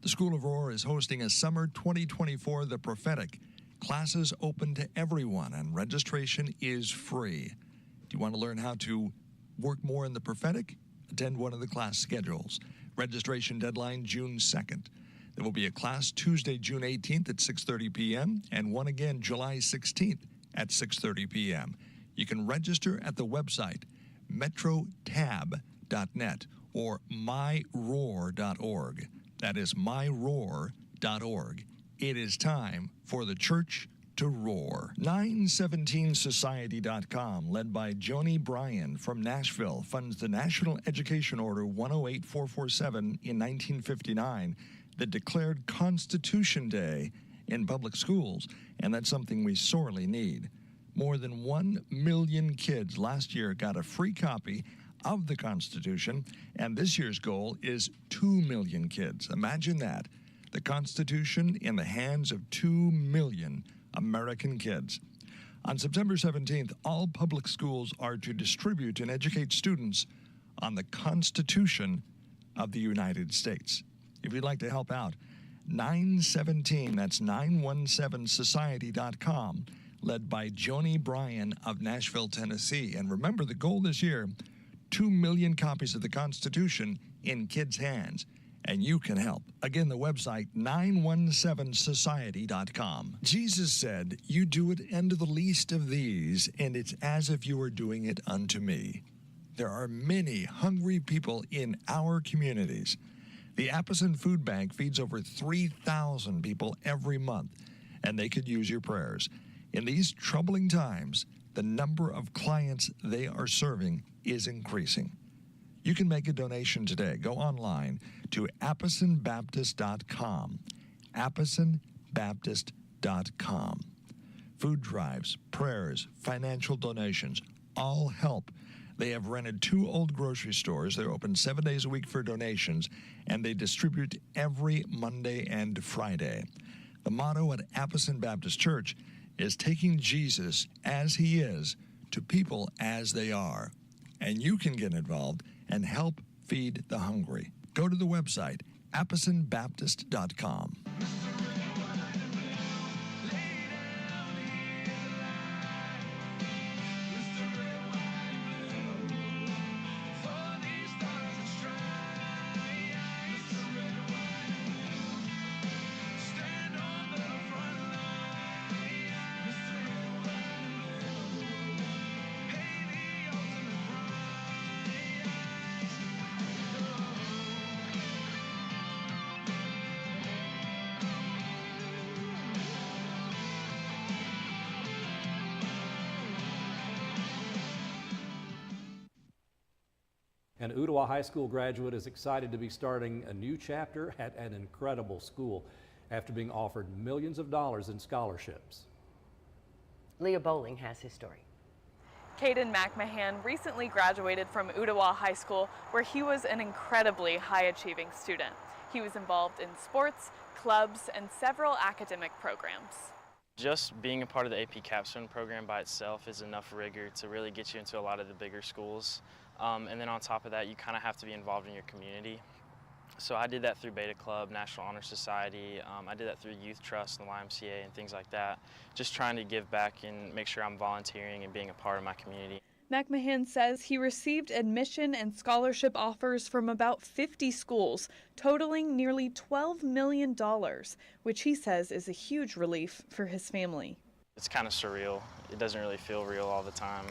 The School of Roar is hosting a summer 2024 The Prophetic. Classes open to everyone and registration is free. Do you want to learn how to work more in the prophetic? Attend one of the class schedules. Registration deadline June 2nd. There will be a class Tuesday, June 18th at 6:30 p.m. and one again July 16th at 6:30 p.m. You can register at the website metrotab.net or myroar.org. That is myroar.org. It is time for the church to roar. 917society.com, led by Joni Bryan from Nashville, funds the National Education Order 108447 in 1959 that declared Constitution Day in public schools, and that's something we sorely need. More than 1 million kids last year got a free copy of the Constitution, and this year's goal is 2 million kids. Imagine that. The Constitution in the hands of 2 million American kids. On September 17th, all public schools are to distribute and educate students on the Constitution of the United States. If you'd like to help out, 917, that's 917society.com, led by Joni Bryan of Nashville, Tennessee. And remember, the goal this year, 2 million copies of the Constitution in kids' hands. and you can help. Again, the website, 917society.com. Jesus said, "You do it unto the least of these, and it's as if you were doing it unto me." There are many hungry people in our communities. The Appleton Food Bank feeds over 3,000 people every month, and they could use your prayers. In these troubling times, the number of clients they are serving is increasing. You can make a donation today. Go online to appisonbaptist.com. appisonbaptist.com. Food drives, prayers, financial donations, all help. They have rented 2 old grocery stores. They're open 7 days a week for donations, and they distribute every Monday and Friday. The motto at Appison Baptist Church is taking Jesus as he is to people as they are. And you can get involved and help feed the hungry. Go to the website, appisonbaptist.com. An Ottawa High School graduate is excited to be starting a new chapter at an incredible school after being offered millions of dollars in scholarships. Leah Bowling has his story. Caden McMahon recently graduated from Ottawa High School, where he was an incredibly high-achieving student. He was involved in sports, clubs, and several academic programs. Just being a part of the AP Capstone program by itself is enough rigor to really get you into a lot of the bigger schools. And then on top of that, you kind of have to be involved in your community. So I did that through Beta Club, National Honor Society. I did that through Youth Trust and the YMCA and things like that. Just trying to give back and make sure I'm volunteering and being a part of my community. McMahon says he received admission and scholarship offers from about 50 schools, totaling nearly $12 million, which he says is a huge relief for his family. It's kind of surreal. It doesn't really feel real all the time.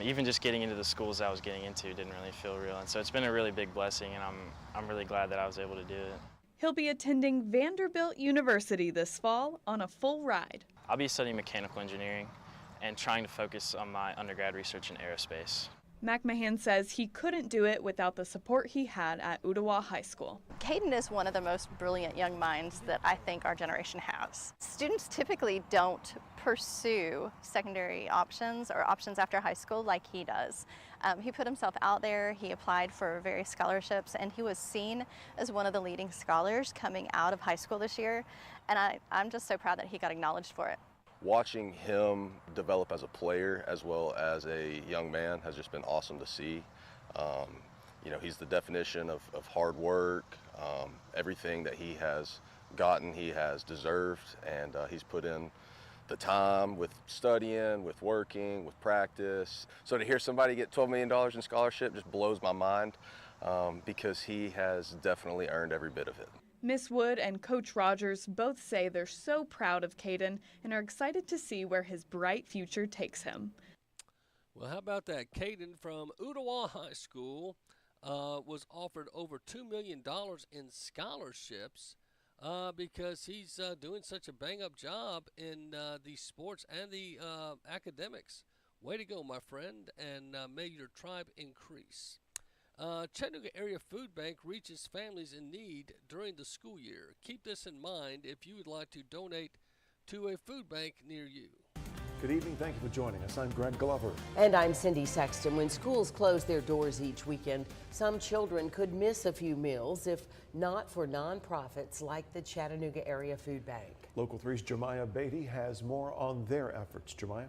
Even just getting into the schools I was getting into didn't really feel real. And so it's been a really big blessing, and I'm really glad that I was able to do it. He'll be attending Vanderbilt University this fall on a full ride. I'll be studying mechanical engineering and trying to focus on my undergrad research in aerospace. McMahon says he couldn't do it without the support he had at Ottawa High School. Caden is one of the most brilliant young minds that I think our generation has. Students typically don't pursue secondary options or options after high school like he does. He put himself out there, he applied for various scholarships, and he was seen as one of the leading scholars coming out of high school this year, and I'm just so proud that he got acknowledged for it. Watching him develop as a player as well as a young man has just been awesome to see. You know, he's the definition of hard work. Everything that he has gotten, he has deserved, and he's put in the time with studying, with working, with practice. So to hear somebody get $12 million in scholarship just blows my mind because he has definitely earned every bit of it. Miss Wood and Coach Rogers both say they're so proud of Caden and are excited to see where his bright future takes him. Well, how about that? Caden from Ottawa High School was offered over $2 million in scholarships because he's doing such a bang-up job in the sports and the academics. Way to go, my friend, and may your tribe increase. Chattanooga Area Food Bank reaches families in need during the school year. Keep this in mind if you would like to donate to a food bank near you. Good evening. Thank you for joining us. I'm Greg Glover. And I'm Cindy Sexton. When schools close their doors each weekend, some children could miss a few meals if not for nonprofits like the Chattanooga Area Food Bank. Local 3's Jemiah Beatty has more on their efforts. Jemiah?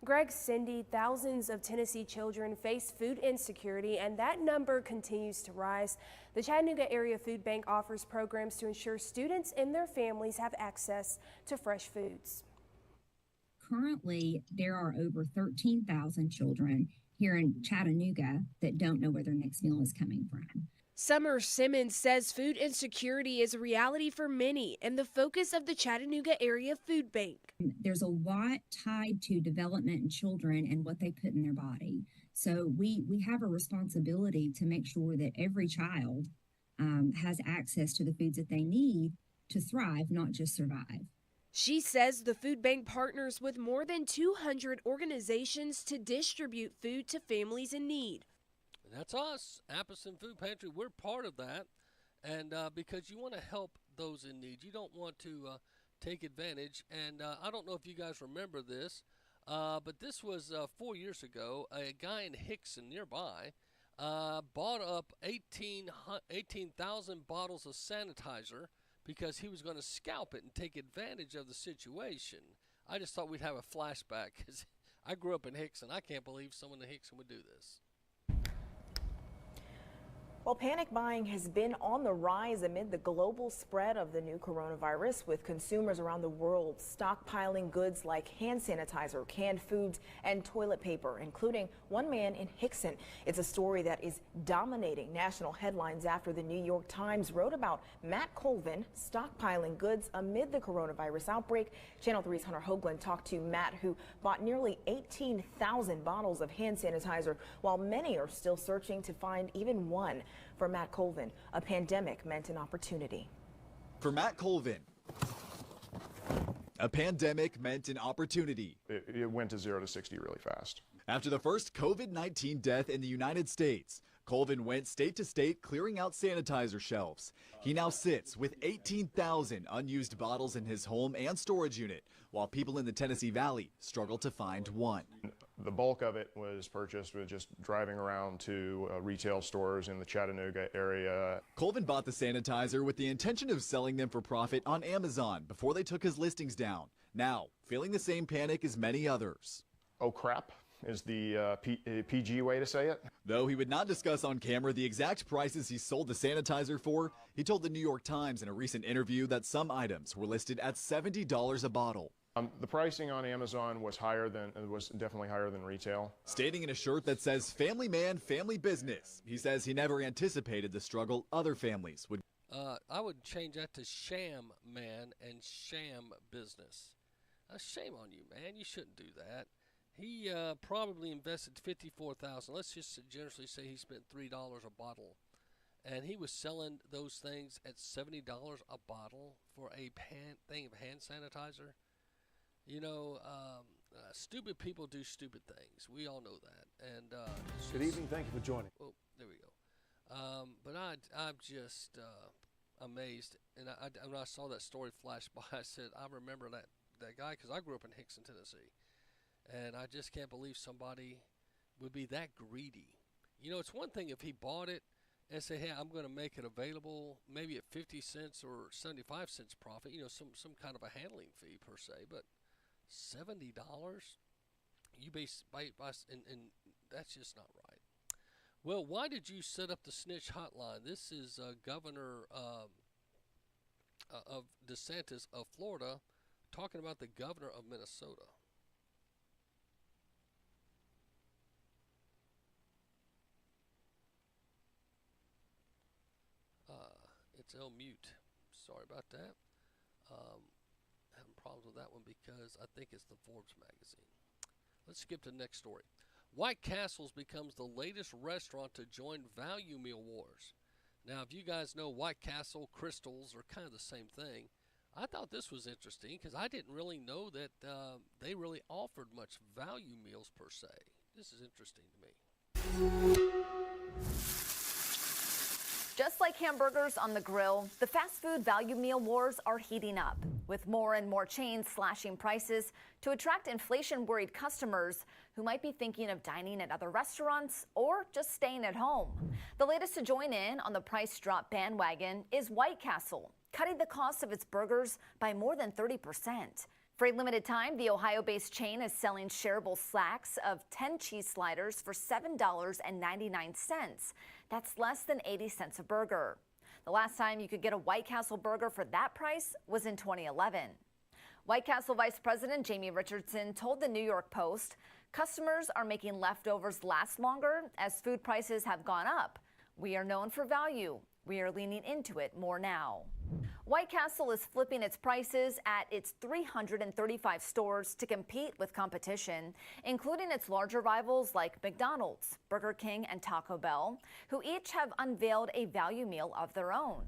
Greg, Cindy, thousands of Tennessee children face food insecurity, and that number continues to rise. The Chattanooga Area Food Bank offers programs to ensure students and their families have access to fresh foods. Currently, there are over 13,000 children here in Chattanooga that don't know where their next meal is coming from. Summer Simmons says food insecurity is a reality for many and the focus of the Chattanooga Area Food Bank. There's a lot tied to development in children and what they put in their body. So we have a responsibility to make sure that every child has access to the foods that they need to thrive, not just survive. She says the food bank partners with more than 200 organizations to distribute food to families in need. And that's us, Appleton Food Pantry. We're part of that, and because you want to help those in need. You don't want to take advantage. And I don't know if you guys remember this, but this was 4 years ago. A guy in Hickson nearby bought up 18,000 bottles of sanitizer because he was going to scalp it and take advantage of the situation. I just thought we'd have a flashback because I grew up in Hickson. I can't believe someone in Hickson would do this. Well, panic buying has been on the rise amid the global spread of the new coronavirus, with consumers around the world stockpiling goods like hand sanitizer, canned foods, and toilet paper, including one man in Hickson. It's a story that is dominating national headlines after the New York Times wrote about Matt Colvin stockpiling goods amid the coronavirus outbreak. Channel 3's Hunter Hoagland talked to Matt, who bought nearly 18,000 bottles of hand sanitizer, while many are still searching to find even one. For Matt Colvin, a pandemic meant an opportunity. For Matt Colvin, a pandemic meant an opportunity. It went to 0 to 60 really fast. After the first COVID-19 death in the United States, Colvin went state to state clearing out sanitizer shelves. He now sits with 18,000 unused bottles in his home and storage unit, while people in the Tennessee Valley struggle to find one. The bulk of it was purchased with just driving around to retail stores in the Chattanooga area. Colvin bought the sanitizer with the intention of selling them for profit on Amazon before they took his listings down. Now, feeling the same panic as many others. Oh crap is the PG way to say it. Though he would not discuss on camera the exact prices he sold the sanitizer for, he told the New York Times in a recent interview that some items were listed at $70 a bottle. The pricing on Amazon was definitely higher than retail. Stating in a shirt that says "Family Man, Family Business," he says he never anticipated the struggle other families would. I would change that to Sham Man and Sham Business. Shame on you, man. You shouldn't do that. He probably invested $54,000. Let's just generously say he spent $3 a bottle, and he was selling those things at $70 a bottle for a thing of hand sanitizer. You know, stupid people do stupid things. We all know that. And good evening. Thank you for joining. Oh, there we go. But I'm just amazed. And when I saw that story flash by, I said, I remember that guy because I grew up in Hickson, Tennessee. And I just can't believe somebody would be that greedy. You know, it's one thing if he bought it and say, hey, I'm going to make it available maybe at 50 cents or 75 cents profit, you know, some kind of a handling fee per se. But $70, you and that's just not right. Well, why did you set up the snitch hotline? This is Governor of DeSantis of Florida talking about the governor of Minnesota. It's mute. Sorry about that. Having problems with that one because I think it's the Forbes magazine. Let's skip to the next story. White Castles becomes the latest restaurant to join value meal wars. Now, if you guys know White Castle, Crystals are kind of the same thing. I thought this was interesting because I didn't really know that they really offered much value meals per se. This is interesting to me. Just like hamburgers on the grill, the fast food value meal wars are heating up, with more and more chains slashing prices to attract inflation-worried customers who might be thinking of dining at other restaurants or just staying at home. The latest to join in on the price drop bandwagon is White Castle, cutting the cost of its burgers by more than 30%. For a limited time, the Ohio-based chain is selling shareable slacks of 10 cheese sliders for $7.99. That's less than 80 cents a burger. The last time you could get a White Castle burger for that price was in 2011. White Castle Vice President Jamie Richardson told the New York Post, customers are making leftovers last longer as food prices have gone up. We are known for value. We are leaning into it more now. White Castle is flipping its prices at its 335 stores to compete with competition, including its larger rivals like McDonald's, Burger King, and Taco Bell, who each have unveiled a value meal of their own.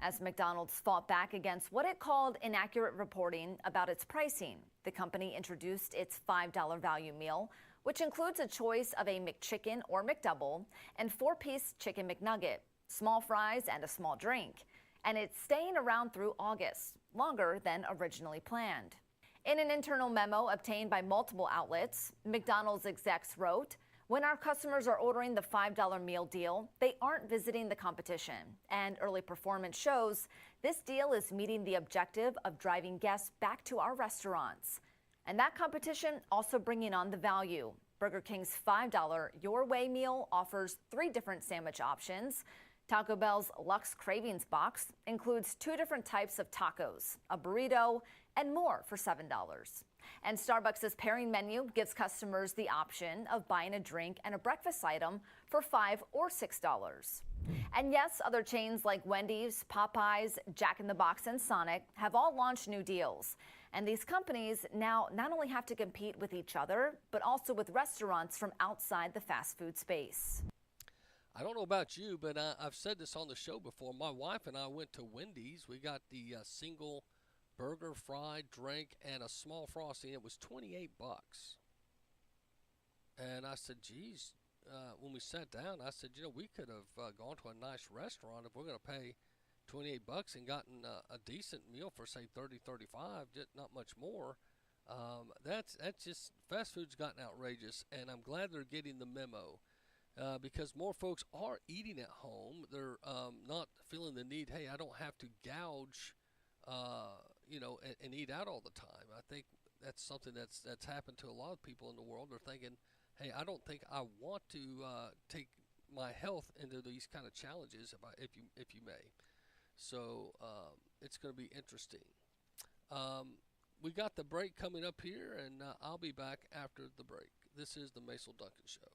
As McDonald's fought back against what it called inaccurate reporting about its pricing, the company introduced its $5 value meal, which includes a choice of a McChicken or McDouble and 4-piece chicken McNugget, small fries, and a small drink. And it's staying around through August, longer than originally planned. In an internal memo obtained by multiple outlets, McDonald's execs wrote, "When our customers are ordering the $5 meal deal, they aren't visiting the competition, and early performance shows this deal is meeting the objective of driving guests back to our restaurants." And that competition also bringing on the value. Burger King's $5 Your Way meal offers 3 different sandwich options. Taco Bell's Luxe Cravings box includes 2 different types of tacos, a burrito, and more for $7. And Starbucks' pairing menu gives customers the option of buying a drink and a breakfast item for $5 or $6. And yes, other chains like Wendy's, Popeyes, Jack in the Box, and Sonic have all launched new deals. And these companies now not only have to compete with each other, but also with restaurants from outside the fast food space. I don't know about you, but I've said this on the show before. My wife and I went to Wendy's. We got the single burger, fried drink, and a small frosty. It was $28. And I said, geez, when we sat down, I said, we could have gone to a nice restaurant if we're going to pay $28 and gotten a decent meal for, say, $30, $35, just not much more. That's just, fast food's gotten outrageous, and I'm glad they're getting the memo. Because more folks are eating at home. They're not feeling the need, hey, I don't have to gouge, and eat out all the time. I think that's something that's happened to a lot of people in the world. They're thinking, hey, I don't think I want to take my health into these kind of challenges, if you may. So it's going to be interesting. We got the break coming up here, and I'll be back after the break. This is the Macil Duncan Show.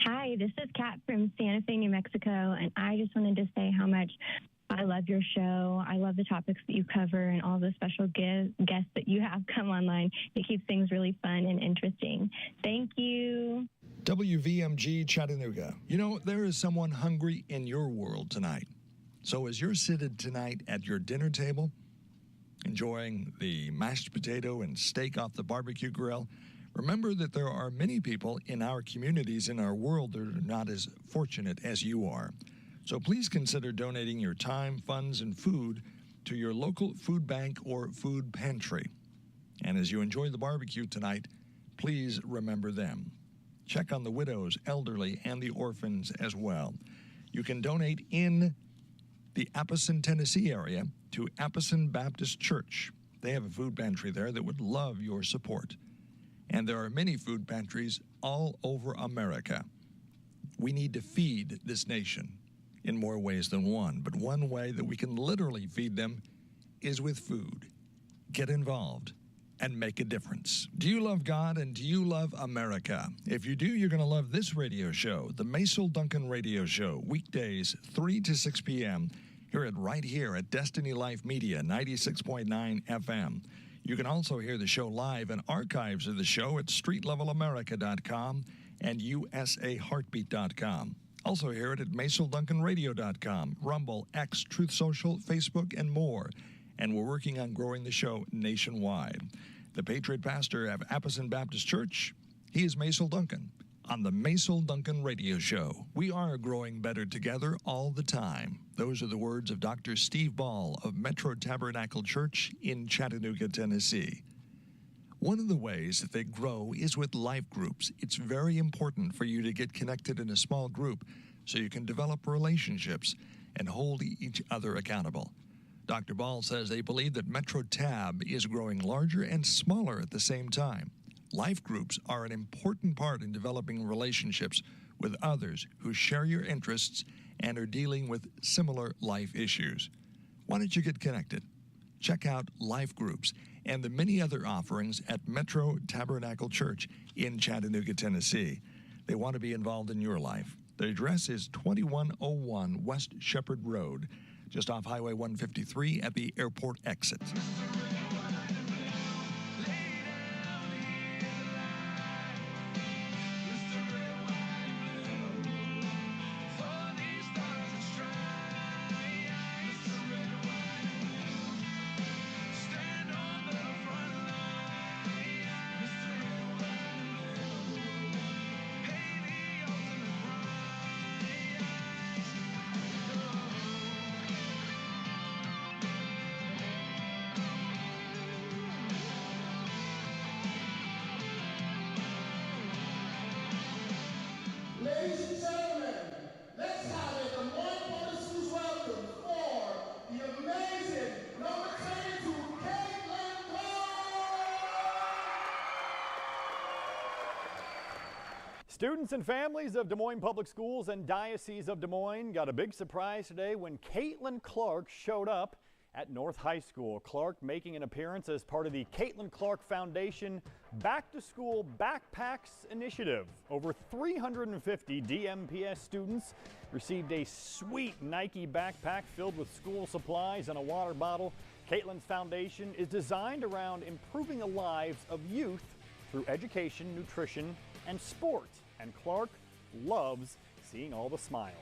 Hi, this is Kat from Santa Fe, New Mexico, and I just wanted to say how much I love your show. I love the topics that you cover and all the special guests that you have come online. It keeps things really fun and interesting. Thank you. WVMG Chattanooga. There is someone hungry in your world tonight. So as you're seated tonight at your dinner table, enjoying the mashed potato and steak off the barbecue grill, remember that there are many people in our communities, in our world, that are not as fortunate as you are. So please consider donating your time, funds, and food to your local food bank or food pantry. And as you enjoy the barbecue tonight, please remember them. Check on the widows, elderly, and the orphans as well. You can donate in the Appleton, Tennessee area to Appleton Baptist Church. They have a food pantry there that would love your support. And there are many food pantries all over America. We need to feed this nation in more ways than one, but one way that we can literally feed them is with food. Get involved and make a difference. Do you love God and do you love America? If you do, you're going to love this radio show, the Macil Duncan Radio Show, weekdays 3 to 6 p.m. right here at Destiny Life Media, 96.9 FM. You can also hear the show live and archives of the show at streetlevelamerica.com and usaheartbeat.com. Also hear it at MacilDuncanRadio.com, Rumble, X, Truth Social, Facebook, and more. And we're working on growing the show nationwide. The Patriot Pastor of Appleton Baptist Church, he is Macil Duncan. On the Macil Duncan Radio Show, we are growing better together all the time. Those are the words of Dr. Steve Ball of Metro Tabernacle Church in Chattanooga, Tennessee. One of the ways that they grow is with life groups. It's very important for you to get connected in a small group so you can develop relationships and hold each other accountable. Dr. Ball says they believe that Metro Tab is growing larger and smaller at the same time. Life groups are an important part in developing relationships with others who share your interests and are dealing with similar life issues. Why don't you get connected? Check out life groups and the many other offerings at Metro Tabernacle Church in Chattanooga, Tennessee. They want to be involved in your life. The address is 2101 West Shepherd Road, just off Highway 153 at the airport exit. Ladies and gentlemen, let's have a Des Moines Public Schools welcome for the amazing number 22, Caitlin Clark! Students and families of Des Moines Public Schools and Diocese of Des Moines got a big surprise today when Caitlin Clark showed up at North High School. Clark making an appearance as part of the Caitlin Clark Foundation Back to School Backpacks Initiative. Over 350 DMPS students received a sweet Nike backpack filled with school supplies and a water bottle. Caitlin's foundation is designed around improving the lives of youth through education, nutrition, and sport. And Clark loves seeing all the smiles.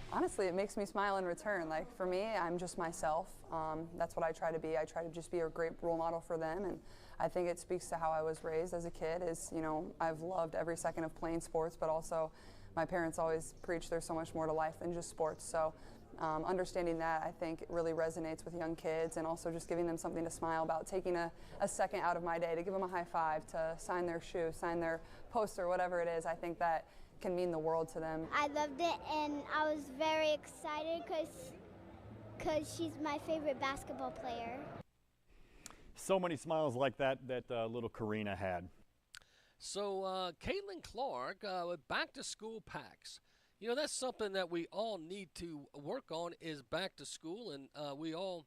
Honestly, it makes me smile in return. Like for me, I'm just myself. That's what I try to be. I try to just be a great role model for them, and I think it speaks to how I was raised as a kid. Is, you know, I've loved every second of playing sports, but also my parents always preach there's so much more to life than just sports. So understanding that, I think it really resonates with young kids, and also just giving them something to smile about, taking a second out of my day to give them a high five, to sign their shoe, sign their poster, whatever it is. I think that can mean the world to them. I loved it, and I was very excited because she's my favorite basketball player. So many smiles like that little Karina had. So Caitlin Clark with back to school packs. You know, that's something that we all need to work on, is back to school, and we all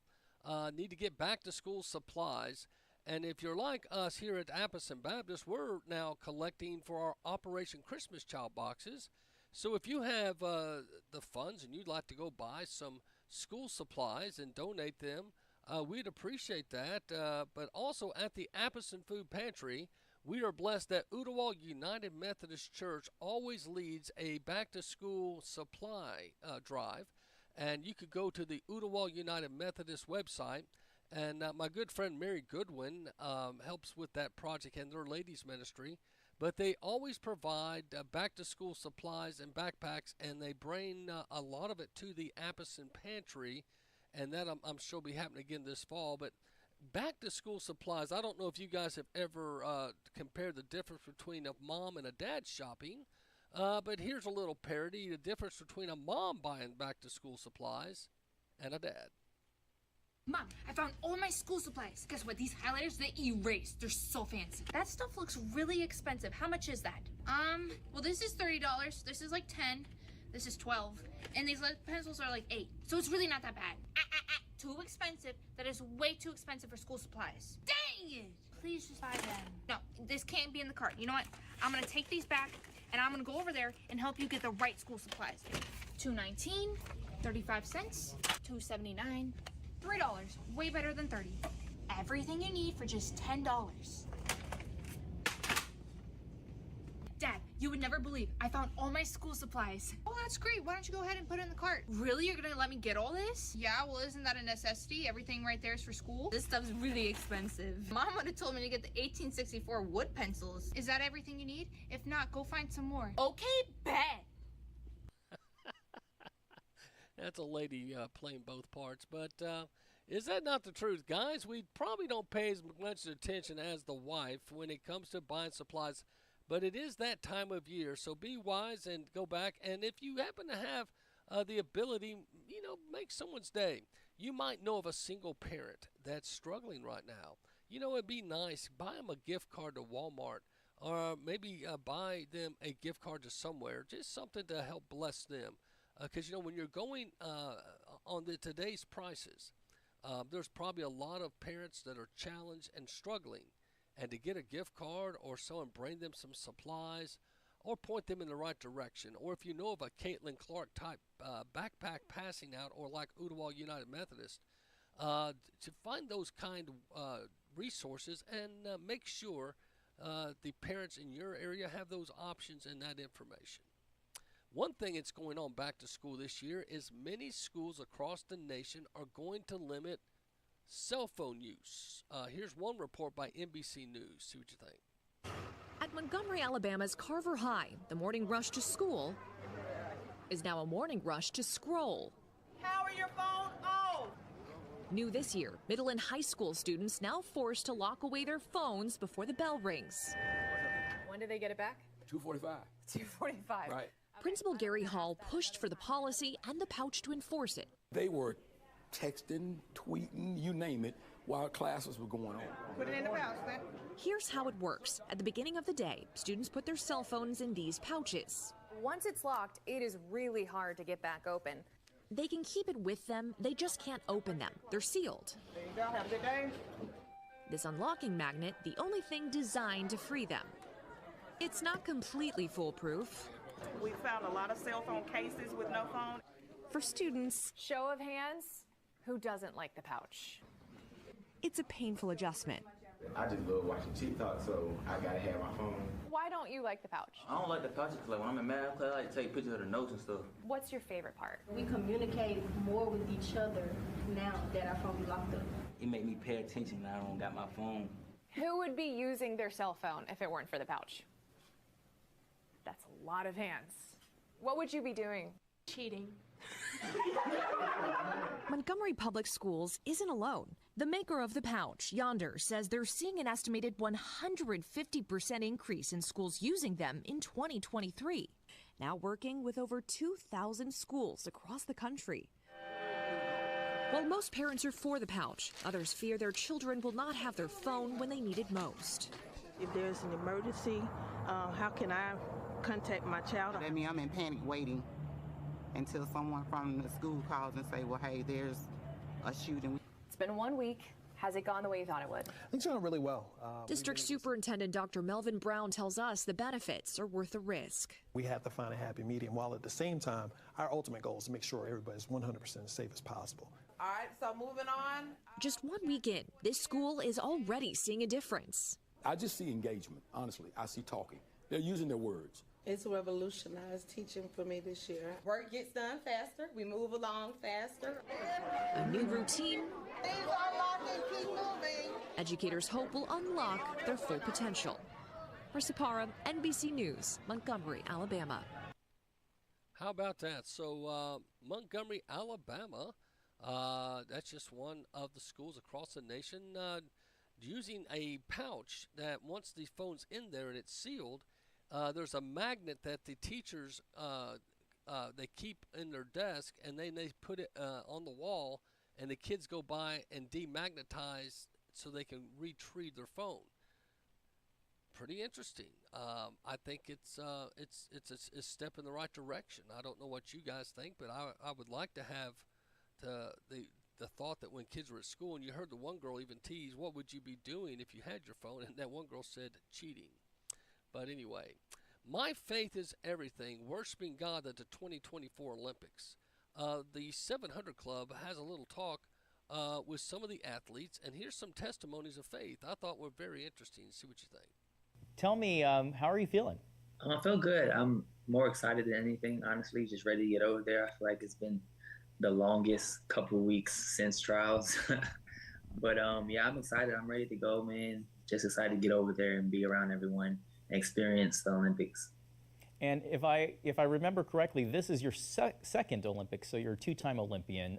need to get back to school supplies. And if you're like us here at Appleton Baptist, we're now collecting for our Operation Christmas Child boxes. So if you have the funds and you'd like to go buy some school supplies and donate them, we'd appreciate that. But also at the Appleton Food Pantry, we are blessed that Ooltewah United Methodist Church always leads a back-to-school supply drive. And you could go to the Ooltewah United Methodist website. And my good friend Mary Goodwin helps with that project and their ladies ministry. But they always provide back-to-school supplies and backpacks, and they bring a lot of it to the Appleton Pantry. And that I'm sure will be happening again this fall. But back-to-school supplies, I don't know if you guys have ever compared the difference between a mom and a dad shopping. But here's a little parody, the difference between a mom buying back-to-school supplies and a dad. Mom, I found all my school supplies. Guess what? These highlighters, they erase. They're so fancy. That stuff looks really expensive. How much is that? Well, this is $30. This is like 10. This is 12. And these lead pencils are like 8. So it's really not that bad. Too expensive. That is way too expensive for school supplies. Dang it! Please just buy them. No, this can't be in the cart. You know what? I'm gonna take these back, and I'm gonna go over there and help you get the right school supplies. $2.19, 35 cents, $2.79. $3, way better than 30. Everything you need for just $10. Dad, You would never believe. I found all my school supplies. Oh, that's great. Why don't you go ahead and put it in the cart? Really? You're gonna let me get all this? Yeah, well, isn't that a necessity? Everything right there is for school. This stuff's really expensive. Mom would have told me to get the 1864 wood pencils. Is that everything you need? If not, go find some more. Okay, bet. That's a lady playing both parts, but is that not the truth, guys? We probably don't pay as much attention as the wife when it comes to buying supplies, but it is that time of year, so be wise and go back. And if you happen to have the ability, make someone's day. You might know of a single parent that's struggling right now. It'd be nice. Buy them a gift card to Walmart, or maybe buy them a gift card to somewhere, just something to help bless them. Because, when you're going on today's prices, there's probably a lot of parents that are challenged and struggling. And to get a gift card or someone bring them some supplies or point them in the right direction. Or if you know of a Caitlin Clark type backpack passing out, or like Ottawa United Methodist, to find those kind of resources and make sure the parents in your area have those options and that information. One thing that's going on back to school this year is many schools across the nation are going to limit cell phone use. Here's one report by NBC News. See what you think. At Montgomery, Alabama's Carver High, the morning rush to school is now a morning rush to scroll. How are your phone off? New this year, middle and high school students now forced to lock away their phones before the bell rings. When do they get it back? 2:45. 2:45. Right. Principal Gary Hall pushed for the policy and the pouch to enforce it. They were texting, tweeting, you name it, while classes were going on. Put it in the pouch, then. Here's how it works. At the beginning of the day, students put their cell phones in these pouches. Once it's locked, it is really hard to get back open. They can keep it with them, they just can't open them. They're sealed. There you go. Have a good day. This unlocking magnet, the only thing designed to free them. It's not completely foolproof. We found a lot of cell phone cases with no phone. For students, show of hands, who doesn't like the pouch? It's a painful adjustment. I just love watching TikTok, so I gotta have my phone. Why don't you like the pouch? I don't like the pouch because when I'm in math class, I like to take pictures of the notes and stuff. What's your favorite part? We communicate more with each other now that our phone be locked up. It made me pay attention when I don't got my phone. Who would be using their cell phone if it weren't for the pouch? That's a lot of hands. What would you be doing? Cheating. Montgomery Public Schools isn't alone. The maker of the pouch, Yonder, says they're seeing an estimated 150% increase in schools using them in 2023. Now working with over 2,000 schools across the country. While most parents are for the pouch, others fear their children will not have their phone when they need it most. If there's an emergency, how can I contact my child? That means I'm in panic waiting until someone from the school calls and say, well, hey, there's a shooting. It's been 1 week. Has it gone the way you thought it would? I think it's going really well. District Superintendent Dr. Melvin Brown tells us the benefits are worth the risk. We have to find a happy medium, while at the same time, our ultimate goal is to make sure everybody's 100% as safe as possible. All right, so moving on. Just 1 week in, this school is already seeing a difference. I just see engagement, honestly. I see talking. They're using their words. It's revolutionized teaching for me this year. Work gets done faster. We move along faster. A new routine. Things are locked and keep moving. Educators hope will unlock their full potential. Marissa Parra, NBC News, Montgomery, Alabama. How about that? So Montgomery, Alabama, that's just one of the schools across the nation using a pouch that once the phone's in there and it's sealed, there's a magnet that the teachers they keep in their desk, and then they put it on the wall, and the kids go by and demagnetize so they can retrieve their phone. Pretty interesting. I think it's a step in the right direction. I don't know what you guys think, but I would like to have the thought that when kids were at school, and you heard the one girl even tease, what would you be doing if you had your phone? And that one girl said, cheating. But anyway, my faith is everything, worshiping God at the 2024 Olympics. The 700 Club has a little talk with some of the athletes, and here's some testimonies of faith I thought were very interesting. See what you think. Tell me, how are you feeling? I feel good. I'm more excited than anything, honestly, just ready to get over there. I feel like it's been the longest couple weeks since trials. But yeah, I'm excited. I'm ready to go, man. Just excited to get over there and be around everyone and experience the Olympics. And if I remember correctly, this is your second Olympics, so you're a two-time Olympian.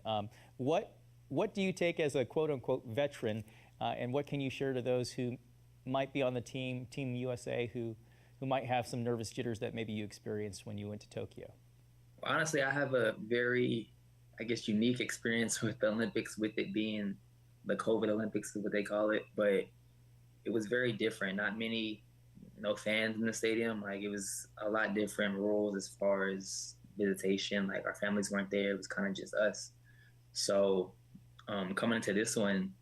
What do you take as a quote-unquote veteran, and what can you share to those who might be on the Team USA, who might have some nervous jitters that maybe you experienced when you went to Tokyo? Honestly, I have a very, I guess, unique experience with the Olympics, with it being the COVID Olympics is what they call it, but it was very different. Not many, no fans in the stadium. Like, it was a lot different rules as far as visitation. Like, our families weren't there. It was kind of just us. So coming into this one,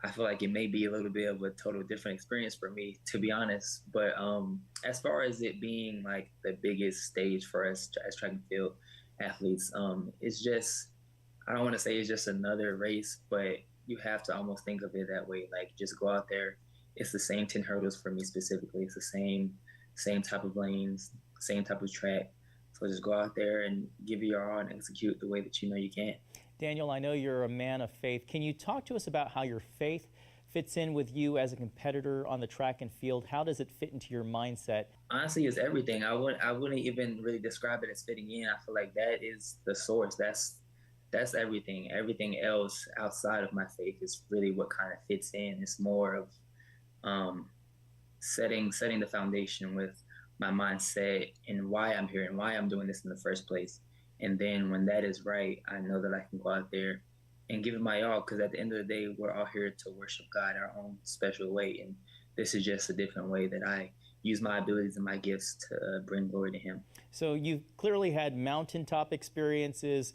I feel like it may be a little bit of a total different experience for me, to be honest. But as far as it being like the biggest stage for us as track and field athletes, it's just, I don't want to say it's just another race, but you have to almost think of it that way. Like, just go out there. It's the same 10 hurdles for me specifically. It's the same type of lanes, same type of track. So just go out there and give it your all and execute the way that you know you can. Daniel, I know you're a man of faith. Can you talk to us about how your faith fits in with you as a competitor on the track and field? How does it fit into your mindset? Honestly, it's everything. I wouldn't even really describe it as fitting in. I feel like that is the source. That's everything. Everything else outside of my faith is really what kind of fits in. It's more of setting the foundation with my mindset and why I'm here and why I'm doing this in the first place. And then when that is right, I know that I can go out there and give it my all, because at the end of the day, we're all here to worship God our own special way. And this is just a different way that I use my abilities and my gifts to bring glory to Him. So you've clearly had mountaintop experiences,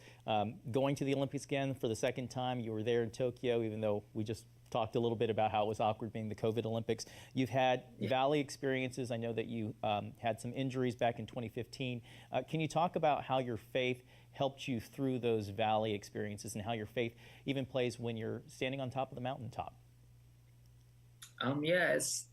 going to the Olympics again for the second time. You were there in Tokyo, even though we just talked a little bit about how it was awkward being the COVID Olympics. You've had valley experiences. I know that you had some injuries back in 2015. Can you talk about how your faith helped you through those valley experiences and how your faith even plays when you're standing on top of the mountaintop? Yeah, it's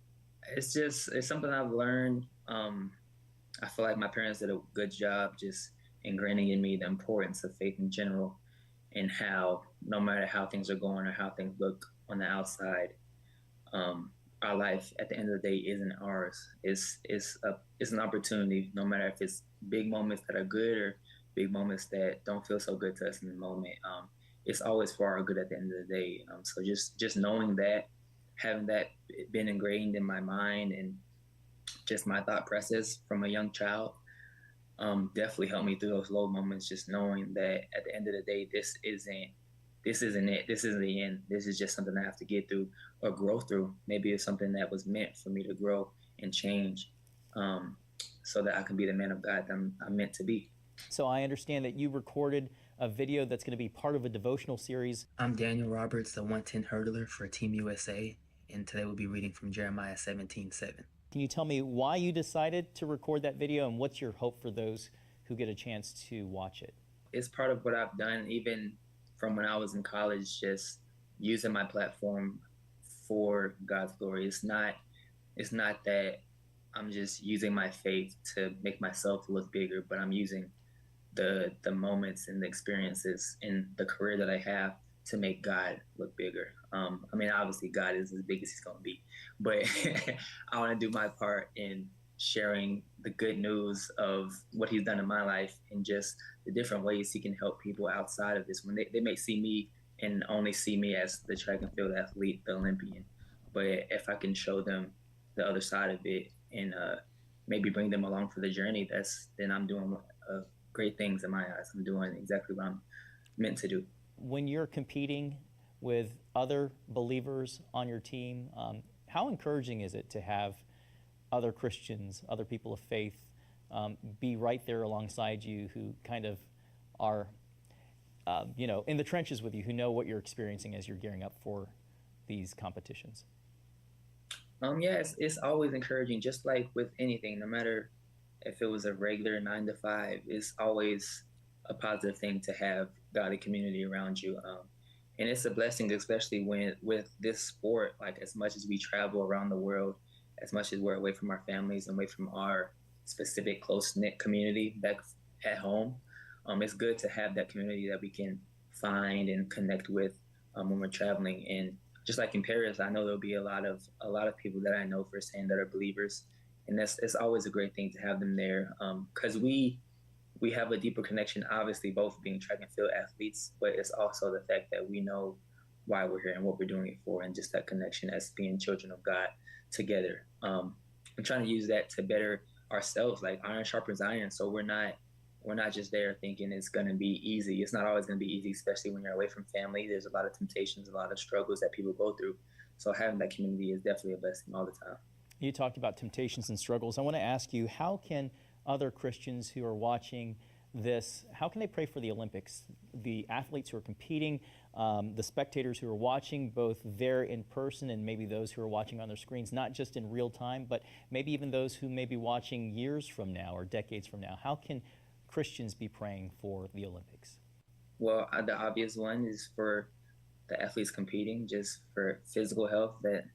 something I've learned. I feel like my parents did a good job just ingraining in me the importance of faith in general, and how no matter how things are going or how things look on the outside, our life at the end of the day isn't ours. It's an opportunity, no matter if it's big moments that are good or big moments that don't feel so good to us in the moment. It's always for our good at the end of the day. So just knowing that, having that been ingrained in my mind and just my thought process from a young child, definitely helped me through those low moments. Just knowing that at the end of the day, this isn't it. This isn't the end. This is just something I have to get through or grow through. Maybe it's something that was meant for me to grow and change, so that I can be the man of God that I'm meant to be. So I understand that you recorded a video that's going to be part of a devotional series. I'm Daniel Roberts, the 110 hurdler for Team USA, and today we'll be reading from Jeremiah 17:7. Can you tell me why you decided to record that video, and what's your hope for those who get a chance to watch it? It's part of what I've done even from when I was in college, just using my platform for God's glory. It's not that I'm just using my faith to make myself look bigger, but I'm using the moments and the experiences in the career that I have to make God look bigger. I mean, obviously God is as big as He's going to be, but I want to do my part in sharing the good news of what He's done in my life and just the different ways He can help people outside of this. When they may see me and only see me as the track and field athlete, the Olympian, but if I can show them the other side of it and maybe bring them along for the journey, then I'm doing great things in my eyes. I'm doing exactly what I'm meant to do. When you're competing with other believers on your team, how encouraging is it to have other Christians, other people of faith, be right there alongside you, who kind of are, in the trenches with you, who know what you're experiencing as you're gearing up for these competitions? Yeah, it's always encouraging, just like with anything, no matter if it was a regular 9 to 5, it's always a positive thing to have godly community around you. And it's a blessing, especially with this sport, like as much as we travel around the world, as much as we're away from our families and away from our specific close-knit community back at home. It's good to have that community that we can find and connect with when we're traveling. And just like in Paris, I know there'll be a lot of people that I know firsthand that are believers, and it's always a great thing to have them there because we have a deeper connection. Obviously, both being track and field athletes, but it's also the fact that we know why we're here and what we're doing it for, and just that connection as being children of God together. I'm trying to use that to better ourselves, like iron sharpens iron. So we're not just there thinking it's going to be easy. It's not always going to be easy, especially when you're away from family. There's a lot of temptations, a lot of struggles that people go through. So having that community is definitely a blessing all the time. You talked about temptations and struggles. I want to ask you, how can other Christians who are watching this, how can they pray for the Olympics? The athletes who are competing, the spectators who are watching, both there in person and maybe those who are watching on their screens, not just in real time, but maybe even those who may be watching years from now or decades from now. How can Christians be praying for the Olympics? Well, the obvious one is for the athletes competing, just for physical health, that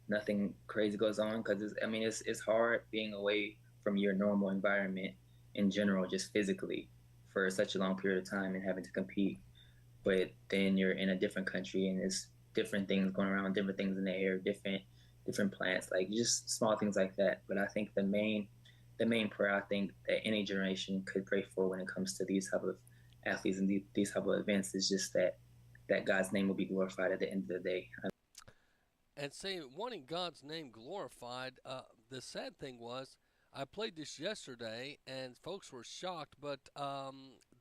nothing crazy goes on, because it's hard being away from your normal environment in general, just physically, for such a long period of time and having to compete. But then you're in a different country and there's different things going around, different things in the air, different plants, like just small things like that. But I think the main prayer I think that any generation could pray for when it comes to these type of athletes and these type of events is just that God's name will be glorified at the end of the day. And say wanting God's name glorified, the sad thing was, I played this yesterday and folks were shocked, but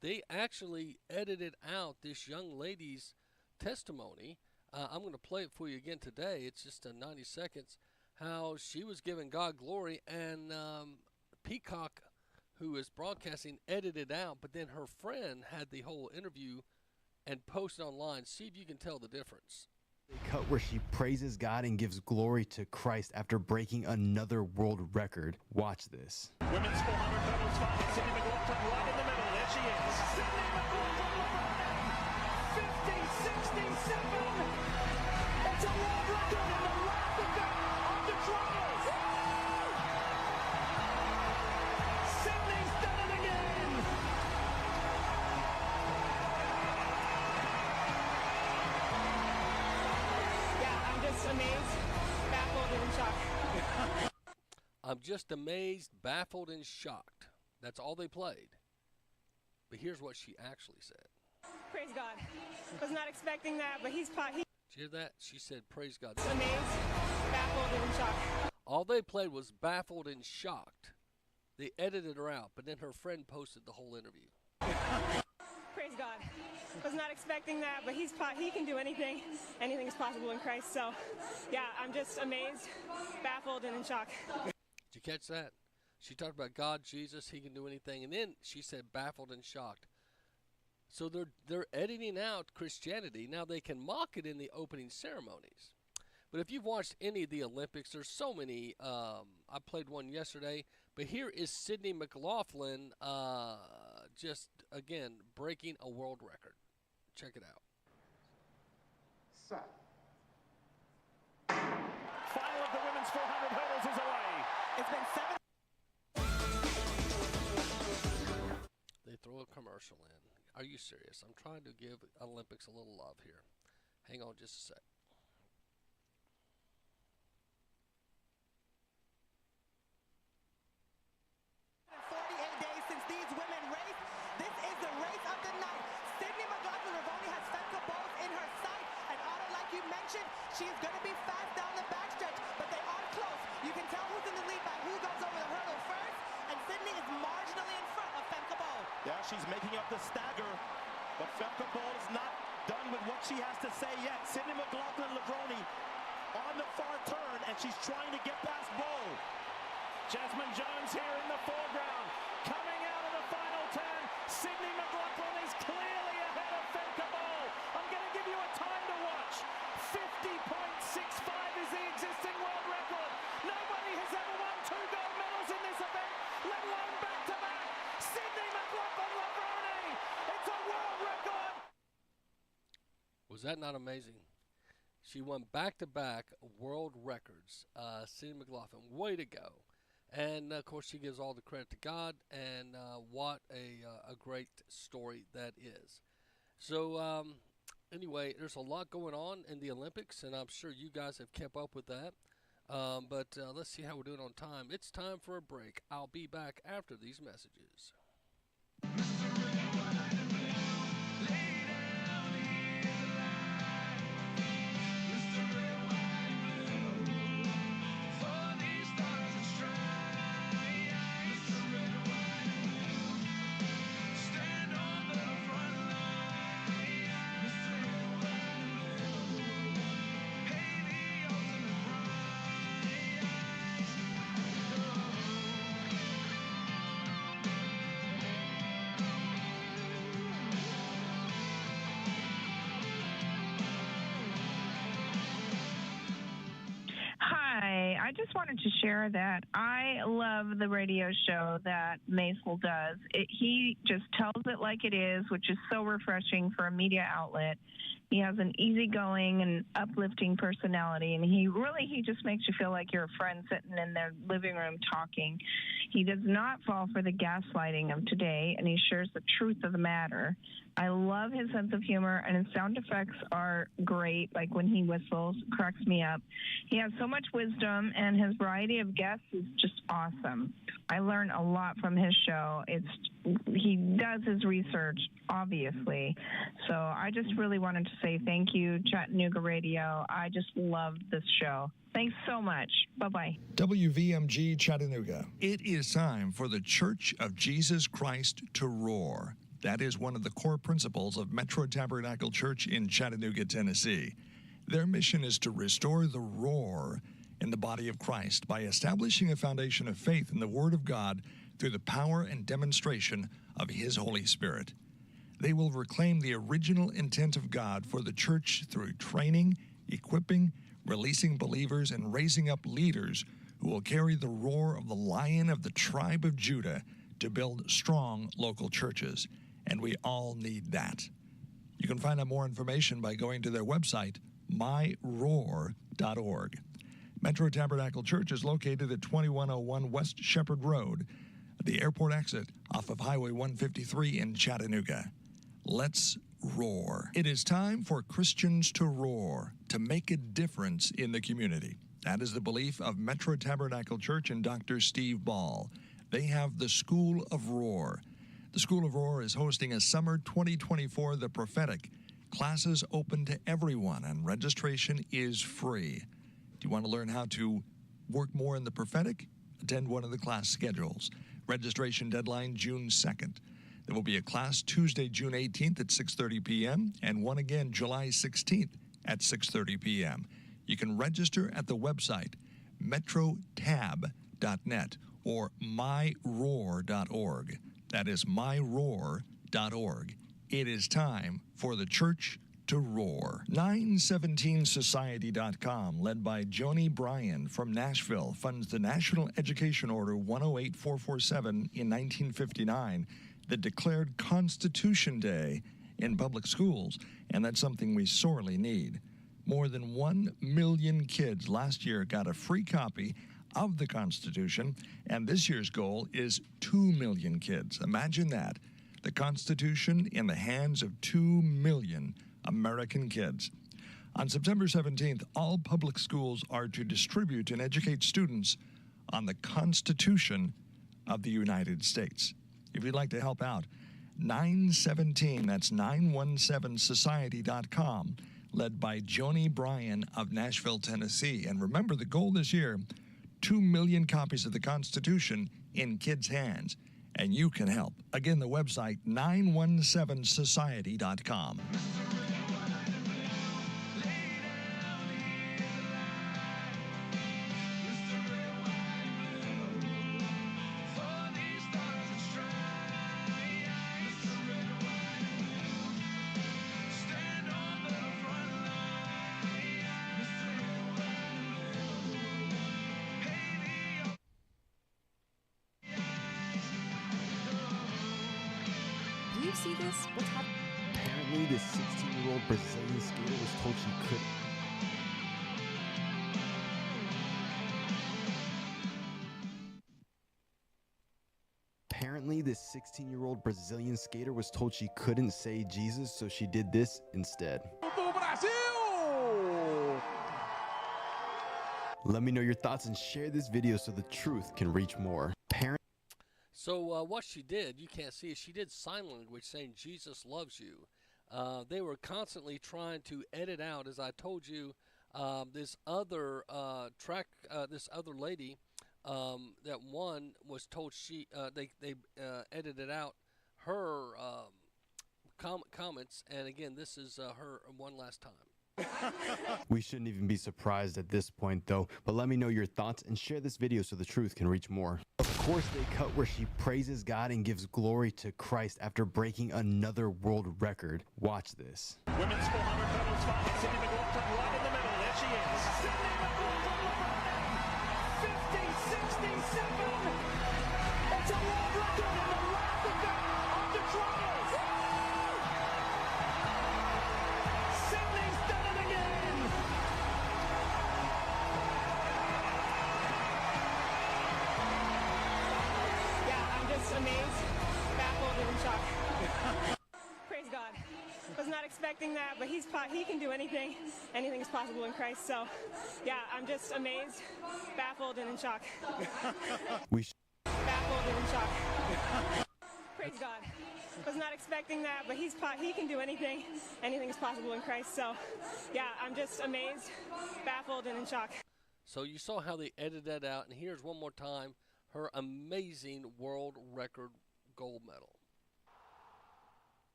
they actually edited out this young lady's testimony. I'm going to play it for you again today. It's just 90 seconds. How she was giving God glory, and Peacock, who is broadcasting, edited out, but then her friend had the whole interview and posted online. See if you can tell the difference. Cut where she praises God and gives glory to Christ after breaking another world record. Watch this. Women's 400 medals final. Sydney McLaughlin right in the middle. There she is. Sydney McLaughlin 50-67. It's a world record in the last event of the trials. Sydney's done it again. Amazed, baffled, and shocked. I'm just amazed, baffled, and shocked. That's all they played. But here's what she actually said. Praise God. Was not expecting that, but he's Did you hear that? She said, praise God. Amazed, baffled, and shocked. All they played was baffled and shocked. They edited her out, but then her friend posted the whole interview. Praise God. Was not expecting that, but he can do anything. Anything is possible in Christ. So, yeah, I'm just amazed, baffled, and in shock. Did you catch that? She talked about God, Jesus, he can do anything, and then she said baffled and shocked. So they're editing out Christianity. Now they can mock it in the opening ceremonies. But if you've watched any of the Olympics, there's so many. I played one yesterday, but here is Sydney McLaughlin just, again, breaking a world record. Check it out. Set. Final of the women's 400 hurdles is away. It's been 7. They throw a commercial in. Are you serious? I'm trying to give Olympics a little love here. Hang on just a sec. She is going to be fast down the backstretch, but they are close. You can tell who's in the lead by who goes over the hurdle first, and Sydney is marginally in front of Femke Bol. Yeah, she's making up the stagger, but Femke Bol is not done with what she has to say yet. Sydney McLaughlin-Levrone on the far turn, and she's trying to get past Bol. Jasmine Jones here in the foreground. Coming out of the final turn, Sydney McLaughlin is clearly ahead of Femke Bol. I'm going to give you a time to watch. 50.65 is the existing world record. Nobody has ever won 2 gold medals in this event, let alone back-to-back. Sydney McLaughlin-Levrone, it's a world record. Was that not amazing? She won back-to-back world records. Sydney McLaughlin, way to go. And of course, she gives all the credit to God, and what a great story that is. So, anyway, there's a lot going on in the Olympics, and I'm sure you guys have kept up with that. But let's see how we're doing on time. It's time for a break. I'll be back after these messages. Hi, I just wanted to share that I love the radio show that Macil does. He just tells it like it is, which is so refreshing for a media outlet. He has an easygoing and uplifting personality, and he just makes you feel like you're a friend sitting in their living room talking. He does not fall for the gaslighting of today, and he shares the truth of the matter. I love his sense of humor, and his sound effects are great, like when he whistles, cracks me up. He has so much wisdom, and his variety of guests is just awesome. I learn a lot from his show. He does his research, obviously. So I just really wanted to say thank you, Chattanooga Radio. I just love this show. Thanks so much. Bye-bye. WVMG Chattanooga. It is time for the Church of Jesus Christ to roar. That is one of the core principles of Metro Tabernacle Church in Chattanooga, Tennessee. Their mission is to restore the roar in the body of Christ by establishing a foundation of faith in the Word of God through the power and demonstration of His Holy Spirit. They will reclaim the original intent of God for the church through training, equipping, releasing believers, and raising up leaders who will carry the roar of the Lion of the tribe of Judah to build strong local churches. And we all need that. You can find out more information by going to their website, myroar.org. Metro Tabernacle Church is located at 2101 West Shepherd Road, the airport exit off of Highway 153 in Chattanooga. Let's roar. It is time for Christians to roar, to make a difference in the community. That is the belief of Metro Tabernacle Church and Dr. Steve Ball. They have the School of Roar. The School of Roar is hosting a summer 2024 The Prophetic. Classes open to everyone, and registration is free. Do you want to learn how to work more in the prophetic? Attend one of the class schedules. Registration deadline June 2nd. There will be a class Tuesday, June 18th at 6:30 p.m. and one again July 16th at 6:30 p.m. You can register at the website metrotab.net or myroar.org. That is myroar.org. It is time for the church to roar. 917society.com, led by Joni Bryan from Nashville, funds the National Education Order 108447 in 1959 that declared Constitution Day in public schools, and that's something we sorely need. More than 1 million kids last year got a free copy of the Constitution, and this year's goal is 2 million kids. Imagine that. The Constitution in the hands of 2 million American kids. On September 17th, all public schools are to distribute and educate students on the Constitution of the United States. If you'd like to help out, 917, that's 917society.com, led by Joni Bryan of Nashville, Tennessee. And remember, the goal this year, 2 million copies of the Constitution in kids' hands. And you can help. Again, the website, 917society.com. Do you see this? What's happening? Apparently, this 16-year-old Brazilian skater was told she couldn't. Apparently, this 16-year-old Brazilian skater was told she couldn't say Jesus, so she did this instead. Let me know your thoughts and share this video so the truth can reach more. So what she did, you can't see it, she did sign language saying Jesus loves you. They were constantly trying to edit out, as I told you, this other this other lady that won was told they edited out her comments, and again, this is her one last time. We shouldn't even be surprised at this point, though, but let me know your thoughts and share this video so the truth can reach more. Of course, they cut where she praises God and gives glory to Christ after breaking another world record. Watch this. Women's 400 hurdles final. Sydney McLaughlin right in the middle. There she is. Sydney McLaughlin 50-67. It's a world record in the last event of the trials. Sydney's done it again. Yeah, I'm just amazed, baffled, and in shock. Praise God. Was not expecting that, but he can do anything. Anything is possible in Christ. So, yeah, I'm just amazed, baffled, and in shock. Baffled and in shock. Praise God. Was not expecting that, but he can do anything. Anything is possible in Christ. So, yeah, I'm just amazed, baffled, and in shock. So you saw how they edited that out, and here's one more time her amazing world record gold medal.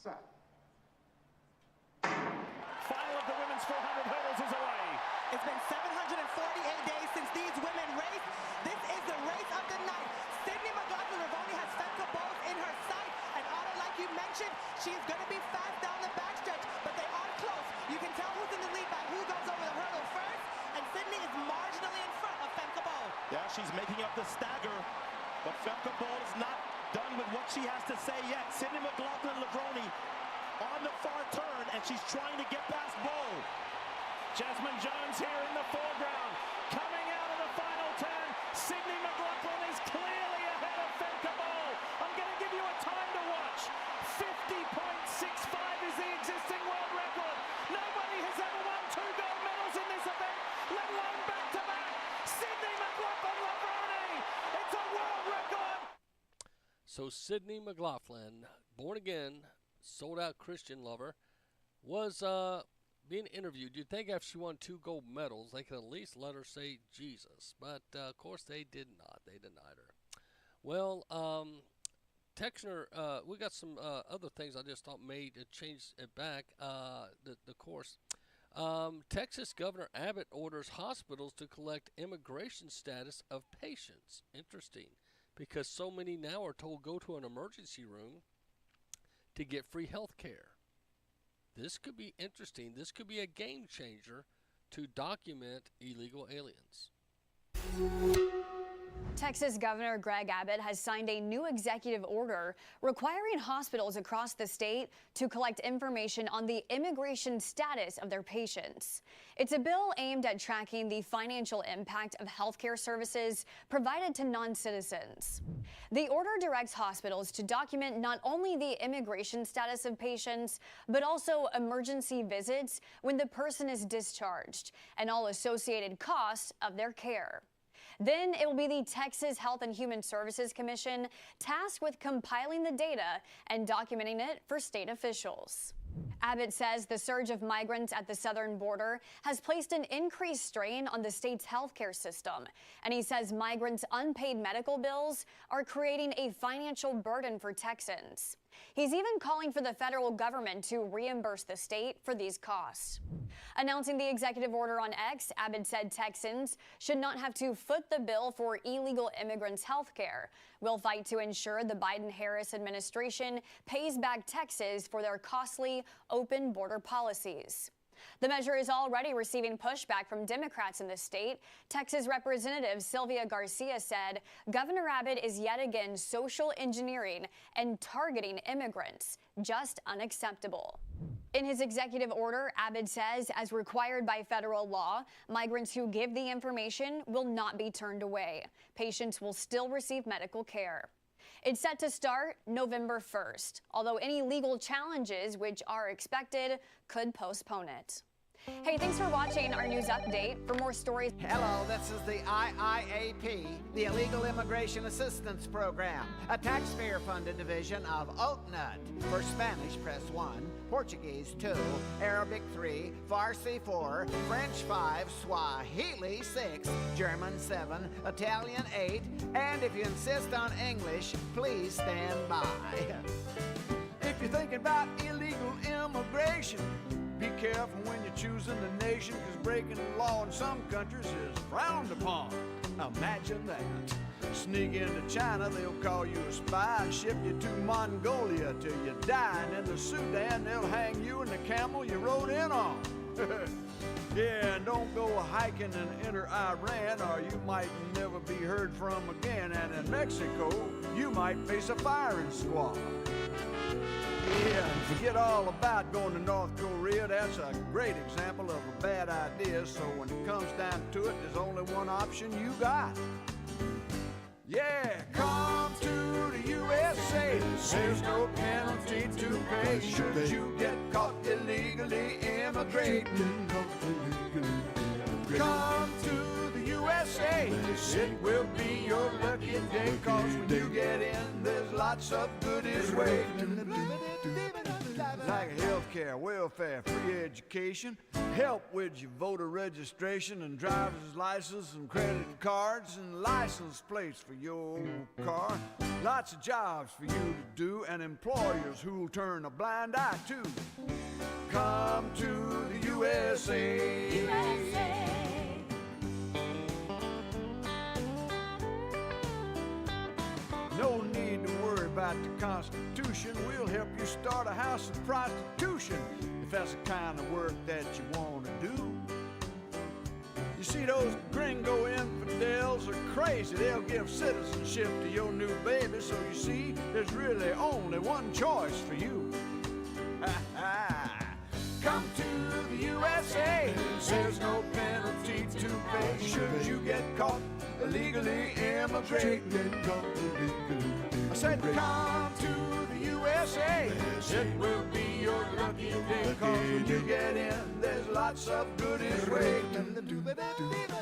Set. Final of the women's 400 hurdles is away. It's been 748 days since these women raced. This is the race of the night. Sydney McLaughlin-Ravoni has Fenka Bowles in her sight. And Otto, like you mentioned, she is going to be fast down the backstretch, but they are close. You can tell who's in the lead by who goes over the hurdle first. And Sydney is marginally in front of Fenka Bowles. Yeah, she's making up the stagger, but Fenka Bowles is not done with what she has to say yet. Sydney McLaughlin-Ravoni on the far turn, and she's trying to get past Bowl. Jasmine Jones here in the foreground. Coming out of the final turn, Sydney McLaughlin is clearly ahead of Fenka Bowles. I'm going to give you a time to watch. 50.65 is the existing world record. Nobody has ever won 2 gold medals in this event, let alone back-to-back. Sydney McLaughlin-Ravoni, it's a world record. So Sydney McLaughlin, born again, sold out Christian lover, was being interviewed. You'd think after she won 2 gold medals, they could at least let her say Jesus. But, of course, they did not. They denied her. Well, Texner, we got some other things I just thought made it change it back, the course. Texas Governor Abbott orders hospitals to collect immigration status of patients. Interesting, because so many now are told go to an emergency room to get free health care. This could be interesting. This could be a game changer to document illegal aliens. Texas Governor Greg Abbott has signed a new executive order requiring hospitals across the state to collect information on the immigration status of their patients. It's a bill aimed at tracking the financial impact of healthcare services provided to non-citizens. The order directs hospitals to document not only the immigration status of patients, but also emergency visits when the person is discharged and all associated costs of their care. Then it will be the Texas Health and Human Services Commission tasked with compiling the data and documenting it for state officials. Abbott says the surge of migrants at the southern border has placed an increased strain on the state's healthcare system, and he says migrants' unpaid medical bills are creating a financial burden for Texans. He's even calling for the federal government to reimburse the state for these costs. Announcing the executive order on X, Abbott said Texans should not have to foot the bill for illegal immigrants' health care. We'll fight to ensure the Biden-Harris administration pays back Texas for their costly open border policies. The measure is already receiving pushback from Democrats in the state. Texas Representative Sylvia Garcia said Governor Abbott is yet again social engineering and targeting immigrants. Just unacceptable. In his executive order, Abbott says, as required by federal law, migrants who give the information will not be turned away. Patients will still receive medical care. It's set to start November 1st, although any legal challenges, which are expected, could postpone it. Hey, thanks for watching our news update. For more stories. Hello, this is the IIAP, the Illegal Immigration Assistance Program, a taxpayer-funded division of OTNUT. For Spanish, press 1, Portuguese 2, Arabic 3, Farsi 4, French 5, Swahili 6, German 7, Italian 8, and if you insist on English, please stand by. If you're thinking about illegal immigration, be careful when you're choosing the nation, because breaking the law in some countries is frowned upon. Imagine that. Sneak into China, they'll call you a spy and ship you to Mongolia till you die. And in the Sudan, they'll hang you and the camel you rode in on. Yeah, and don't go hiking and enter Iran, or you might never be heard from again. And in Mexico, you might face a firing squad. Yeah, and forget all about going to North Korea. That's a great example of a bad idea. So when it comes down to it, there's only one option you got. Yeah, come to the USA. There's no penalty to pay should you get caught illegally immigrating. Come to the USA. It will be your lucky day, 'cause when you get in, there's lots of goodies waiting. Like health care, welfare, free education, help with your voter registration and driver's license and credit cards and license plates for your car. Lots of jobs for you to do and employers who'll turn a blind eye to. Come to the USA. No need to worry about the Constitution. We'll help you start a house of prostitution if that's the kind of work that you want to do. You see, those gringo infidels are crazy. They'll give citizenship to your new baby. So you see, there's really only one choice for you. Come to the USA. There's no penalty to pay should you get caught illegally immigrating. I said come to the USA. It will be your lucky day, 'cause when you get in, there's lots of goodies waiting.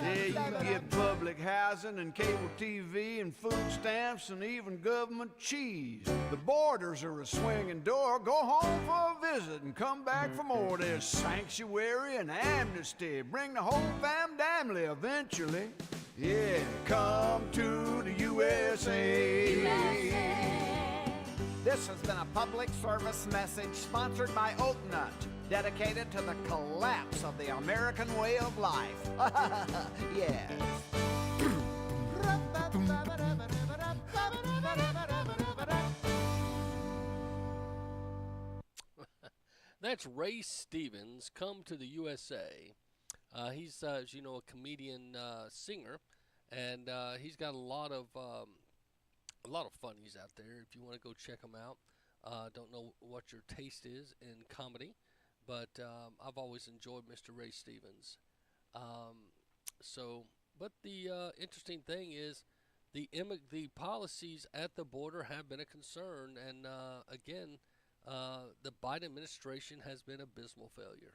Yeah, you can get public housing and cable TV and food stamps and even government cheese. The borders are a swinging door. Go home for a visit and come back for more. There's sanctuary and amnesty. Bring the whole family eventually. Yeah, come to the USA. This has been a public service message sponsored by OTNUT, dedicated to the collapse of the American way of life. Yes. That's Ray Stevens, Come to the USA. He's, as you know, a comedian, singer, and he's got a lot of funnies out there. If you want to go check them out, don't know what your taste is in comedy, but I've always enjoyed Mr. Ray Stevens. But the interesting thing is, the policies at the border have been a concern, and again, the Biden administration has been abysmal failure.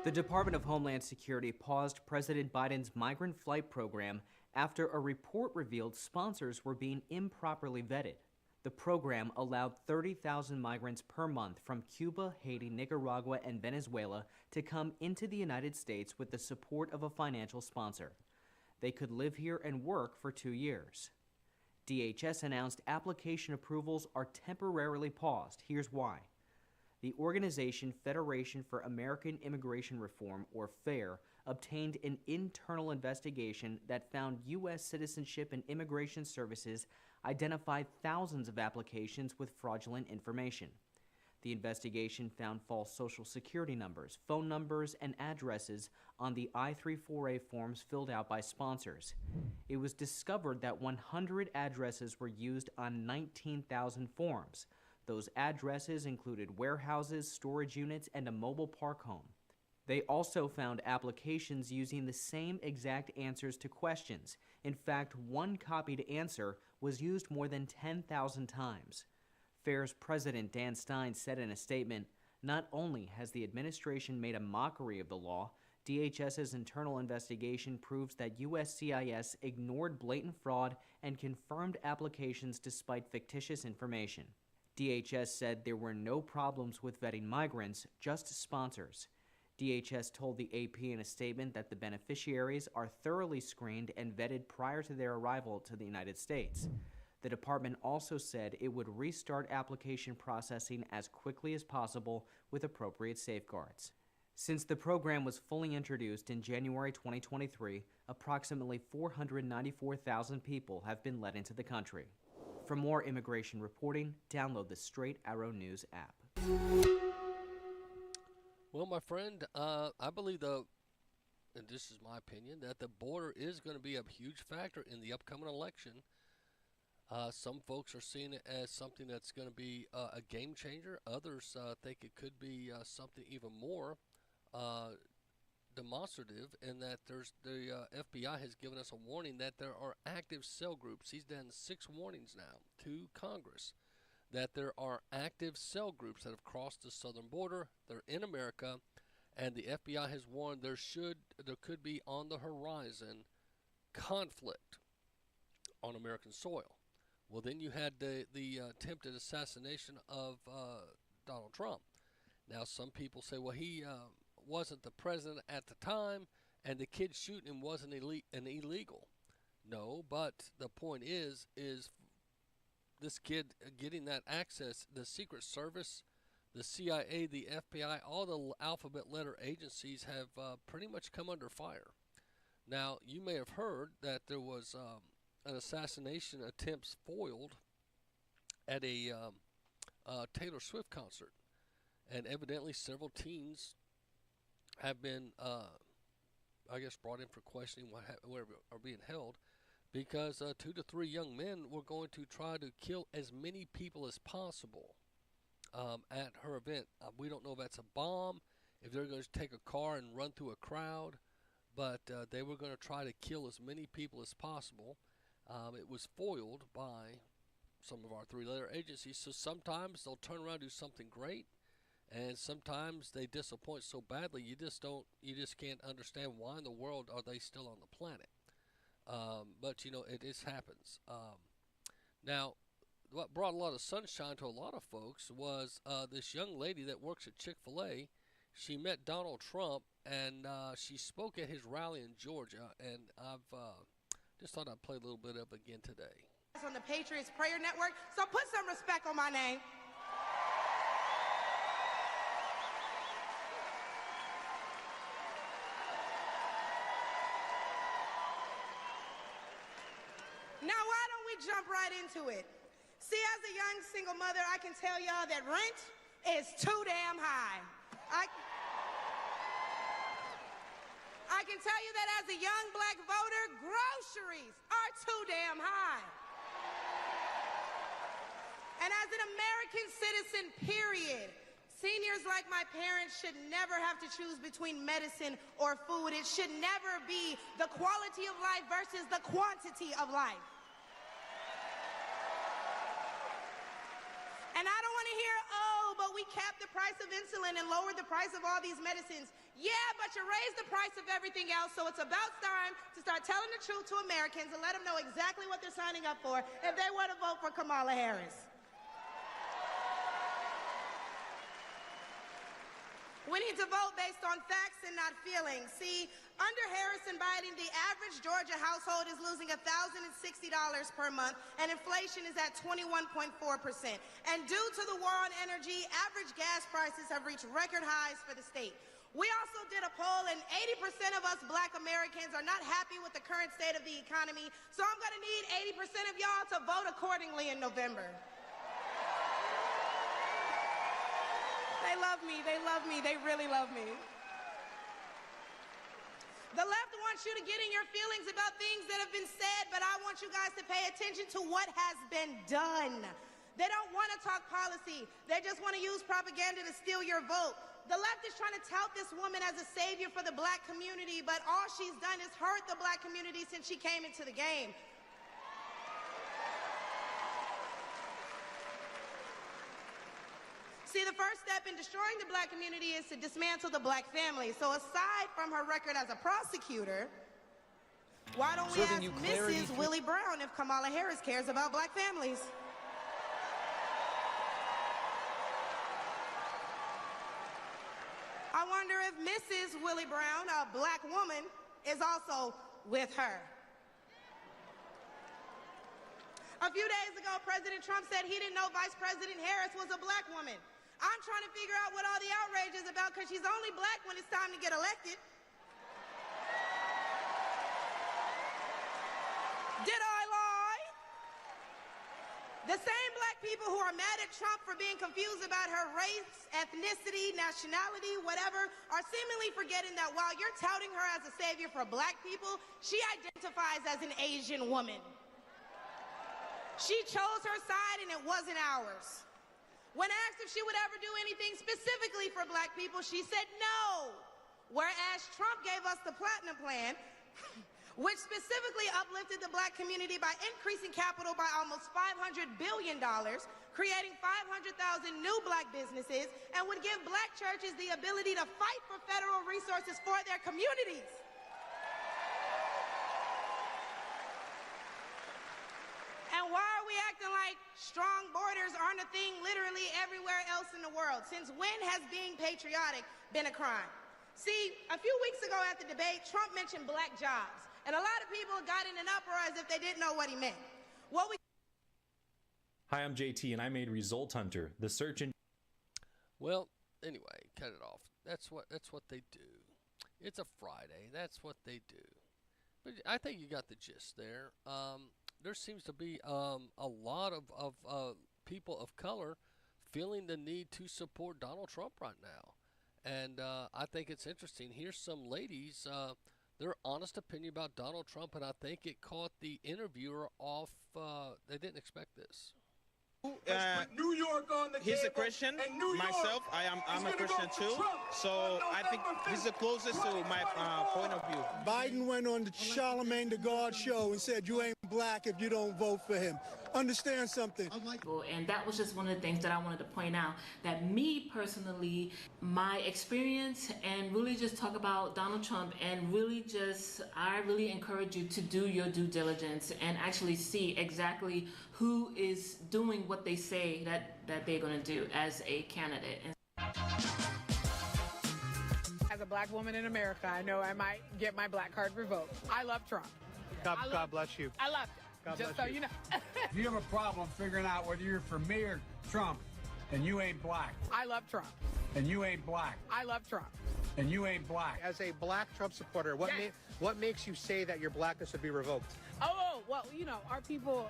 The Department of Homeland Security paused President Biden's migrant flight program after a report revealed sponsors were being improperly vetted. The program allowed 30,000 migrants per month from Cuba, Haiti, Nicaragua, and Venezuela to come into the United States with the support of a financial sponsor. They could live here and work for 2 years. DHS announced application approvals are temporarily paused. Here's why. The organization Federation for American Immigration Reform, or FAIR, obtained an internal investigation that found U.S. Citizenship and Immigration Services identified thousands of applications with fraudulent information. The investigation found false Social Security numbers, phone numbers, and addresses on the I-34A forms filled out by sponsors. It was discovered that 100 addresses were used on 19,000 forms. Those addresses included warehouses, storage units, and a mobile park home. They also found applications using the same exact answers to questions. In fact, one copied answer was used more than 10,000 times. FAIR's president Dan Stein said in a statement, "Not only has the administration made a mockery of the law, DHS's internal investigation proves that USCIS ignored blatant fraud and confirmed applications despite fictitious information." DHS said there were no problems with vetting migrants, just sponsors. DHS told the AP in a statement that the beneficiaries are thoroughly screened and vetted prior to their arrival to the United States. The department also said it would restart application processing as quickly as possible with appropriate safeguards. Since the program was fully introduced in January 2023, approximately 494,000 people have been let into the country. For more immigration reporting, download the Straight Arrow News app. Well, my friend, I believe and this is my opinion, that the border is going to be a huge factor in the upcoming election. Some folks are seeing it as something that's going to be a game changer. Others think it could be something even more demonstrative, in that the FBI has given us a warning that there are active cell groups. He's done 6 warnings now to Congress that there are active cell groups that have crossed the southern border. They're in America, and the FBI has warned there could be on the horizon conflict on American soil. Well, then you had the attempted assassination of Donald Trump. Now, some people say, well, he wasn't the president at the time, and the kid shooting him wasn't an illegal. No, but the point is this kid getting that access, the Secret Service, the CIA, the FBI, all the alphabet letter agencies have pretty much come under fire. Now, you may have heard that there was an assassination attempt foiled at a Taylor Swift concert, and evidently several teens have been, brought in for questioning where are being held, because 2 to 3 young men were going to try to kill as many people as possible at her event. We don't know if that's a bomb, if they're going to take a car and run through a crowd, but they were going to try to kill as many people as possible. It was foiled by some of our 3-letter agencies. So sometimes they'll turn around and do something great, and sometimes they disappoint so badly you just can't understand why in the world are they still on the planet. But it just happens. Now, what brought a lot of sunshine to a lot of folks was this young lady that works at Chick-fil-A. She met Donald Trump, and she spoke at his rally in Georgia, and I've just thought I'd play a little bit of it again today. On the Patriots Prayer Network, so put some respect on my name. Now, why don't we jump right into it? See, as a young single mother, I can tell y'all that rent is too damn high. I can tell you that as a young black voter, groceries are too damn high. And as an American citizen, period, seniors like my parents should never have to choose between medicine or food. It should never be the quality of life versus the quantity of life. And I don't want to hear, oh, but we capped the price of insulin and lowered the price of all these medicines. Yeah, but you raised the price of everything else, so it's about time to start telling the truth to Americans and let them know exactly what they're signing up for if they want to vote for Kamala Harris. We need to vote based on facts and not feelings. See, under Harris and Biden, the average Georgia household is losing $1,060 per month, and inflation is at 21.4%. And due to the war on energy, average gas prices have reached record highs for the state. We also did a poll, and 80% of us black Americans are not happy with the current state of the economy, so I'm going to need 80% of y'all to vote accordingly in November. They love me, they really love me. The left wants you to get in your feelings about things that have been said, but I want you guys to pay attention to what has been done. They don't want to talk policy. They just want to use propaganda to steal your vote. The left is trying to tout this woman as a savior for the black community, but all she's done is hurt the black community since she came into the game. See, the first step in destroying the black community is to dismantle the black family. So aside from her record as a prosecutor, why don't we ask Mrs. Willie Brown if Kamala Harris cares about black families? I wonder if Mrs. Willie Brown, a black woman, is also with her. A few days ago, President Trump said he didn't know Vice President Harris was a black woman. I'm trying to figure out what all the outrage is about because she's only black when it's time to get elected. Did I lie? The same black people who are mad at Trump for being confused about her race, ethnicity, nationality, whatever, are seemingly forgetting that while you're touting her as a savior for black people, she identifies as an Asian woman. She chose her side and it wasn't ours. When asked if she would ever do anything specifically for black people, she said no. Whereas Trump gave us the Platinum Plan, which specifically uplifted the black community by increasing capital by almost $500 billion, creating 500,000 new black businesses, and would give black churches the ability to fight for federal resources for their communities. And why are we acting like strong borders aren't a thing literally everywhere else in the world? Since when has being patriotic been a crime? See, a few weeks ago at the debate, Trump mentioned black jobs. And a lot of people got in an uproar as if they didn't know what he meant. Hi, I'm JT, and I made Result Hunter, the search engine. Well, anyway, cut it off. That's what they do. It's a Friday. That's what they do. But I think you got the gist there. There seems to be a lot of people of color feeling the need to support Donald Trump right now. And I think it's interesting. Here's some ladies, their honest opinion about Donald Trump, and I think it caught the interviewer off. They didn't expect this. New York on the he's a Christian. Myself, I'm a Christian too. So I think he's the closest to my point of view. Biden went on the Charlemagne the God show and said, "You ain't black if you don't vote for him." Understand something. And that was just one of the things that I wanted to point out, that me personally, my experience, and really just talk about Donald Trump, and really I really encourage you to do your due diligence and actually see exactly who is doing what they say that they're going to do as a candidate. As a black woman in America, I know I might get my black card revoked. I love Trump. God bless you. I love it. God just bless so you know. If you have a problem figuring out whether you're for me or Trump, then you ain't black. I love Trump. And you ain't black. I love Trump. And you ain't black. As a black Trump supporter, what makes you say that your blackness would be revoked? Oh, well, our people,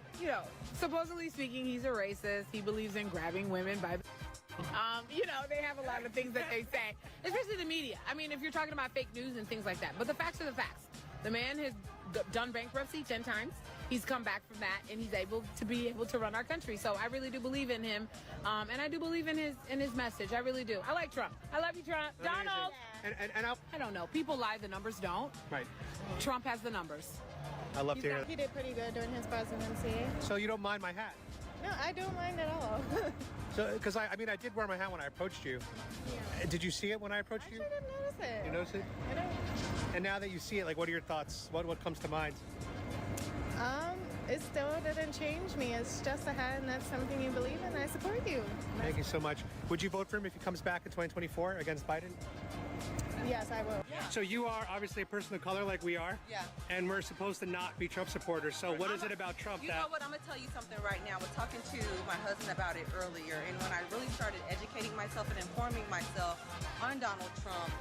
supposedly speaking, he's a racist. He believes in grabbing women by the... they have a lot of things that they say, especially the media. I mean, if you're talking about fake news and things like that. But the facts are the facts. The man has done bankruptcy 10 times. He's come back from that, and he's able to run our country. So I really do believe in him, and I do believe in his message. I really do. I like Trump. I love you, Trump. Amazing. Donald. And I don't know. People lie. The numbers don't. Right. Trump has the numbers. I love to hear that. He did pretty good during his presidency. So you don't mind my hat? No, I don't mind at all. So, because I did wear my hat when I approached you. Yeah. Did you see it when I approached you? I didn't notice it. You noticed it? I don't. And now that you see it, what are your thoughts? What comes to mind? It still didn't change me. It's just a hat, and that's something you believe in. I support you. Thank you so much. Would you vote for him if he comes back in 2024 against Biden? Yes, I will. Yeah. So you are obviously a person of color like we are. Yeah. And we're supposed to not be Trump supporters. So what is it about Trump You know what? I'm going to tell you something right now. I was talking to my husband about it earlier. And when I really started educating myself and informing myself on Donald Trump,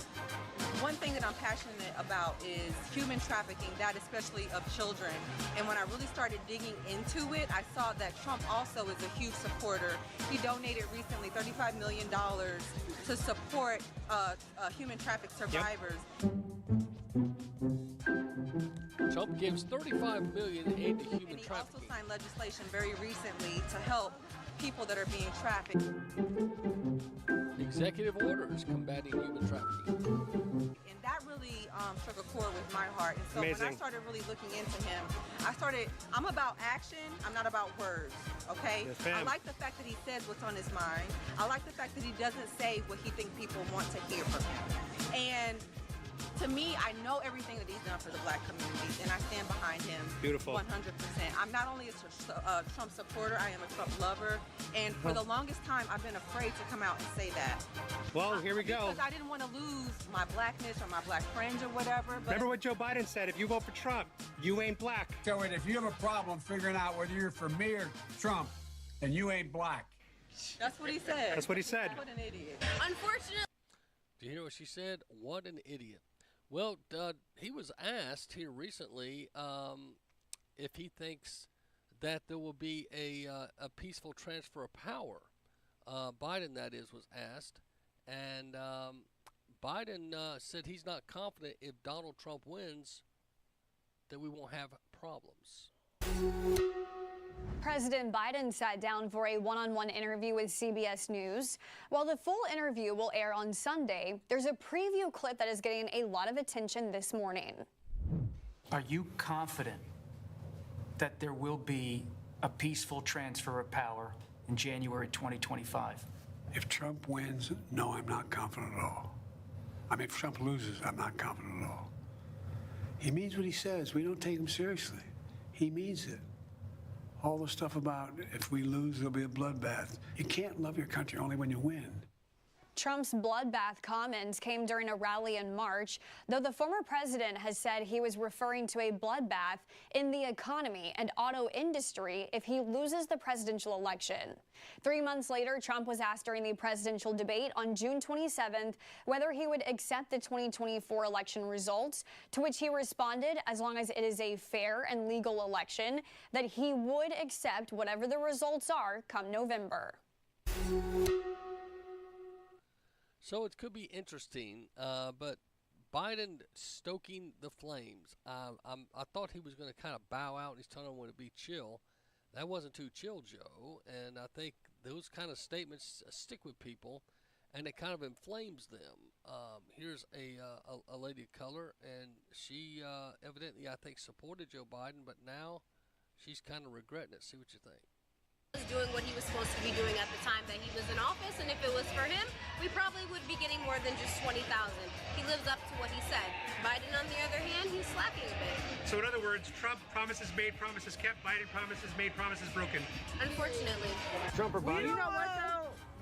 one thing that I'm passionate about is human trafficking, that especially of children. And when I really started digging into it, I saw that Trump also is a huge supporter. He donated recently $35 million to support human trafficked survivors. Trump gives $35 million in aid to human trafficking. He also signed legislation very recently to help people that are being trafficked. Executive orders combating human trafficking. And that really struck a chord with my heart. And so when I started really looking into him, I'm about action, I'm not about words, okay? Yes, ma'am. I like the fact that he says what's on his mind. I like the fact that he doesn't say what he thinks people want to hear from him. And to me, I know everything that he's done for the black community, and I stand behind him. Beautiful. 100%. I'm not only a Trump supporter, I am a Trump lover, and for the longest time, I've been afraid to come out and say that. Well, here we go. Because I didn't want to lose my blackness or my black friends or whatever. But Remember what Joe Biden said, if you vote for Trump, you ain't black. So if you have a problem figuring out whether you're for me or Trump, then you ain't black. That's what he said. That's what he said. What an idiot. Unfortunately. Do you hear what she said? What an idiot. Well, he was asked here recently if he thinks that there will be a peaceful transfer of power. Biden, that is, was asked. And Biden said he's not confident if Donald Trump wins that we won't have problems. President Biden sat down for a one-on-one interview with CBS News. While the full interview will air on Sunday, there's a preview clip that is getting a lot of attention this morning. Are you confident that there will be a peaceful transfer of power in January 2025? If Trump wins, no, I'm not confident at all. I mean, if Trump loses, I'm not confident at all. He means what he says. We don't take him seriously. He means it. All the stuff about if we lose, there'll be a bloodbath. You can't love your country only when you win. Trump's bloodbath comments came during a rally in March, though the former president has said he was referring to a bloodbath in the economy and auto industry if he loses the presidential election. 3 months later, Trump was asked during the presidential debate on June 27th whether he would accept the 2024 election results, to which he responded, as long as it is a fair and legal election, that he would accept whatever the results are come November. So it could be interesting, but Biden stoking the flames. I thought he was going to kind of bow out and he's telling everyone to be chill. That wasn't too chill, Joe, and I think those kind of statements stick with people, and it kind of inflames them. Here's a lady of color, and she evidently, I think, supported Joe Biden, but now she's kind of regretting it. See what you think. Was doing what he was supposed to be doing at the time that he was in office, and if it was for him, we probably would be getting more than just 20,000. He lives up to what he said. Biden, on the other hand, he's slacking a bit. So in other words, Trump promises made, promises kept. Biden promises made, promises broken. Unfortunately. Trump or Biden? You know what, though?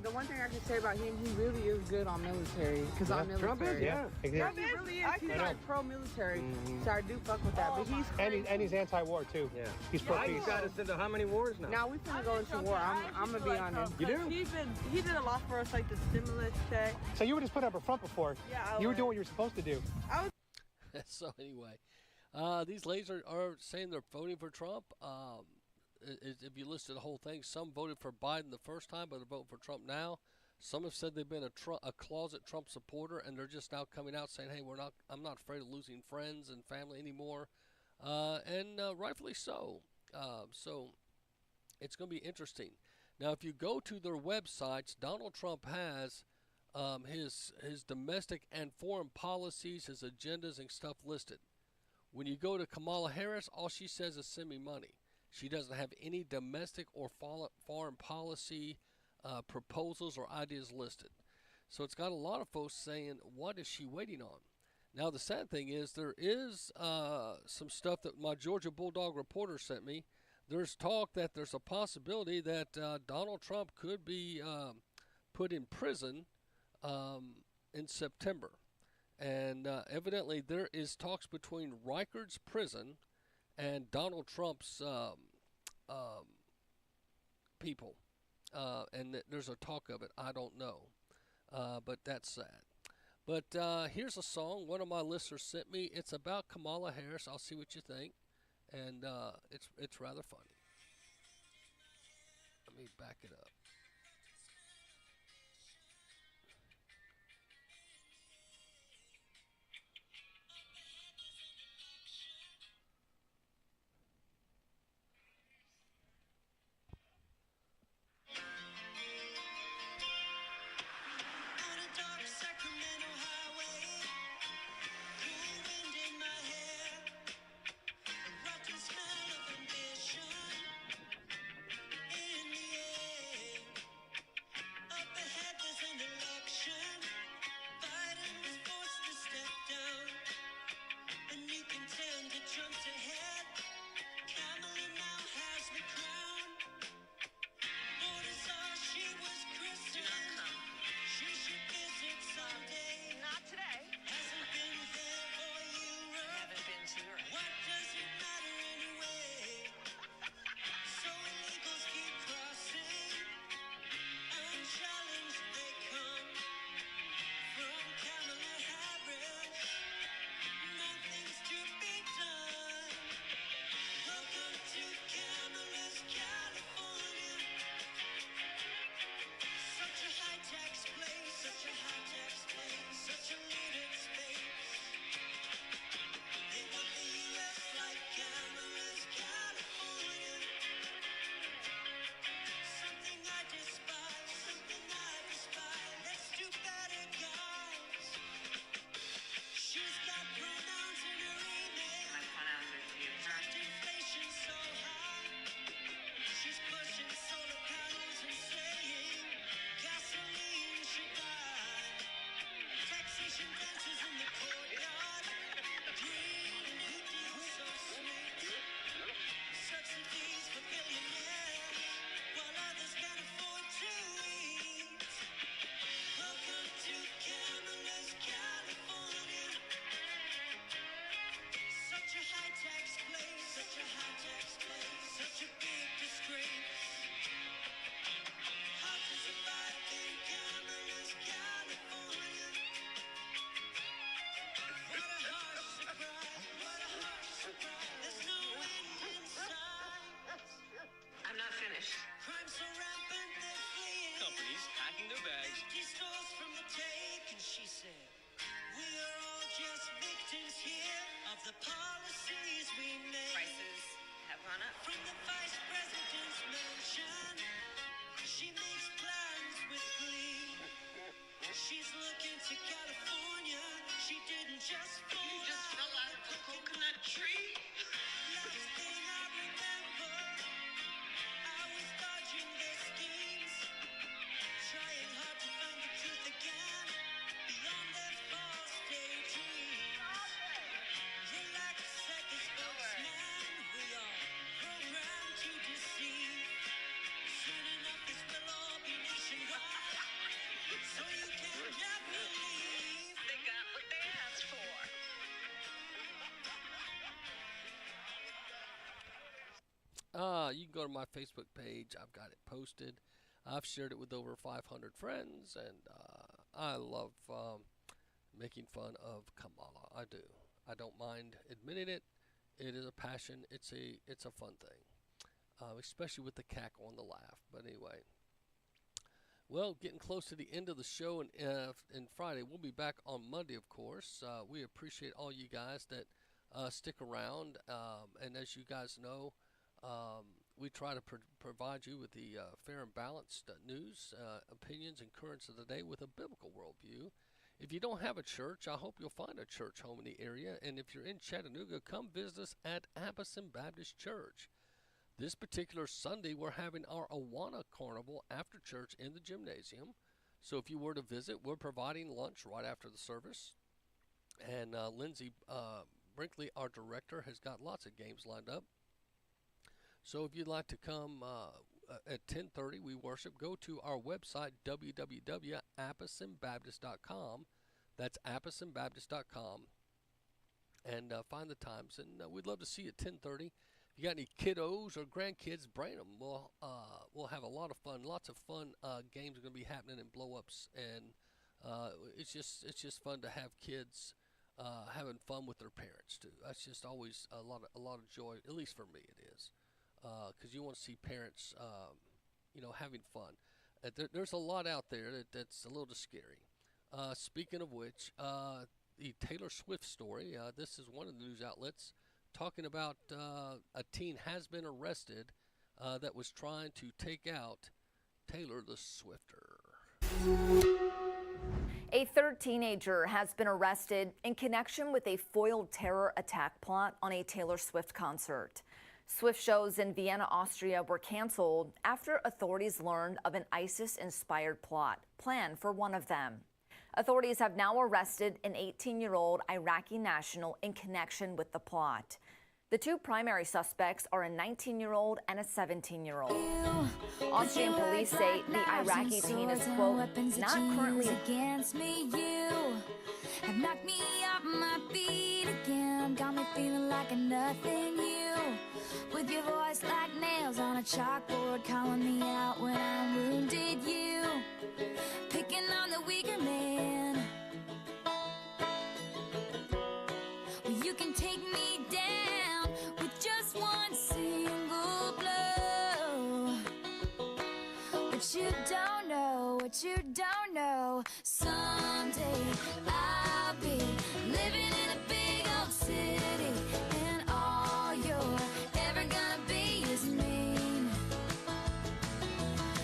The one thing I can say about him, he really is good on military, because I'm military. Trump is, yeah. Trump really is. He's like pro-military, so I do fuck with that. But he's crazy. And he's anti-war, too. Yeah. He's pro-peace. You got us into how many wars now? Now we finna go into war. I'm gonna be honest. You do? He did a lot for us, like the stimulus check. So you were just putting up a front before. Yeah, you were doing what you were supposed to do. So anyway, these ladies are saying they're voting for Trump. If you listed the whole thing, some voted for Biden the first time, but they're voting for Trump now. Some have said they've been a closet Trump supporter, and they're just now coming out saying, "Hey, I'm not afraid of losing friends and family anymore," and rightfully so. So it's going to be interesting. Now, if you go to their websites, Donald Trump has his domestic and foreign policies, his agendas and stuff listed. When you go to Kamala Harris, all she says is send me money. She doesn't have any domestic or foreign policy proposals or ideas listed. So it's got a lot of folks saying, what is she waiting on? Now, the sad thing is there is some stuff that my Georgia Bulldog reporter sent me. There's talk that there's a possibility that Donald Trump could be put in prison in September. And evidently there is talks between Rikers Prison and Donald Trump's people. And there's a talk of it. I don't know. But that's sad. But here's a song one of my listeners sent me. It's about Kamala Harris. I'll see what you think. And it's rather funny. Let me back it up. You can go to my Facebook page. I've got it posted. I've shared it with over 500 friends, and I love making fun of Kamala. I do. I don't mind admitting it. It is a passion. It's a fun thing, especially with the cackle and the laugh. But anyway, well, getting close to the end of the show, and Friday we'll be back on Monday, of course. We appreciate all you guys that stick around, and as you guys know, we try to provide you with the fair and balanced news, opinions, and currents of the day with a biblical worldview. If you don't have a church, I hope you'll find a church home in the area. And if you're in Chattanooga, come visit us at Appleton Baptist Church. This particular Sunday, we're having our Awana Carnival after church in the gymnasium. So if you were to visit, we're providing lunch right after the service. And Lindsay Brinkley, our director, has got lots of games lined up. So if you'd like to come at 10:30, we worship. Go to our website, www.appisonbaptist.com. That's appisonbaptist.com. And find the times. And we'd love to see you at 10:30. If you got any kiddos or grandkids, bring them. We'll have a lot of fun. Lots of fun games are going to be happening and blow-ups. And it's just fun to have kids having fun with their parents, too. That's just always a lot of joy, at least for me it is. Because you want to see parents, having fun. There's a lot out there that's a little scary. Speaking of which, the Taylor Swift story, this is one of the news outlets talking about a teen has been arrested that was trying to take out Taylor the Swifter. A third teenager has been arrested in connection with a foiled terror attack plot on a Taylor Swift concert. Swift shows in Vienna, Austria were canceled after authorities learned of an ISIS-inspired plot planned for one of them. Authorities have now arrested an 18-year-old Iraqi national in connection with the plot. The two primary suspects are a 19-year-old and a 17-year-old. Austrian police say the Iraqi teen is, quote, not currently against me. You have knocked me off my feet again, got me feeling like a nothing. You, with your voice like nails on a chalkboard, calling me out when I'm wounded. You, picking on the weaker man. Well, you can take me down with just one single blow. But you don't know what you don't know. Someday I'll be living in a big old city, and all you're ever gonna be is mean.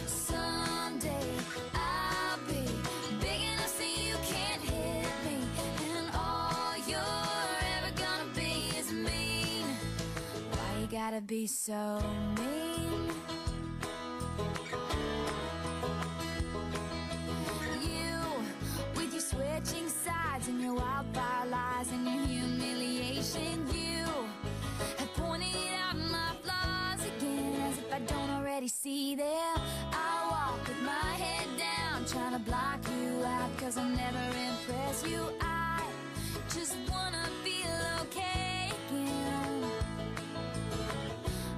Someday I'll be big enough so you can't hit me, and all you're ever gonna be is mean. Why you gotta be so mean? Switching sides and your wildfire lies and your humiliation. You have pointed out my flaws again, as if I don't already see them. I walk with my head down, trying to block you out, cause I'll never impress you. I just wanna feel okay again.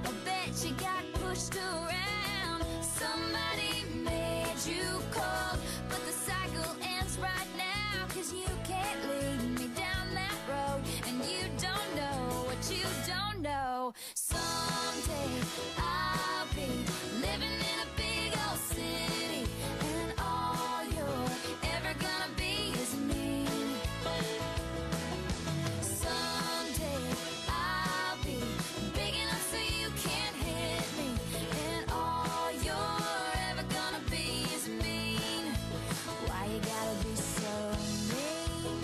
I bet you got pushed around, somebody made you cold, but the cycle ends right now. Cause you can't lead me down that road, and you don't know what you don't know. Someday I'll be living in a big old city, and all you're ever gonna be is me. Someday I'll be big enough so you can't hit me, and all you're ever gonna be is mean. Why you gotta be so mean?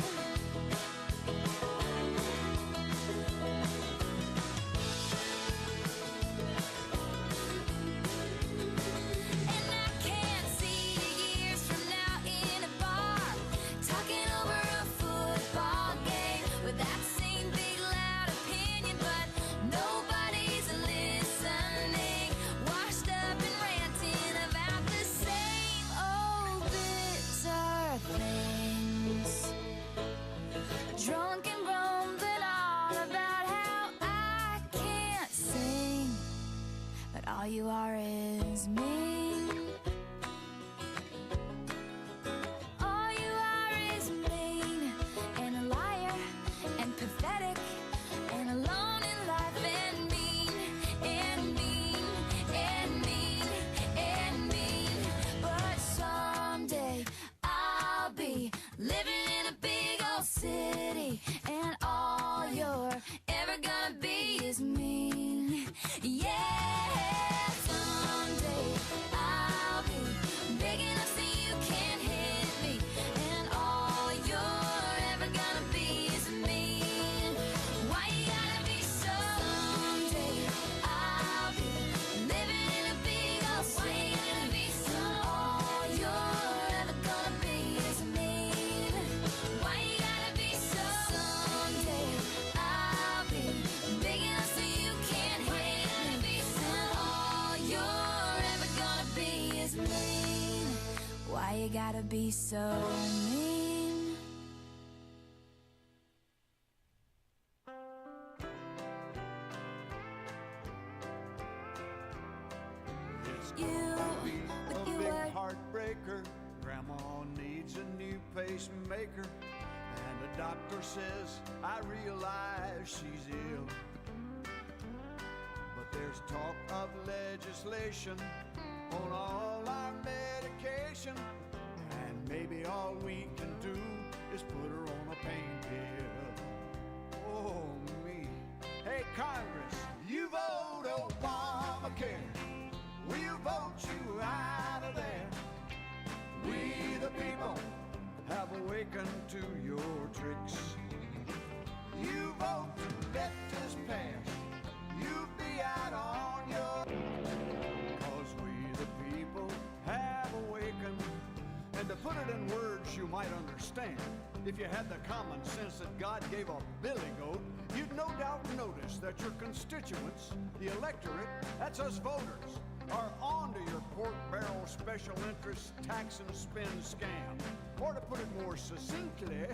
you are is mean. All you are is mean and a liar and pathetic and alone in life and mean and mean and mean and mean. But someday I'll be living in a big old city and all you're ever gonna be is mean. Yeah, someday I'll be big enough so you can't hit me and all you're ever gonna be is mean. Why you gotta be so? Someday I'll be living in a big old city. Why you gotta be so? All you're ever gonna be is mean. Why you gotta be so? Someday I'll be big enough so you can't hit me and all you're ever gonna be is mean. Why you gotta be so mean? You, A with your big word. heartbreaker. Grandma needs a new pacemaker. And the doctor says, I realize she's ill. But there's talk of legislation on all our medication. And maybe all we can do is put her on a pain pill. Oh, me. Hey, Congress, you vote Obamacare. We'll vote you out of there. We the people have awakened to your tricks. You vote to let this pass. You'll be out on your... 'Cause we the people have awakened. And to put it in words you might understand, if you had the common sense that God gave a billy goat, you'd no doubt notice that your constituents, the electorate, that's us voters, are onto your pork barrel special interest tax and spend scam. Or to put it more succinctly,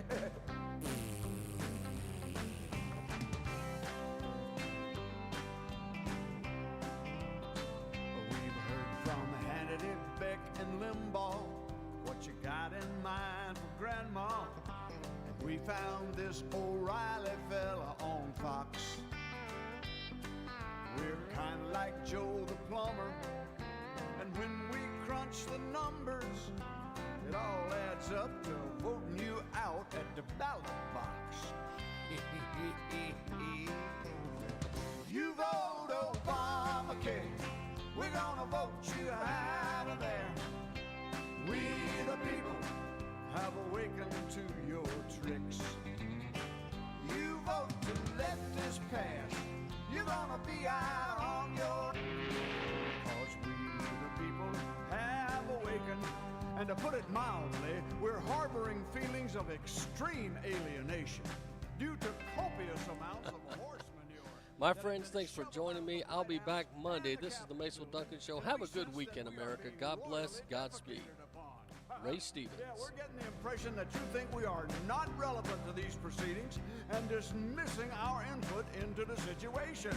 we've heard from Hannity, Beck, and Limbaugh what you got in mind for Grandma. And we found this O'Reilly fella on Fox. We're kinda like Joe the plumber, and when we crunch the numbers, it all adds up to voting you out at the ballot box. You vote Obamacare, we're gonna vote you out of there. We the people have awakened to your tricks. You vote to let this pass, you're gonna be out on your... 'Cause we the people have awakened. And to put it mildly, we're harboring feelings of extreme alienation due to copious amounts of horse manure. My friends, thanks for joining me. I'll be back Monday. This is the Macil Duncan Show. Have a good weekend, America. God bless. Godspeed. Ray Stevens. Yeah, we're getting the impression that you think we are not relevant to these proceedings and dismissing our input into the situation.